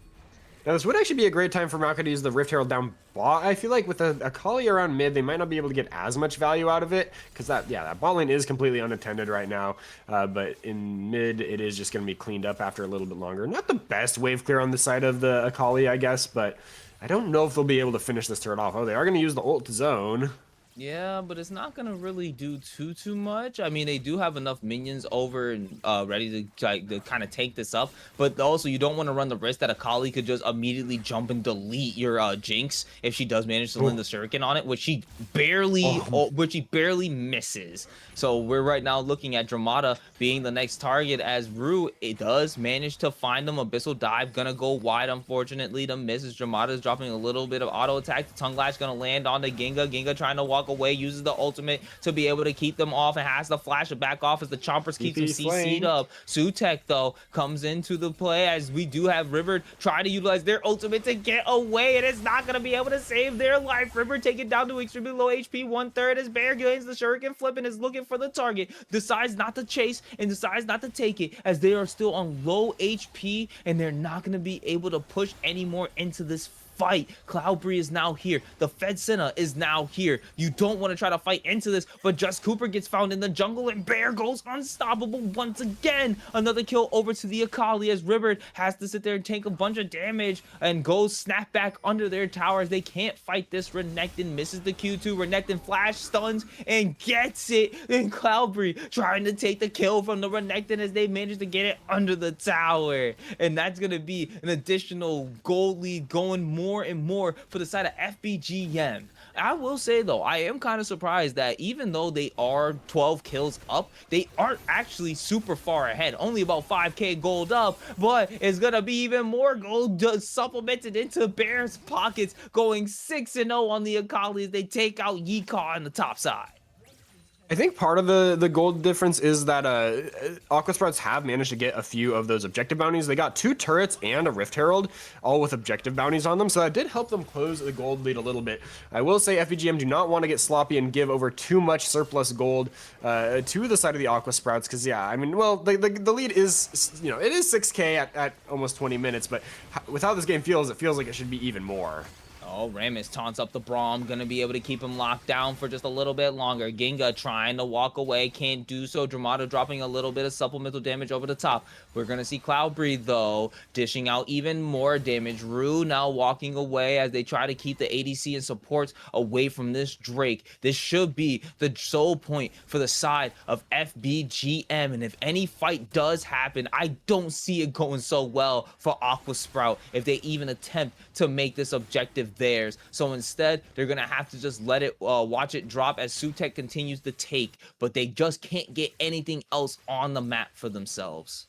Now, this would actually be a great time for Maka to use the Rift Herald down bot. I feel like with a Kali around mid, they might not be able to get as much value out of it, because that bot lane is completely unattended right now. But in mid, it is just going to be cleaned up after a little bit longer. Not the best wave clear on the side of the Akali, I guess, but I don't know if they'll be able to finish this turret off. Oh, they are going to use the ult to zone. Yeah, but it's not gonna really do too much. I mean, they do have enough minions over and ready to kind of take this up, but also you don't want to run the risk that Akali could just immediately jump and delete your Jinx if she does manage to land the shuriken on it, which she barely misses. So we're right now looking at Dramata being the next target, as Rue does manage to find them. Abyssal Dive gonna go wide, unfortunately, to miss, as Dramata is dropping a little bit of auto attack. The Tongue Lash gonna land on the Ginga. Ginga trying to walk away, uses the ultimate to be able to keep them off, and has the flash to back off as the Chompers keep them CC'd up. Sutek, though, comes into the play, as we do have River try to utilize their ultimate to get away, and it's not going to be able to save their life. River taken down to extremely low HP, 1/3, as Bear gains the shuriken flip and is looking for the target, decides not to chase and decides not to take it, as they are still on low HP, and they're not going to be able to push any more into this fight. Cloudberry is now here. The Fed Senna is now here. You don't want to try to fight into this, but Just Cooper gets found in the jungle, and Bear goes unstoppable once again. Another kill over to the Akali, as Ribbard has to sit there and take a bunch of damage and goes snap back under their towers. They can't fight this. Renekton misses the Q2. Renekton flash stuns and gets it. And Cloudberry trying to take the kill from the Renekton, as they manage to get it under the tower. And that's going to be an additional gold lead going more and more for the side of FBGM. I will say, though, I am kind of surprised that even though they are 12 kills up, they aren't actually super far ahead. Only about 5k gold up, but it's going to be even more gold supplemented into Bear's pockets, going 6-0 on the Akali as they take out Yeehaw on the top side. I think part of the gold difference is that Aqua Sprouts have managed to get a few of those objective bounties. They got 2 turrets and a Rift Herald, all with objective bounties on them, so that did help them close the gold lead a little bit. I will say FBGM do not want to get sloppy and give over too much surplus gold to the side of the Aqua Sprouts, because yeah, I mean, well, the lead is, you know, it is 6k at almost 20 minutes, but with how this game feels, it feels like it should be even more. Oh, Rammus taunts up the Braum, gonna be able to keep him locked down for just a little bit longer. Ginga trying to walk away, can't do so. Dramata dropping a little bit of supplemental damage over the top. We're gonna see Cloudberry, though, dishing out even more damage. Rue now walking away as they try to keep the ADC and supports away from this Drake. This should be the sole point for the side of FBGM, and if any fight does happen, I don't see it going so well for Aqua Sprout if they even attempt to make this objective theirs. So instead, they're gonna have to just let it watch it drop as Sutek continues to take, but they just can't get anything else on the map for themselves.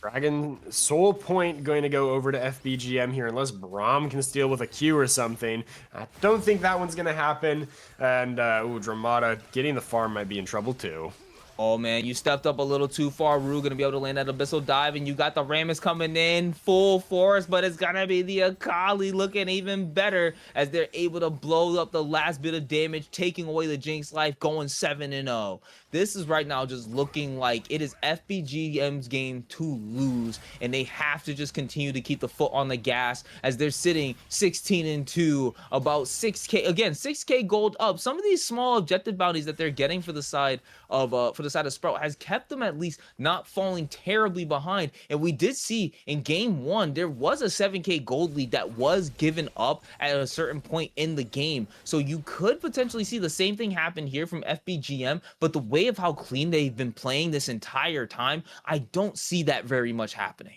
Dragon Soul Point going to go over to FBGM here, unless Braum can steal with a Q or something. I don't think that one's gonna happen, and Dramata getting the farm might be in trouble too. Oh man, you stepped up a little too far. Rue gonna be able to land that Abyssal Dive, and you got the Rammus coming in full force, but it's gonna be the Akali looking even better as they're able to blow up the last bit of damage, taking away the Jinx life, going 7-0. This is right now just looking like it is FBGM's game to lose, and they have to just continue to keep the foot on the gas as they're sitting 16-2, about 6k, again, 6k gold up. Some of these small objective bounties that they're getting for the side of Sprout has kept them at least not falling terribly behind. And we did see in game 1 there was a 7k gold lead that was given up at a certain point in the game, so you could potentially see the same thing happen here from FBGM, but the way of how clean they've been playing this entire time, I don't see that very much happening.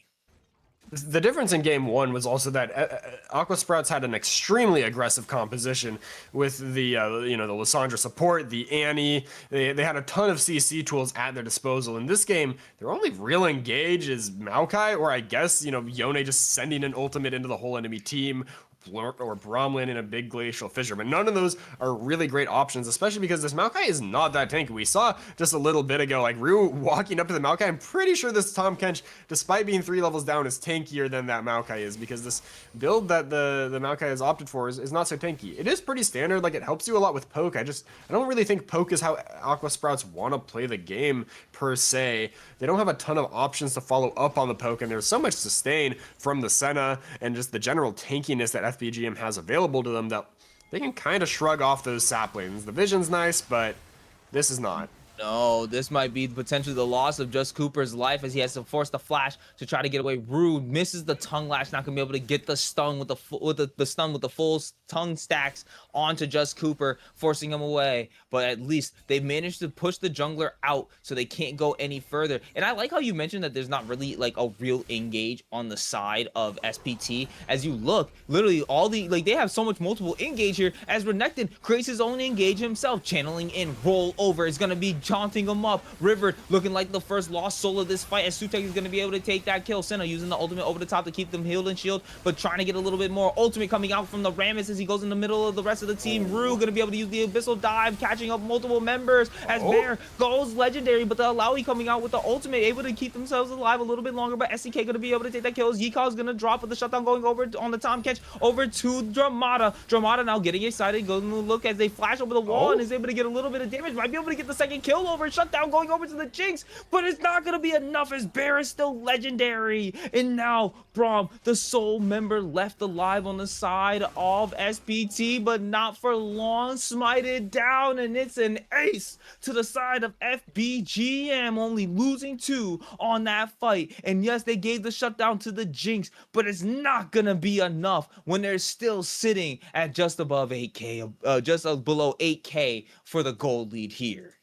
The difference in game 1 was also that Aqua Sprouts had an extremely aggressive composition with the you know, the Lissandra support, the Annie. They had a ton of CC tools at their disposal. In this game, their only real engage is Maokai, or I guess, you know, Yone just sending an ultimate into the whole enemy team, Splurt or Bromlin in a big Glacial Fissure, but none of those are really great options, especially because this Maokai is not that tanky. We saw just a little bit ago, like Ryu walking up to the Maokai. I'm pretty sure this Tahm Kench, despite being 3 levels down, is tankier than that Maokai is, because this build that the Maokai has opted for is not so tanky. It is pretty standard, like it helps you a lot with poke. I don't really think poke is how Aqua Sprouts want to play the game per se. They don't have a ton of options to follow up on the poke, and there's so much sustain from the Senna and just the general tankiness that FBGM has available to them that they can kind of shrug off those saplings. The vision's nice, but this is not. No, this might be potentially the loss of Just Cooper's life, as he has to force the flash to try to get away. Rude misses the tongue lash, not gonna be able to get the stun with the stun with the full tongue stacks onto Just Cooper, forcing him away. But at least they managed to push the jungler out, so they can't go any further. And I like how you mentioned that there's not really like a real engage on the side of SPT. As you look, literally all the they have so much multiple engage here, as Renekton creates his own engage himself, channeling in roll over. Is gonna be taunting him up. River looking like the first lost soul of this fight, as Sutek is going to be able to take that kill. Senna using the ultimate over the top to keep them healed and shield, but trying to get a little bit more. Ultimate coming out from the Rammus as he goes in the middle of the rest of the team. Rue going to be able to use the Abyssal Dive, catching up multiple members as Bear goes legendary, but the Alawi coming out with the ultimate, able to keep themselves alive a little bit longer, but SCK going to be able to take that kill. Yika is going to drop with the shutdown going over on the Tahm Kench over to Dramata. Dramata now getting excited, going to look as they flash over the wall and is able to get a little bit of damage. Might be able to get the second kill over. Shutdown going over to the Jinx, but it's not going to be enough, as Bear is still legendary. And now Braum, the sole member left alive on the side of SPT, but not for long. Smited down, and it's an ace to the side of FBGM, only losing 2 on that fight. And yes, they gave the shutdown to the Jinx, but it's not going to be enough when they're still sitting at just above 8k, just below 8k for the gold lead here.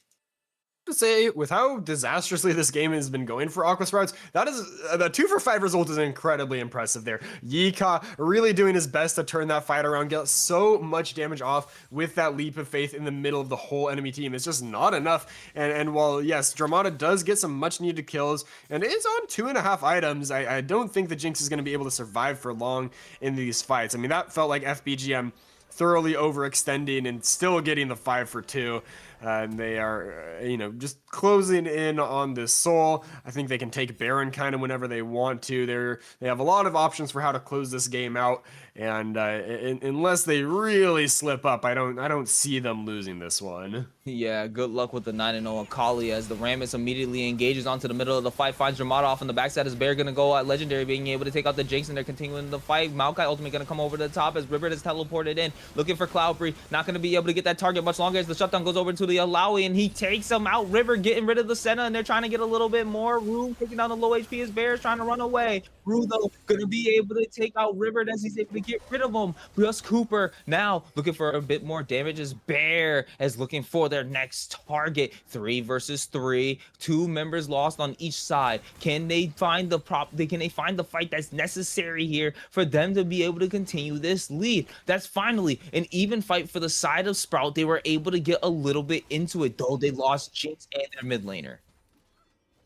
To say, with how disastrously this game has been going for Aqua Sprouts, that is the 2 for 5 result is incredibly impressive there. Yika really doing his best to turn that fight around, get so much damage off with that leap of faith in the middle of the whole enemy team. It's just not enough. And while yes, Dramata does get some much needed kills and is on 2.5 items, I don't think the Jinx is going to be able to survive for long in these fights. I mean, that felt like FBGM thoroughly overextending and still getting the 5 for 2. And they are, just closing in on this soul. I think they can take Baron kind of whenever they want to. They have a lot of options for how to close this game out. And unless they really slip up, I don't see them losing this one. Yeah, good luck with the 9-0 Akali, as the Rammus immediately engages onto the middle of the fight, finds Dramata off on the backside. Is Bear going to go at Legendary, being able to take out the Jinx, and they're continuing the fight. Maokai ultimate going to come over to the top as River is teleported in, looking for Cloudberry. Not going to be able to get that target much longer, as the shutdown goes over to the Alawi, and he takes him out. River getting rid of the Senna, and they're trying to get a little bit more. Rue taking down the low HP as Bear is trying to run away. Rue, though, going to be able to take out River as he's able to get rid of him. Just Cooper now looking for a bit more damage, as Bear is looking for their next target. 3 versus 3, 2 members lost on each side. Can they find the can they find the fight that's necessary here for them to be able to continue this lead? That's finally an even fight for the side of Sprout. They were able to get a little bit into it, though they lost Jinx and their mid laner.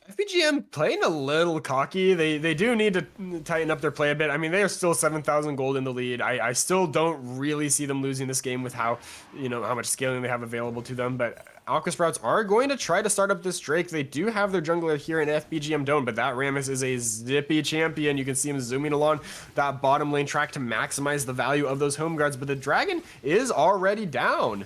FBGM playing a little cocky. They do need to tighten up their play a bit. I mean, they are still 7,000 gold in the lead. I still don't really see them losing this game with how much scaling they have available to them. But Aqua Sprouts are going to try to start up this Drake. They do have their jungler here in FBGM don't, but that Rammus is a zippy champion. You can see him zooming along that bottom lane track to maximize the value of those home guards. But the dragon is already down.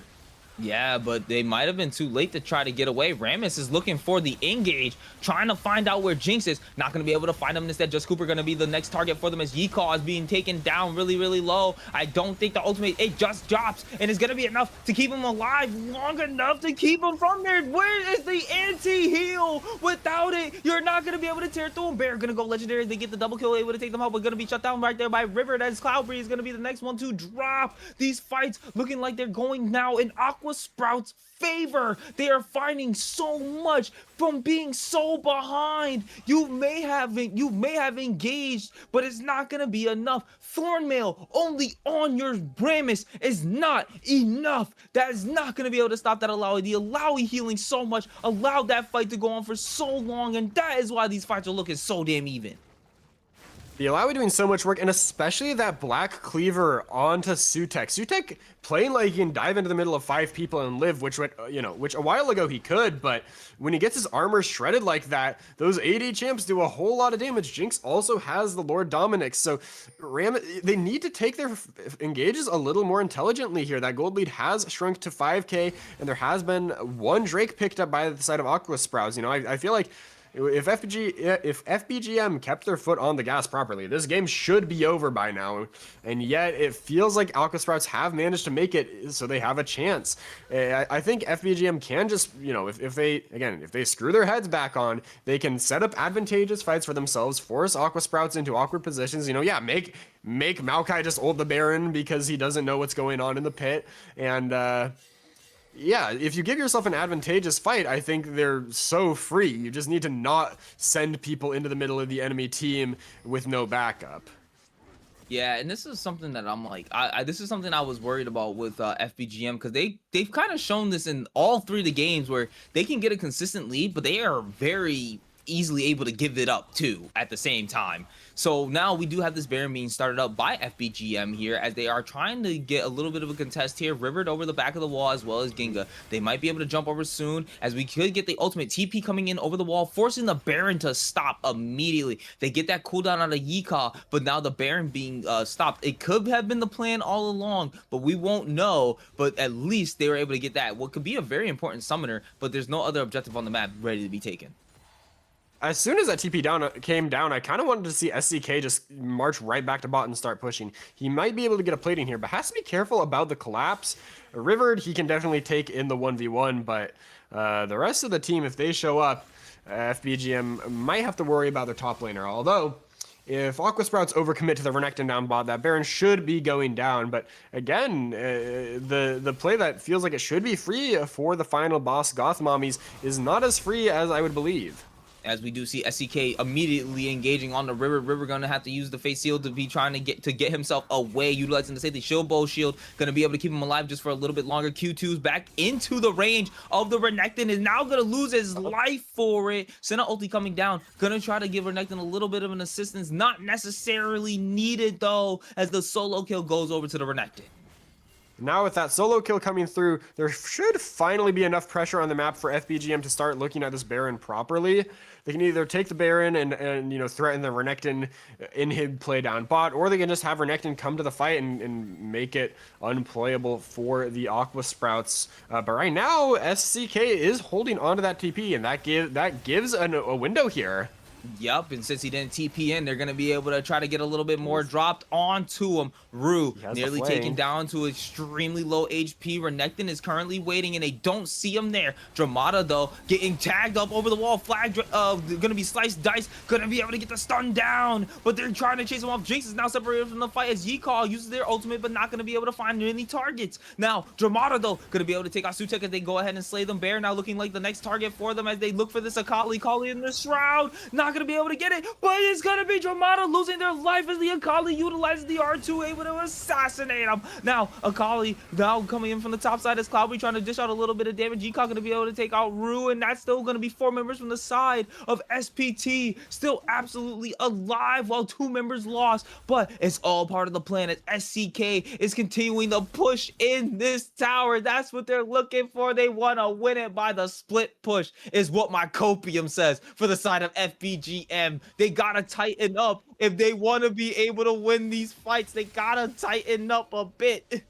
Yeah, but they might have been too late to try to get away. Rammus is looking for the engage, trying to find out where Jinx is. Not going to be able to find him. Instead, Just Cooper going to be the next target for them, as Yika is being taken down really, really low. I don't think the ultimate, it just drops, and it's going to be enough to keep him alive long enough to keep him from there. Where is the anti-heal? Without it, you're not going to be able to tear through him. Bear going to go legendary. They get the double kill, able to take them out, but going to be shut down right there by River. That's Cloudberry is going to be the next one to drop. These fights looking like they're going now in Aqua Sprouts' favor. They are finding so much from being so behind. You may have engaged, but it's not gonna be enough. Thornmail only on your Rammus is not enough. That is not gonna be able to stop that Alawi. The Alawi healing so much allowed that fight to go on for so long, and that is why these fights are looking so damn even. The Alawi doing so much work, and especially that Black Cleaver onto Sutek. Sutek playing like he can dive into the middle of 5 people and live, which a while ago he could, but when he gets his armor shredded like that, those AD champs do a whole lot of damage. Jinx also has the Lord Dominix, so they need to take their engages a little more intelligently here. That gold lead has shrunk to 5k, and there has been one Drake picked up by the side of Aqua Sprouts. I feel like if FBGM kept their foot on the gas properly, this game should be over by now. And yet it feels like Aqua Sprouts have managed to make it so they have a chance. I think FBGM can just, if they screw their heads back on, they can set up advantageous fights for themselves, force Aqua Sprouts into awkward positions. Make Maokai just ult the Baron because he doesn't know what's going on in the pit. And, yeah, if you give yourself an advantageous fight, I think they're so free. You just need to not send people into the middle of the enemy team with no backup. Yeah, and this is something that I'm like, this is something I was worried about with FBGM, because they've kind of shown this in all 3 of the games where they can get a consistent lead, but they are very easily able to give it up too at the same time. So now we do have this Baron being started up by FBGM here, as they are trying to get a little bit of a contest here. Rivered over the back of the wall, as well as Ginga. They might be able to jump over soon, as we could get the ultimate TP coming in over the wall, forcing the Baron to stop immediately. They get that cooldown out of Yika, but now the Baron being stopped. It could have been the plan all along, but we won't know. But at least they were able to get that, what could be a very important summoner, but there's no other objective on the map ready to be taken. As soon as that TP came down, I kind of wanted to see SCK just march right back to bot and start pushing. He might be able to get a plating here, but has to be careful about the collapse. Rivered, he can definitely take in the 1v1, but the rest of the team, if they show up, FBGM might have to worry about their top laner. Although, if Aqua Sprouts overcommit to the Renekton down bot, that Baron should be going down. But again, the play that feels like it should be free for the final boss, Goth Mommies, is not as free as I would believe. As we do see SCK immediately engaging on the River. River gonna have to use the face shield to be trying to get himself away, utilizing the shield bow shield, gonna be able to keep him alive just for a little bit longer. Q2's back into the range of the Renekton, is now gonna lose his life for it. Senna ulti coming down, gonna try to give Renekton a little bit of an assistance, not necessarily needed though, as the solo kill goes over to the Renekton. Now with that solo kill coming through, there should finally be enough pressure on the map for FBGM to start looking at this Baron properly. They can either take the Baron and threaten the Renekton inhib play down bot, or they can just have Renekton come to the fight and make it unplayable for the Aqua Sprouts. But right now, SCK is holding onto that TP, and that gives a window here. Yup, and since he didn't TP in, they're going to be able to try to get a little bit more dropped onto him. Rue nearly taken down to extremely low HP. Renekton is currently waiting, and they don't see him there. Dramata, though, getting tagged up over the wall. Flag going to be sliced dice. Going to be able to get the stun down, but they're trying to chase him off. Jinx is now separated from the fight as Yikal uses their ultimate, but not going to be able to find any targets. Now, Dramata, though, going to be able to take out Sutek as they go ahead and slay them. Bear now looking like the next target for them as they look for this Akali. Kali in the Shroud. Not gonna be able to get it, but it's gonna be Dramata losing their life as the Akali utilizes the R2, able to assassinate him. Now Akali now coming in from the top side as Cloudberry trying to dish out a little bit of damage. Yikal gonna be able to take out Rue, and that's still gonna be 4 members from the side of SPT, still absolutely alive while 2 members lost. But it's all part of the plan as SCK is continuing to push in this tower. That's what they're looking for. They want to win it by the split push, is what my copium says for the side of FBGM. They gotta tighten up if they want to be able to win these fights. They gotta tighten up a bit.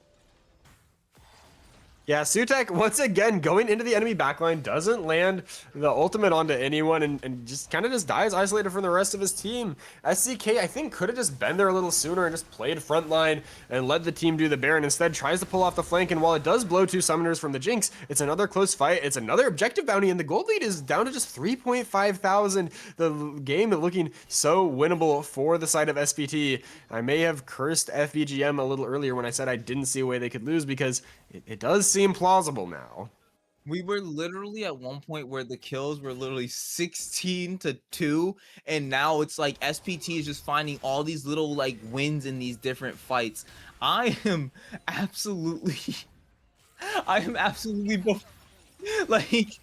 Yeah, Sutek, once again, going into the enemy backline, doesn't land the ultimate onto anyone and just kind of just dies isolated from the rest of his team. SCK, I think, could have just been there a little sooner and just played frontline and let the team do the Baron. Instead, tries to pull off the flank, and while it does blow 2 summoners from the Jinx, it's another close fight. It's another objective bounty, and the gold lead is down to just 3.5 thousand. The game looking so winnable for the side of SPT. I may have cursed FBGM a little earlier when I said I didn't see a way they could lose, because it does seem plausible now. We were literally at one point where the kills were literally 16-2, and now it's like SPT is just finding all these little like wins in these different fights. I am absolutely like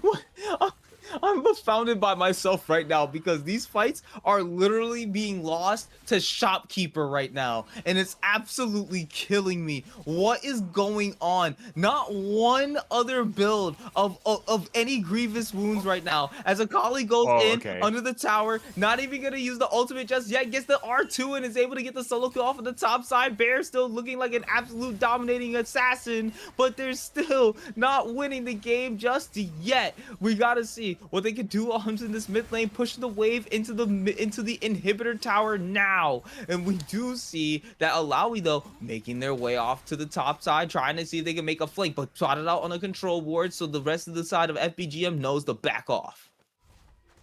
what? I'm confounded by myself right now because these fights are literally being lost to Shopkeeper right now, and it's absolutely killing me. What is going on? Not one other build of any grievous wounds right now. As Akali goes in under the tower, not even gonna use the ultimate just yet, gets the R2 and is able to get the solo kill off of the top side. Bear still looking like an absolute dominating assassin, but they're still not winning the game just yet. We gotta see what they can do onto this mid lane, pushing the wave into the inhibitor tower now. And we do see that Alawi though making their way off to the top side, trying to see if they can make a flank, but plotted out on a control ward, so the rest of the side of FBGM knows to back off.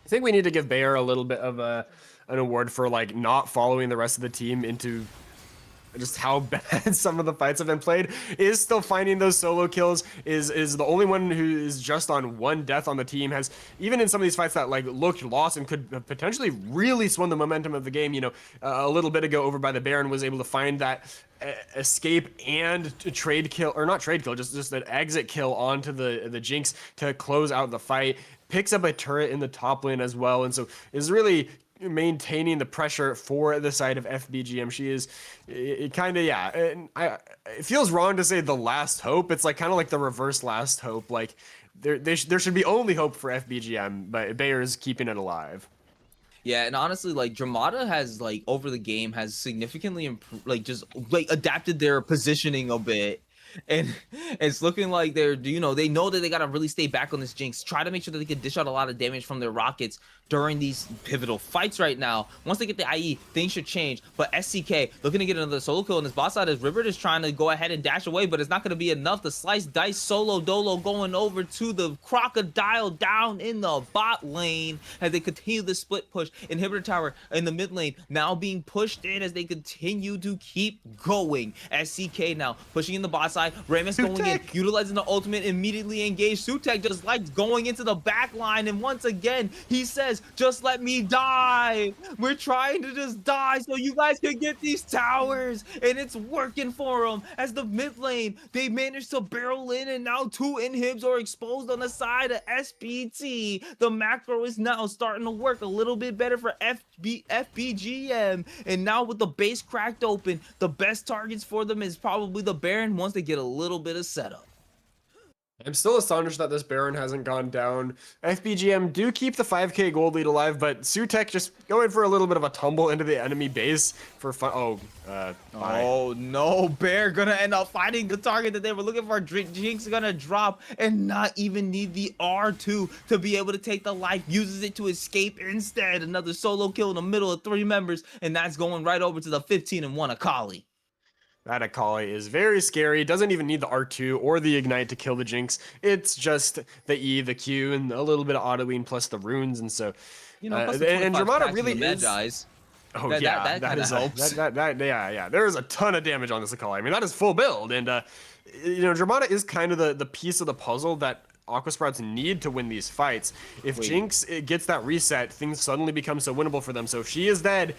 I think we need to give Bayer a little bit of an award for like not following the rest of the team into just how bad some of the fights have been played. Is still finding those solo kills, is the only one who is just on one death on the team. Has even in some of these fights that like looked lost and could potentially really swing the momentum of the game, you know, a little bit ago over by the Baron, was able to find that escape and trade kill, or not trade kill, just an exit kill onto the Jinx to close out the fight. Picks up a turret in the top lane as well, and so is really maintaining the pressure for the side of FBGM. She is it kind of, yeah, it feels wrong to say the last hope. It's like kind of like the reverse last hope. Like there should be only hope for FBGM, but Bayer is keeping it alive. Yeah, and honestly, like Dramata has like over the game has significantly improved, like just like adapted their positioning a bit. And it's looking like they're, you know, they know that they got to really stay back on this Jinx, try to make sure that they can dish out a lot of damage from their rockets during these pivotal fights right now. Once they get the IE, things should change. But SCK looking to get another solo kill on his boss side as River is trying to go ahead and dash away, but it's not going to be enough. The slice dice solo dolo going over to the crocodile down in the bot lane as they continue the split push. Inhibitor tower in the mid lane now being pushed in as they continue to keep going. SCK now pushing in the bot side. Ramus going in, utilizing the ultimate, immediately engaged. Sutek just likes going into the back line, and once again, he says, just let me die. We're trying to just die so you guys can get these towers, and it's working for them. As the mid lane, they managed to barrel in, and now two inhibs are exposed on the side of SPT. The macro is now starting to work a little bit better for FBGM, and now with the base cracked open, the best targets for them is probably the Baron once they get a little bit of setup. I'm still astonished that this Baron hasn't gone down. FBGM do keep the 5k gold lead alive, but Sutek just going for a little bit of a tumble into the enemy base for fun. Oh no, Bear gonna end up finding the target that they were looking for. Jinx gonna drop and not even need the R2 to be able to take the life. Uses it to escape instead. Another solo kill in the middle of 3 members, and that's going right over to the 15-1 Akali. That Akali is very scary. Doesn't even need the R2 or the Ignite to kill the Jinx. It's just the E, the Q, and a little bit of AutoWean plus the runes. And so, you know, and Dramata really is. Oh that that is helps. Yeah. There is a ton of damage on this Akali. I mean, that is full build, and you know, Dramata is kind of the piece of the puzzle that Aqua Sprouts need to win these fights. If Jinx gets that reset, things suddenly become so winnable for them. So if she is dead,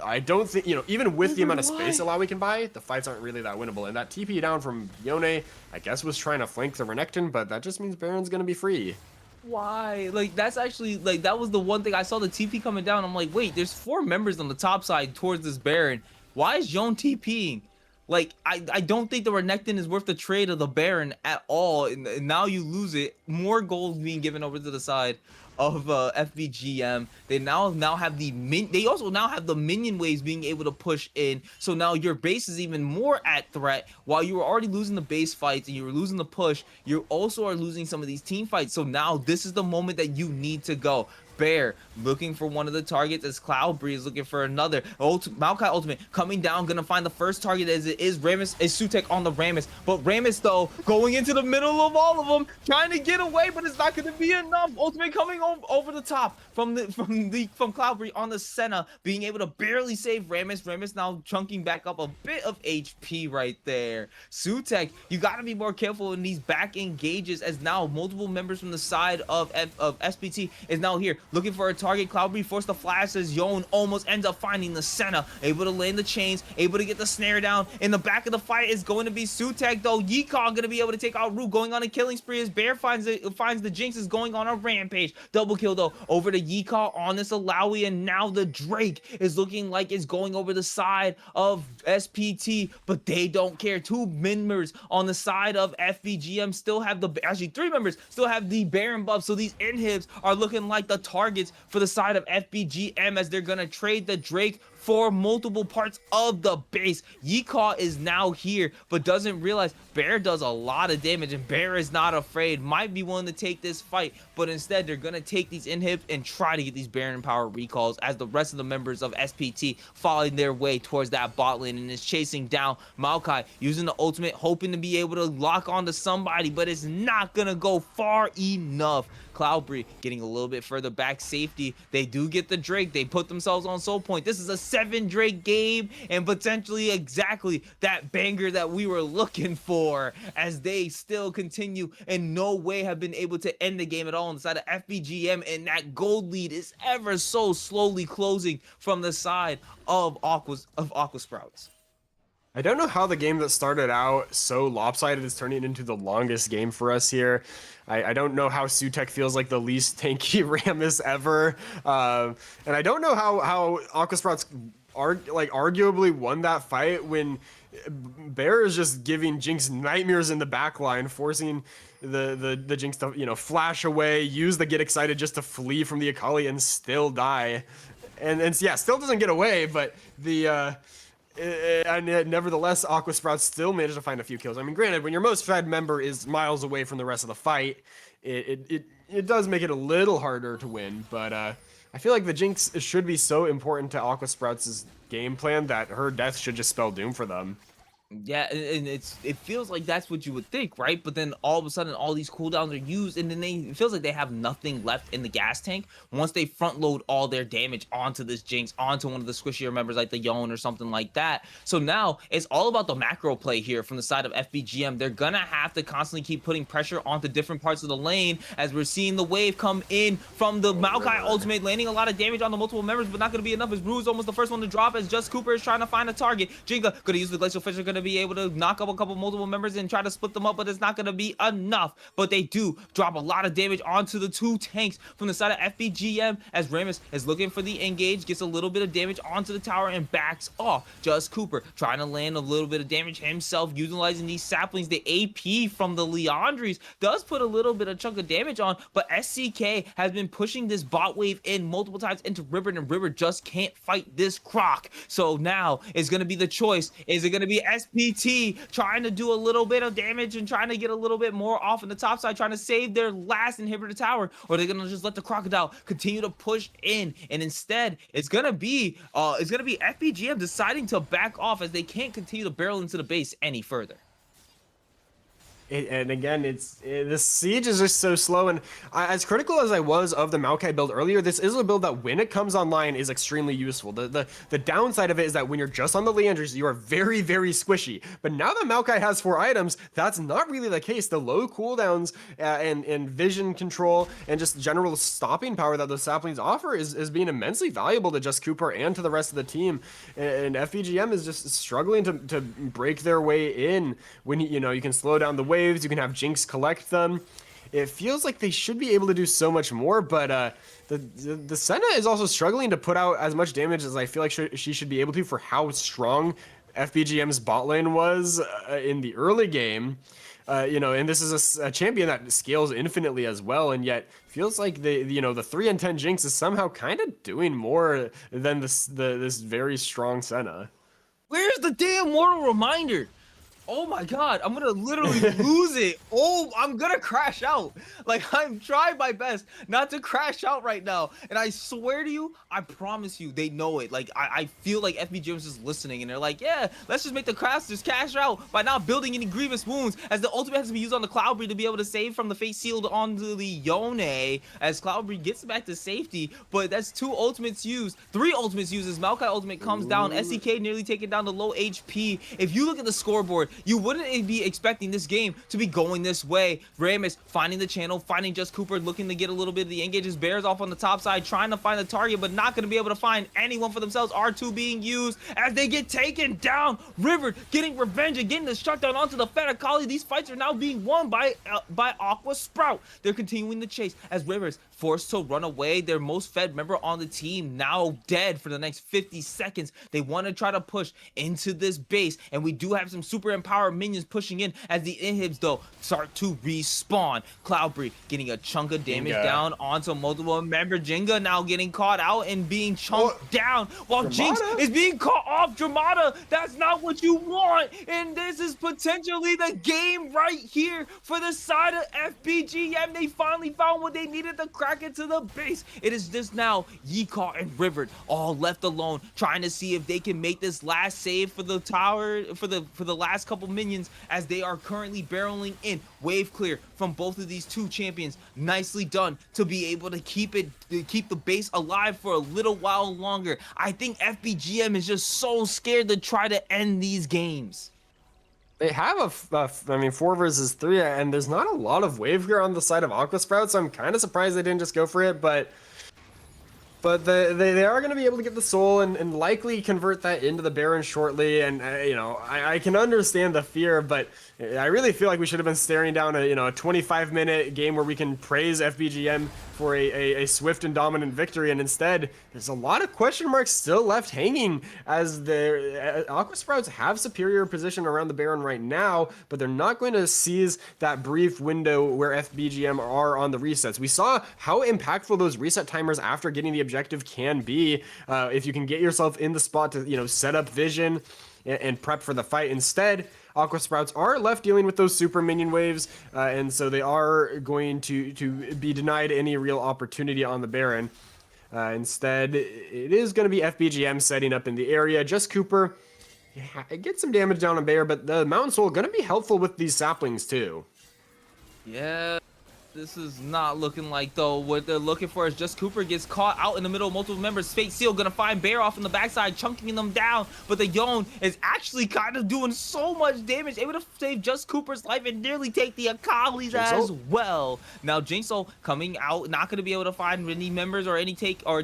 I don't think, you know, even with the amount of space Alawi can buy, the fights aren't really that winnable. And that TP down from Yone, I guess, was trying to flank the Renekton, but that just means Baron's going to be free. Why? Like, that's actually, like, that was the one thing I saw the TP coming down. I'm like, wait, there's 4 members on the top side towards this Baron. Why is Yone TPing? Like, I don't think the Renekton is worth the trade of the Baron at all. And now you lose it. More gold being given over to the side of FBGM. They now have they also now have the minion waves being able to push in. So now your base is even more at threat. While you were already losing the base fights and you were losing the push, you also are losing some of these team fights. So now this is the moment that you need to go. Bear looking for one of the targets as Cloudbreeze is looking for another. Maokai ultimate coming down, gonna find the first target as it is Ramus, is Sutek on the Ramus. But Ramus though going into the middle of all of them, trying to get away, but it's not gonna be enough. Ultimate coming over the top from Cloudbreeze on the Senna, being able to barely save Ramus. Ramus now chunking back up a bit of HP right there. Sutek, you gotta be more careful in these back engages as now multiple members from the side of SPT is now here. Looking for a target. Cloudbreeze forced the flash as Yone almost ends up finding the Senna. Able to land the chains. Able to get the snare down. In the back of the fight is going to be Sutek though. Yikon going to be able to take out Root. Going on a killing spree as Bear finds the Jinx is going on a rampage. Double kill though over to Yeehaw on this Alawi, and now the Drake is looking like it's going over the side of SPT, but they don't care. 2 members on the side of FBGM still have actually 3 members still have the Baron buff, so these inhibs are looking like the targets for the side of FBGM as they're gonna trade the Drake for multiple parts of the base. Yeehaw is now here, but doesn't realize Bear does a lot of damage, and Bear is not afraid, might be willing to take this fight, but instead they're gonna take these inhibs and try to get these Baron power recalls as the rest of the members of SPT following their way towards that bot lane and is chasing down Maokai, using the ultimate, hoping to be able to lock onto somebody, but it's not gonna go far enough. Cloudberry getting a little bit further back, safety. They do get the Drake. They put themselves on soul point. This is a 7 Drake game and potentially exactly that banger that we were looking for, as they still continue in no way have been able to end the game at all on the side of FBGM, and that gold lead is ever so slowly closing from the side of Aqua Sprouts. I don't know how the game that started out so lopsided is turning into the longest game for us here. I don't know how Sutek feels like the least tanky Rammus ever. And I don't know how Aqua Sprouts arguably won that fight when Bear is just giving Jinx nightmares in the backline, forcing the Jinx to, you know, flash away, use the get excited just to flee from the Akali and still die. And yeah, still doesn't get away, but and nevertheless, Aqua Sprouts still managed to find a few kills. I mean, granted, when your most fed member is miles away from the rest of the fight, it does make it a little harder to win. But I feel like the Jinx should be so important to Aqua Sprouts' game plan that her death should just spell doom for them. Yeah, and it feels like that's what you would think, right? But then all of a sudden, all these cooldowns are used, and then it feels like they have nothing left in the gas tank once they front load all their damage onto this Jinx, onto one of the squishier members like the Yone or something like that. So now it's all about the macro play here from the side of FBGM. They're gonna have to constantly keep putting pressure onto different parts of the lane, as we're seeing the wave come in from the Maokai ultimate, landing a lot of damage on the multiple members, but not gonna be enough as Rue's almost the first one to drop, as Just Cooper is trying to find a target. Jinga gonna use the Glacial Fissure, gonna be able to knock up a couple multiple members and try to split them up, but it's not going to be enough. But they do drop a lot of damage onto the 2 tanks from the side of FBGM, as Rammus is looking for the engage, gets a little bit of damage onto the tower and backs off. Just Cooper trying to land a little bit of damage himself, utilizing these saplings. The AP from the Leandries does put a little bit of chunk of damage on, but SCK has been pushing this bot wave in multiple times into River, and River just can't fight this Croc. So now it's going to be the choice. Is it going to be SPT trying to do a little bit of damage and trying to get a little bit more off in the top side, trying to save their last inhibitor tower, or they're gonna just let the Crocodile continue to push in? And instead it's gonna be FBGM deciding to back off, as they can't continue to barrel into the base any further. And again, the siege is just so slow, and as critical as I was of the Maokai build earlier, this is a build that when it comes online is extremely useful. The downside of it is that when you're just on the Leandries, you are very, very squishy. But now that Maokai has 4 items, that's not really the case. The low cooldowns and vision control and just general stopping power that those saplings offer is being immensely valuable to Just Cooper and to the rest of the team. And FBGM is just struggling to break their way in when you can slow down the wave. You can have Jinx collect them. It feels like they should be able to do so much more, but the Senna is also struggling to put out as much damage as I feel like she should be able to for how strong FBGM's bot lane was in the early game. And this is a champion that scales infinitely as well, and yet feels like the 3-10 Jinx is somehow kind of doing more than this very strong Senna. Where's the damn Mortal Reminder? Oh my god, I'm gonna literally lose it. Oh, I'm gonna crash out. Like, I'm trying my best not to crash out right now. And I swear to you, I promise you, they know it. Like, I feel like FBGM is just listening, and they're like, yeah, let's just make the casters cash out by not building any grievous wounds, as the ultimate has to be used on the Cloudberry to be able to save from the Fate Sealed onto the Yone, as Cloudberry gets back to safety. But that's 2 ultimates used, 3 ultimates used, as Maokai ultimate comes down. SEK nearly taking down the low HP. If you look at the scoreboard, you wouldn't be expecting this game to be going this way. Ramus finding the channel, finding Just Cooper, looking to get a little bit of the engages. Bears off on the top side, trying to find the target, but not going to be able to find anyone for themselves. R2 being used as they get taken down. River getting revenge and getting the shutdown onto the Fetacali. These fights are now being won by Aqua Sprout. They're continuing the chase as Rivers forced to run away. Their most fed member on the team now dead for the next 50 seconds. They want to try to push into this base, and we do have some super empowered minions pushing in as the inhibs though start to respawn. Cloudbreed getting a chunk of damage down onto multiple member. Jenga now getting caught out and being chunked down while Jinx is being caught off. Dramata, that's not what you want, and this is potentially the game right here for the side of FBGM. They finally found what they needed to crack into the base. It is just now Yeecaw and River all left alone, trying to see if they can make this last save for the tower, for the last couple minions, as they are currently barreling in. Wave clear from both of these two champions. Nicely done to be able to keep the base alive for a little while longer. I think FBGM is just so scared to try to end these games. They have I mean, 4 versus 3, and there's not a lot of wave gear on the side of Aqua Sprout, so I'm kind of surprised they didn't just go for it, but they are going to be able to get the soul and likely convert that into the Baron shortly. And you know, I can understand the fear, but I really feel like we should have been staring down a 25-minute game where we can praise FBGM for a swift and dominant victory, and instead there's a lot of question marks still left hanging, as the Aqua Sprouts have superior position around the Baron right now, but they're not going to seize that brief window where FBGM are on the resets. We saw how impactful those reset timers after getting the objective can be, if you can get yourself in the spot to set up vision and prep for the fight. Instead, Aqua Sprouts are left dealing with those super minion waves, and so they are going to be denied any real opportunity on the Baron. Instead, it is going to be FBGM setting up in the area. Just Cooper, get some damage down on Bear, but the Mountain Soul going to be helpful with these saplings too. Yeah. This is not looking like, though, what they're looking for is Just Cooper gets caught out in the middle of multiple members. Fate Seal gonna find Bear off in the backside, chunking them down, but the Yone is actually kind of doing so much damage, able to save Just Cooper's life and nearly take the Akali's as well. Now Jinxo coming out, not gonna be able to find any members or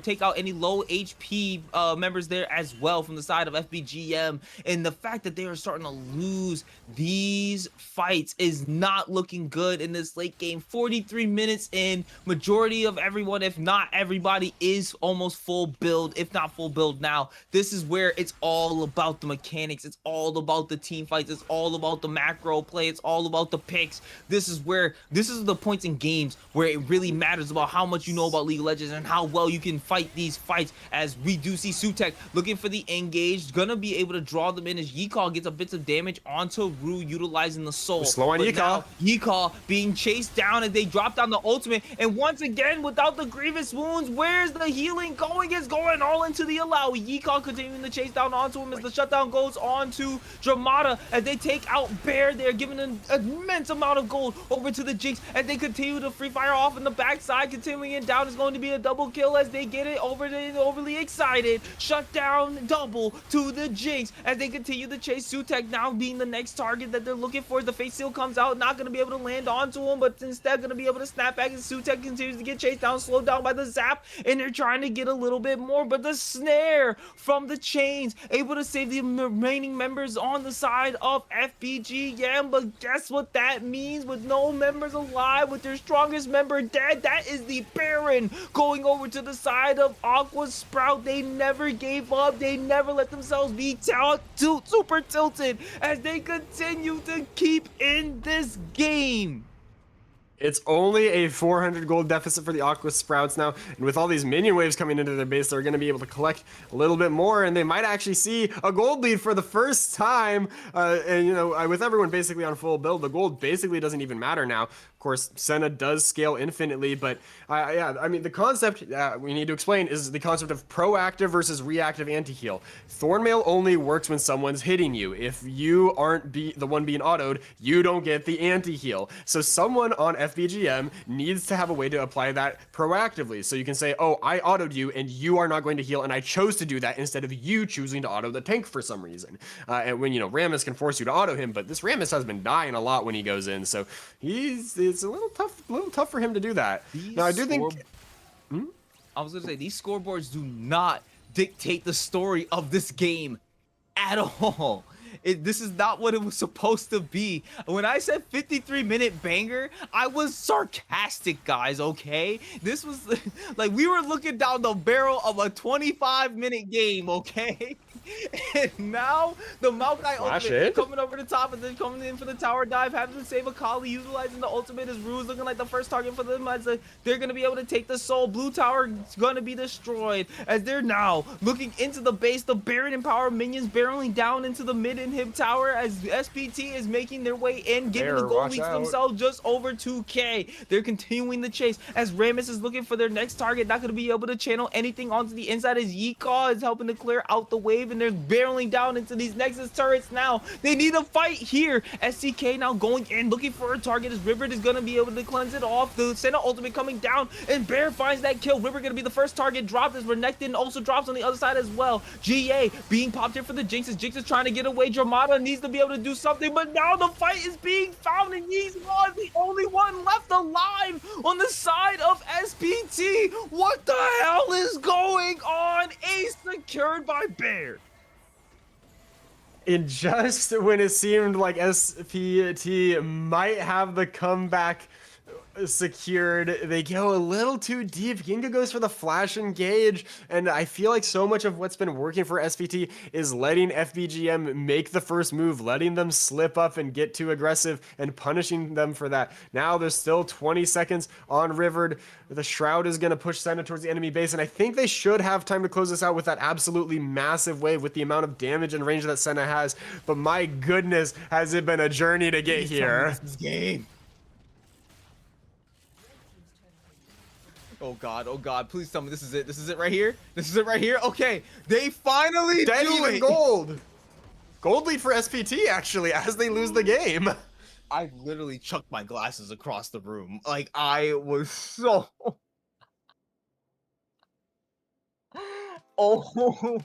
take out any low HP members there as well from the side of FBGM, and the fact that they are starting to lose these fights is not looking good in this late game. 43 minutes in, majority of everyone, if not everybody, is almost full build, if not full build now. This is where it's all about the mechanics, it's all about the team fights, it's all about the macro play, it's all about the picks. This is the points in games where it really matters about how much you know about League of Legends and how well you can fight these fights, as we do see Sutek looking for the engage, gonna be able to draw them in as Yeecaw gets a bit of damage onto Rue, utilizing the soul. Slow on Yeecaw. Yeecaw being chased down as they drop down the ultimate, and once again without the grievous wounds, where's the healing going? It's going all into the allow. Yeecaw continuing to chase down onto him as the shutdown goes on to Dramata as they take out Bear. They're giving an immense amount of gold over to the Jinx as they continue to free fire off in the backside. Continuing it down is going to be a double kill as they get it over the overly excited. Shutdown double to the Jinx as they continue to chase. Sutek now being the next target that they're looking for. The face seal comes out, not going to be able to land onto him, but instead going to be able to snap back, and Sutek continues to get chased down, slowed down by the zap, and they're trying to get a little bit more, but the snare from the chains able to save the remaining members on the side of FBGM. But guess what that means? With no members alive, with their strongest member dead, that is the Baron going over to the side of Aqua Sprout. They never gave up, they never let themselves be super tilted as they continue to keep in this game. It's only a 400 gold deficit for the Aqua Sprouts now, and with all these minion waves coming into their base, they're going to be able to collect a little bit more, and they might actually see a gold lead for the first time. And with everyone basically on full build, the gold basically doesn't even matter now. Of course, Senna does scale infinitely, but I mean, the concept we need to explain is the concept of proactive versus reactive anti-heal. Thornmail only works when someone's hitting you. If you aren't the one being autoed, you don't get the anti-heal. So someone on FBGM needs to have a way to apply that proactively. So you can say, oh, I autoed you and you are not going to heal, and I chose to do that instead of you choosing to auto the tank for some reason. And when, Rammus can force you to auto him, but this Rammus has been dying a lot when he goes in, so it's a little tough for him to do that. Now, I do think... I was gonna say, these scoreboards do not dictate the story of this game at all. This is not what it was supposed to be. When I said 53-minute banger, I was sarcastic, guys, okay? This was like we were looking down the barrel of a 25-minute game, okay? And now the Maokai ultimate coming over the top and then coming in for the tower dive, having to save Akali, utilizing the ultimate as Rue's looking like the first target for them, as they're going to be able to take the soul. Blue tower is going to be destroyed as they're now looking into the base. The Baron and Power minions barreling down into the mid inhib tower as SPT is making their way in, getting the gold leads themselves just over 2k. They're continuing the chase as Rammus is looking for their next target, not going to be able to channel anything onto the inside as Yika is helping to clear out the wave, and they're barreling down into these Nexus turrets now. They need a fight here. SCK now going in, looking for a target as River is going to be able to cleanse it off. The Senna ultimate coming down, and Bear finds that kill. River going to be the first target dropped as Renekton also drops on the other side as well. GA being popped here for the Jinx as Jinx is trying to get away. Dramata needs to be able to do something, but now the fight is being found, and he's the only one left alive on the side of SPT. What the hell is going on? Ace secured by Bear. And just when it seemed like SPT might have the comeback secured, they go a little too deep. Ginga goes for the flash engage, and I feel like so much of what's been working for SPT is letting FBGM make the first move, letting them slip up and get too aggressive and punishing them for that. Now there's still 20 seconds on Rivered. The Shroud is going to push Senna towards the enemy base, and I think they should have time to close this out with that absolutely massive wave with the amount of damage and range that Senna has. But my goodness, has it been a journey to get here. This game. Oh god, please tell me this is it. This is it right here. This is it right here. Okay, they finally do it. Gold. Gold lead for SPT actually as they lose the game. I literally chucked my glasses across the room. Like I was so oh.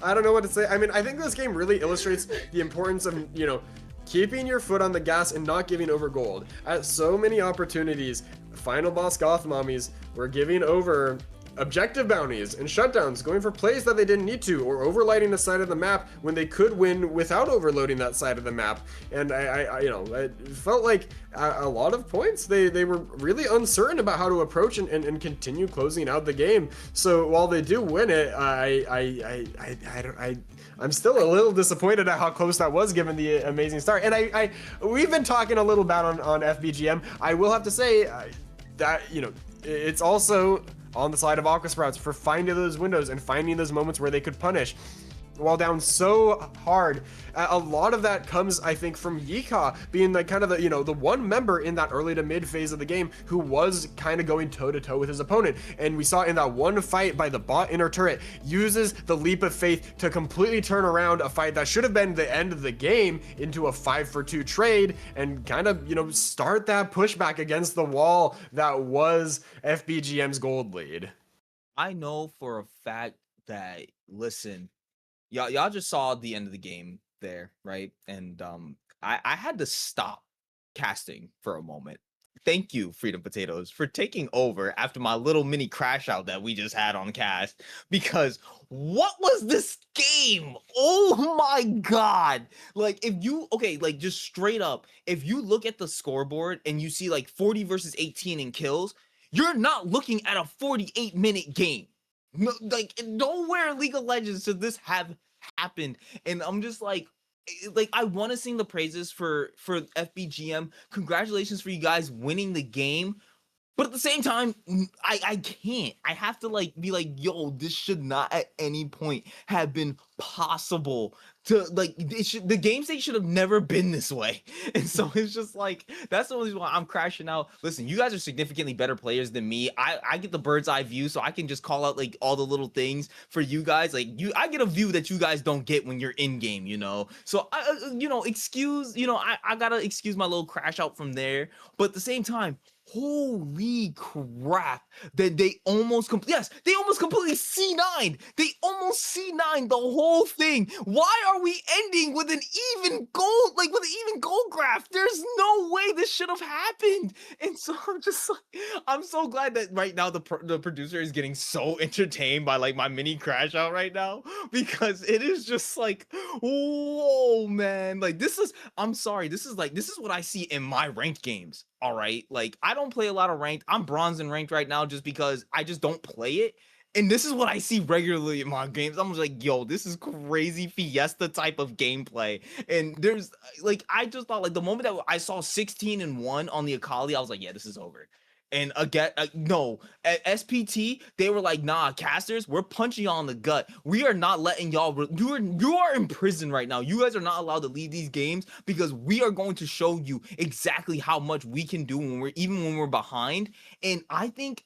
I don't know what to say. I mean, I think this game really illustrates the importance of, keeping your foot on the gas and not giving over gold. At so many opportunities, final boss Goth Mommies were giving over objective bounties and shutdowns, going for plays that they didn't need to, or overlighting the side of the map when they could win without overloading that side of the map. And I felt like a lot of points they were really uncertain about how to approach and continue closing out the game. So while they do win it, I'm still a little disappointed at how close that was given the amazing start. And we've been talking a little bit on FBGM. I will have to say that it's also on the side of Aqua Sprouts for finding those windows and finding those moments where they could punish while down so hard. A lot of that comes, I think, from Yika being like kind of the one member in that early to mid phase of the game who was kind of going toe to toe with his opponent. And we saw in that one fight by the bot inner turret, uses the leap of faith to completely turn around a fight that should have been the end of the game into a 5-for-2 trade and kind of, start that pushback against the wall that was FBGM's gold lead. I know for a fact that, listen, y'all just saw the end of the game there, right? And I had to stop casting for a moment. Thank you, Freedom Potatoes, for taking over after my little mini crash out that we just had on cast. Because what was this game? Oh my god! Like, just straight up, if you look at the scoreboard and you see like 40 versus 18 in kills, you're not looking at a 48-minute game. No, like nowhere in League of Legends should this have happened. And I'm just like I want to sing the praises for FBGM. Congratulations for you guys winning the game, But at the same time, I can't. I have to like be like, yo, this should not at any point have been possible to like the game state should have never been this way. And so it's just like that's the only reason why I'm crashing out. Listen, you guys are significantly better players than me. I get the bird's eye view, so I can just call out like all the little things for you guys. Like I get a view that you guys don't get when you're in game, you know. So I excuse, I gotta excuse my little crash out from there. But at the same time, holy crap, that they almost completely C9. They almost C9 the whole thing. Why are we ending with an even gold, like with an even gold graph? There's no way this should have happened. And so I'm just like, I'm so glad that right now the producer is getting so entertained by like my mini crash out right now, because it is just like, whoa, man. Like I'm sorry, this is what I see in my ranked games. All right, like I don't play a lot of ranked. I'm bronze in ranked right now just because I just don't play it. And this is what I see regularly in my games. I'm just like, yo, this is crazy Fiesta type of gameplay. And there's like, I just thought like the moment that I saw 16-1 on the Akali, I was like, yeah, this is over. And again, no, at SPT, they were like, nah, casters, we're punching y'all in the gut. We are not letting y'all, you are in prison right now. You guys are not allowed to leave these games because we are going to show you exactly how much we can do even when we're behind. And I think,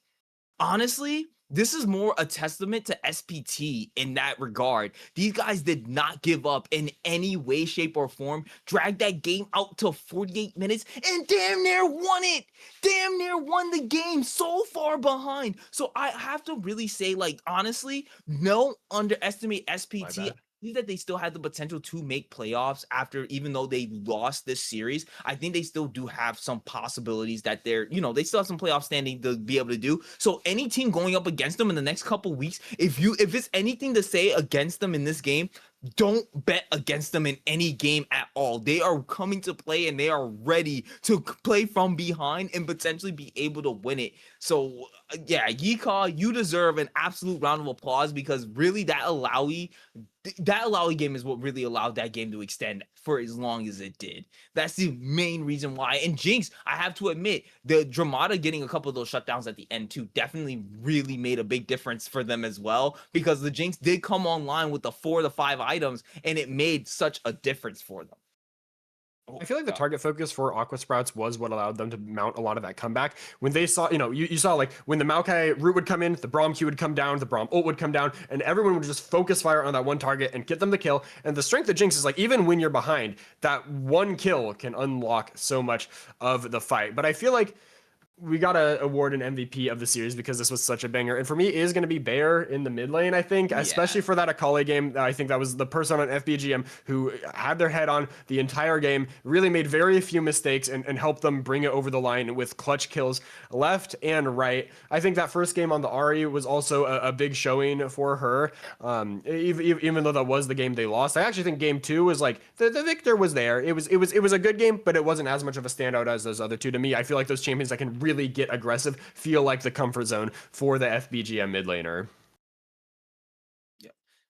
honestly, this is more a testament to SPT in that regard. These guys did not give up in any way, shape, or form. Dragged that game out to 48 minutes and damn near won it. Damn near won the game, so far behind. So I have to really say, like, honestly, don't underestimate SPT. I think that they still had the potential to make playoffs after, even though they lost this series. I think they still do have some possibilities that they're, they still have some playoff standing to be able to do. So any team going up against them in the next couple weeks, if it's anything to say against them in this game, don't bet against them in any game at all. They are coming to play and they are ready to play from behind and potentially be able to win it. So yeah, Yika, you deserve an absolute round of applause, because really that Alawi game is what really allowed that game to extend for as long as it did. That's the main reason why. And Jinx, I have to admit, the Dramata getting a couple of those shutdowns at the end too definitely really made a big difference for them as well, because the Jinx did come online with the 4 to 5 items and it made such a difference for them. I feel like the target focus for Aqua Sprouts was what allowed them to mount a lot of that comeback. When they saw, you saw like when the Maokai root would come in, the Braum Q would come down, the Braum ult would come down, and everyone would just focus fire on that one target and get them the kill. And the strength of Jinx is like, even when you're behind, that one kill can unlock so much of the fight. But I feel like we got to award an MVP of the series because this was such a banger. And for me, it is going to be Bear in the mid lane, I think, especially for that Akali game. I think that was the person on FBGM who had their head on the entire game, really made very few mistakes and helped them bring it over the line with clutch kills left and right. I think that first game on the Ahri was also a big showing for her. Even though that was the game they lost, I actually think game 2 was like, the victor was there. It was a good game, but it wasn't as much of a standout as those other two to me. I feel like those champions that can really get aggressive feel like the comfort zone for the FBGM mid laner.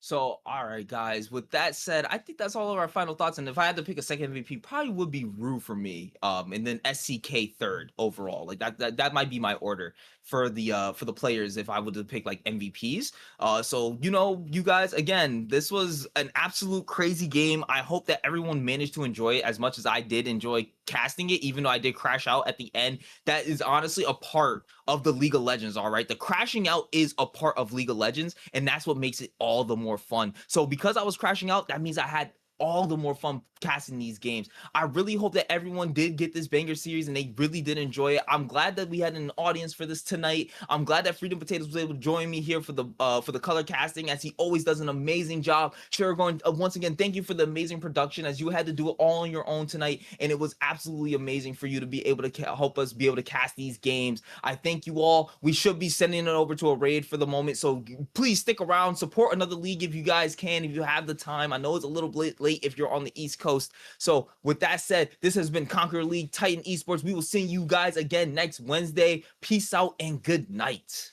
So, all right, guys, with that said, I think that's all of our final thoughts. And if I had to pick a second MVP, probably would be Rue for me. And then SCK third overall. Like that might be my order for the players if I were to pick like MVPs. So, you guys, again, this was an absolute crazy game. I hope that everyone managed to enjoy it as much as I did enjoy casting it, even though I did crash out at the end. That is honestly a part of the League of Legends, all right? The crashing out is a part of League of Legends, and that's what makes it all the more fun. So because I was crashing out, that means I had all the more fun casting these games. I really hope that everyone did get this banger series and they really did enjoy it. I'm glad that we had an audience for this tonight. I'm glad that Freedom Potatoes was able to join me here for the color casting, as he always does an amazing job. Sure, once again, thank you for the amazing production, as you had to do it all on your own tonight, and it was absolutely amazing for you to be able to help us be able to cast these games. I thank you all. We should be sending it over to a raid for the moment, so please stick around, support another league if you guys can, if you have the time. I know it's a little bit late if you're on the East Coast. So with that said, this has been Conqueror League Titan Esports. We will see you guys again next Wednesday. Peace out and good night.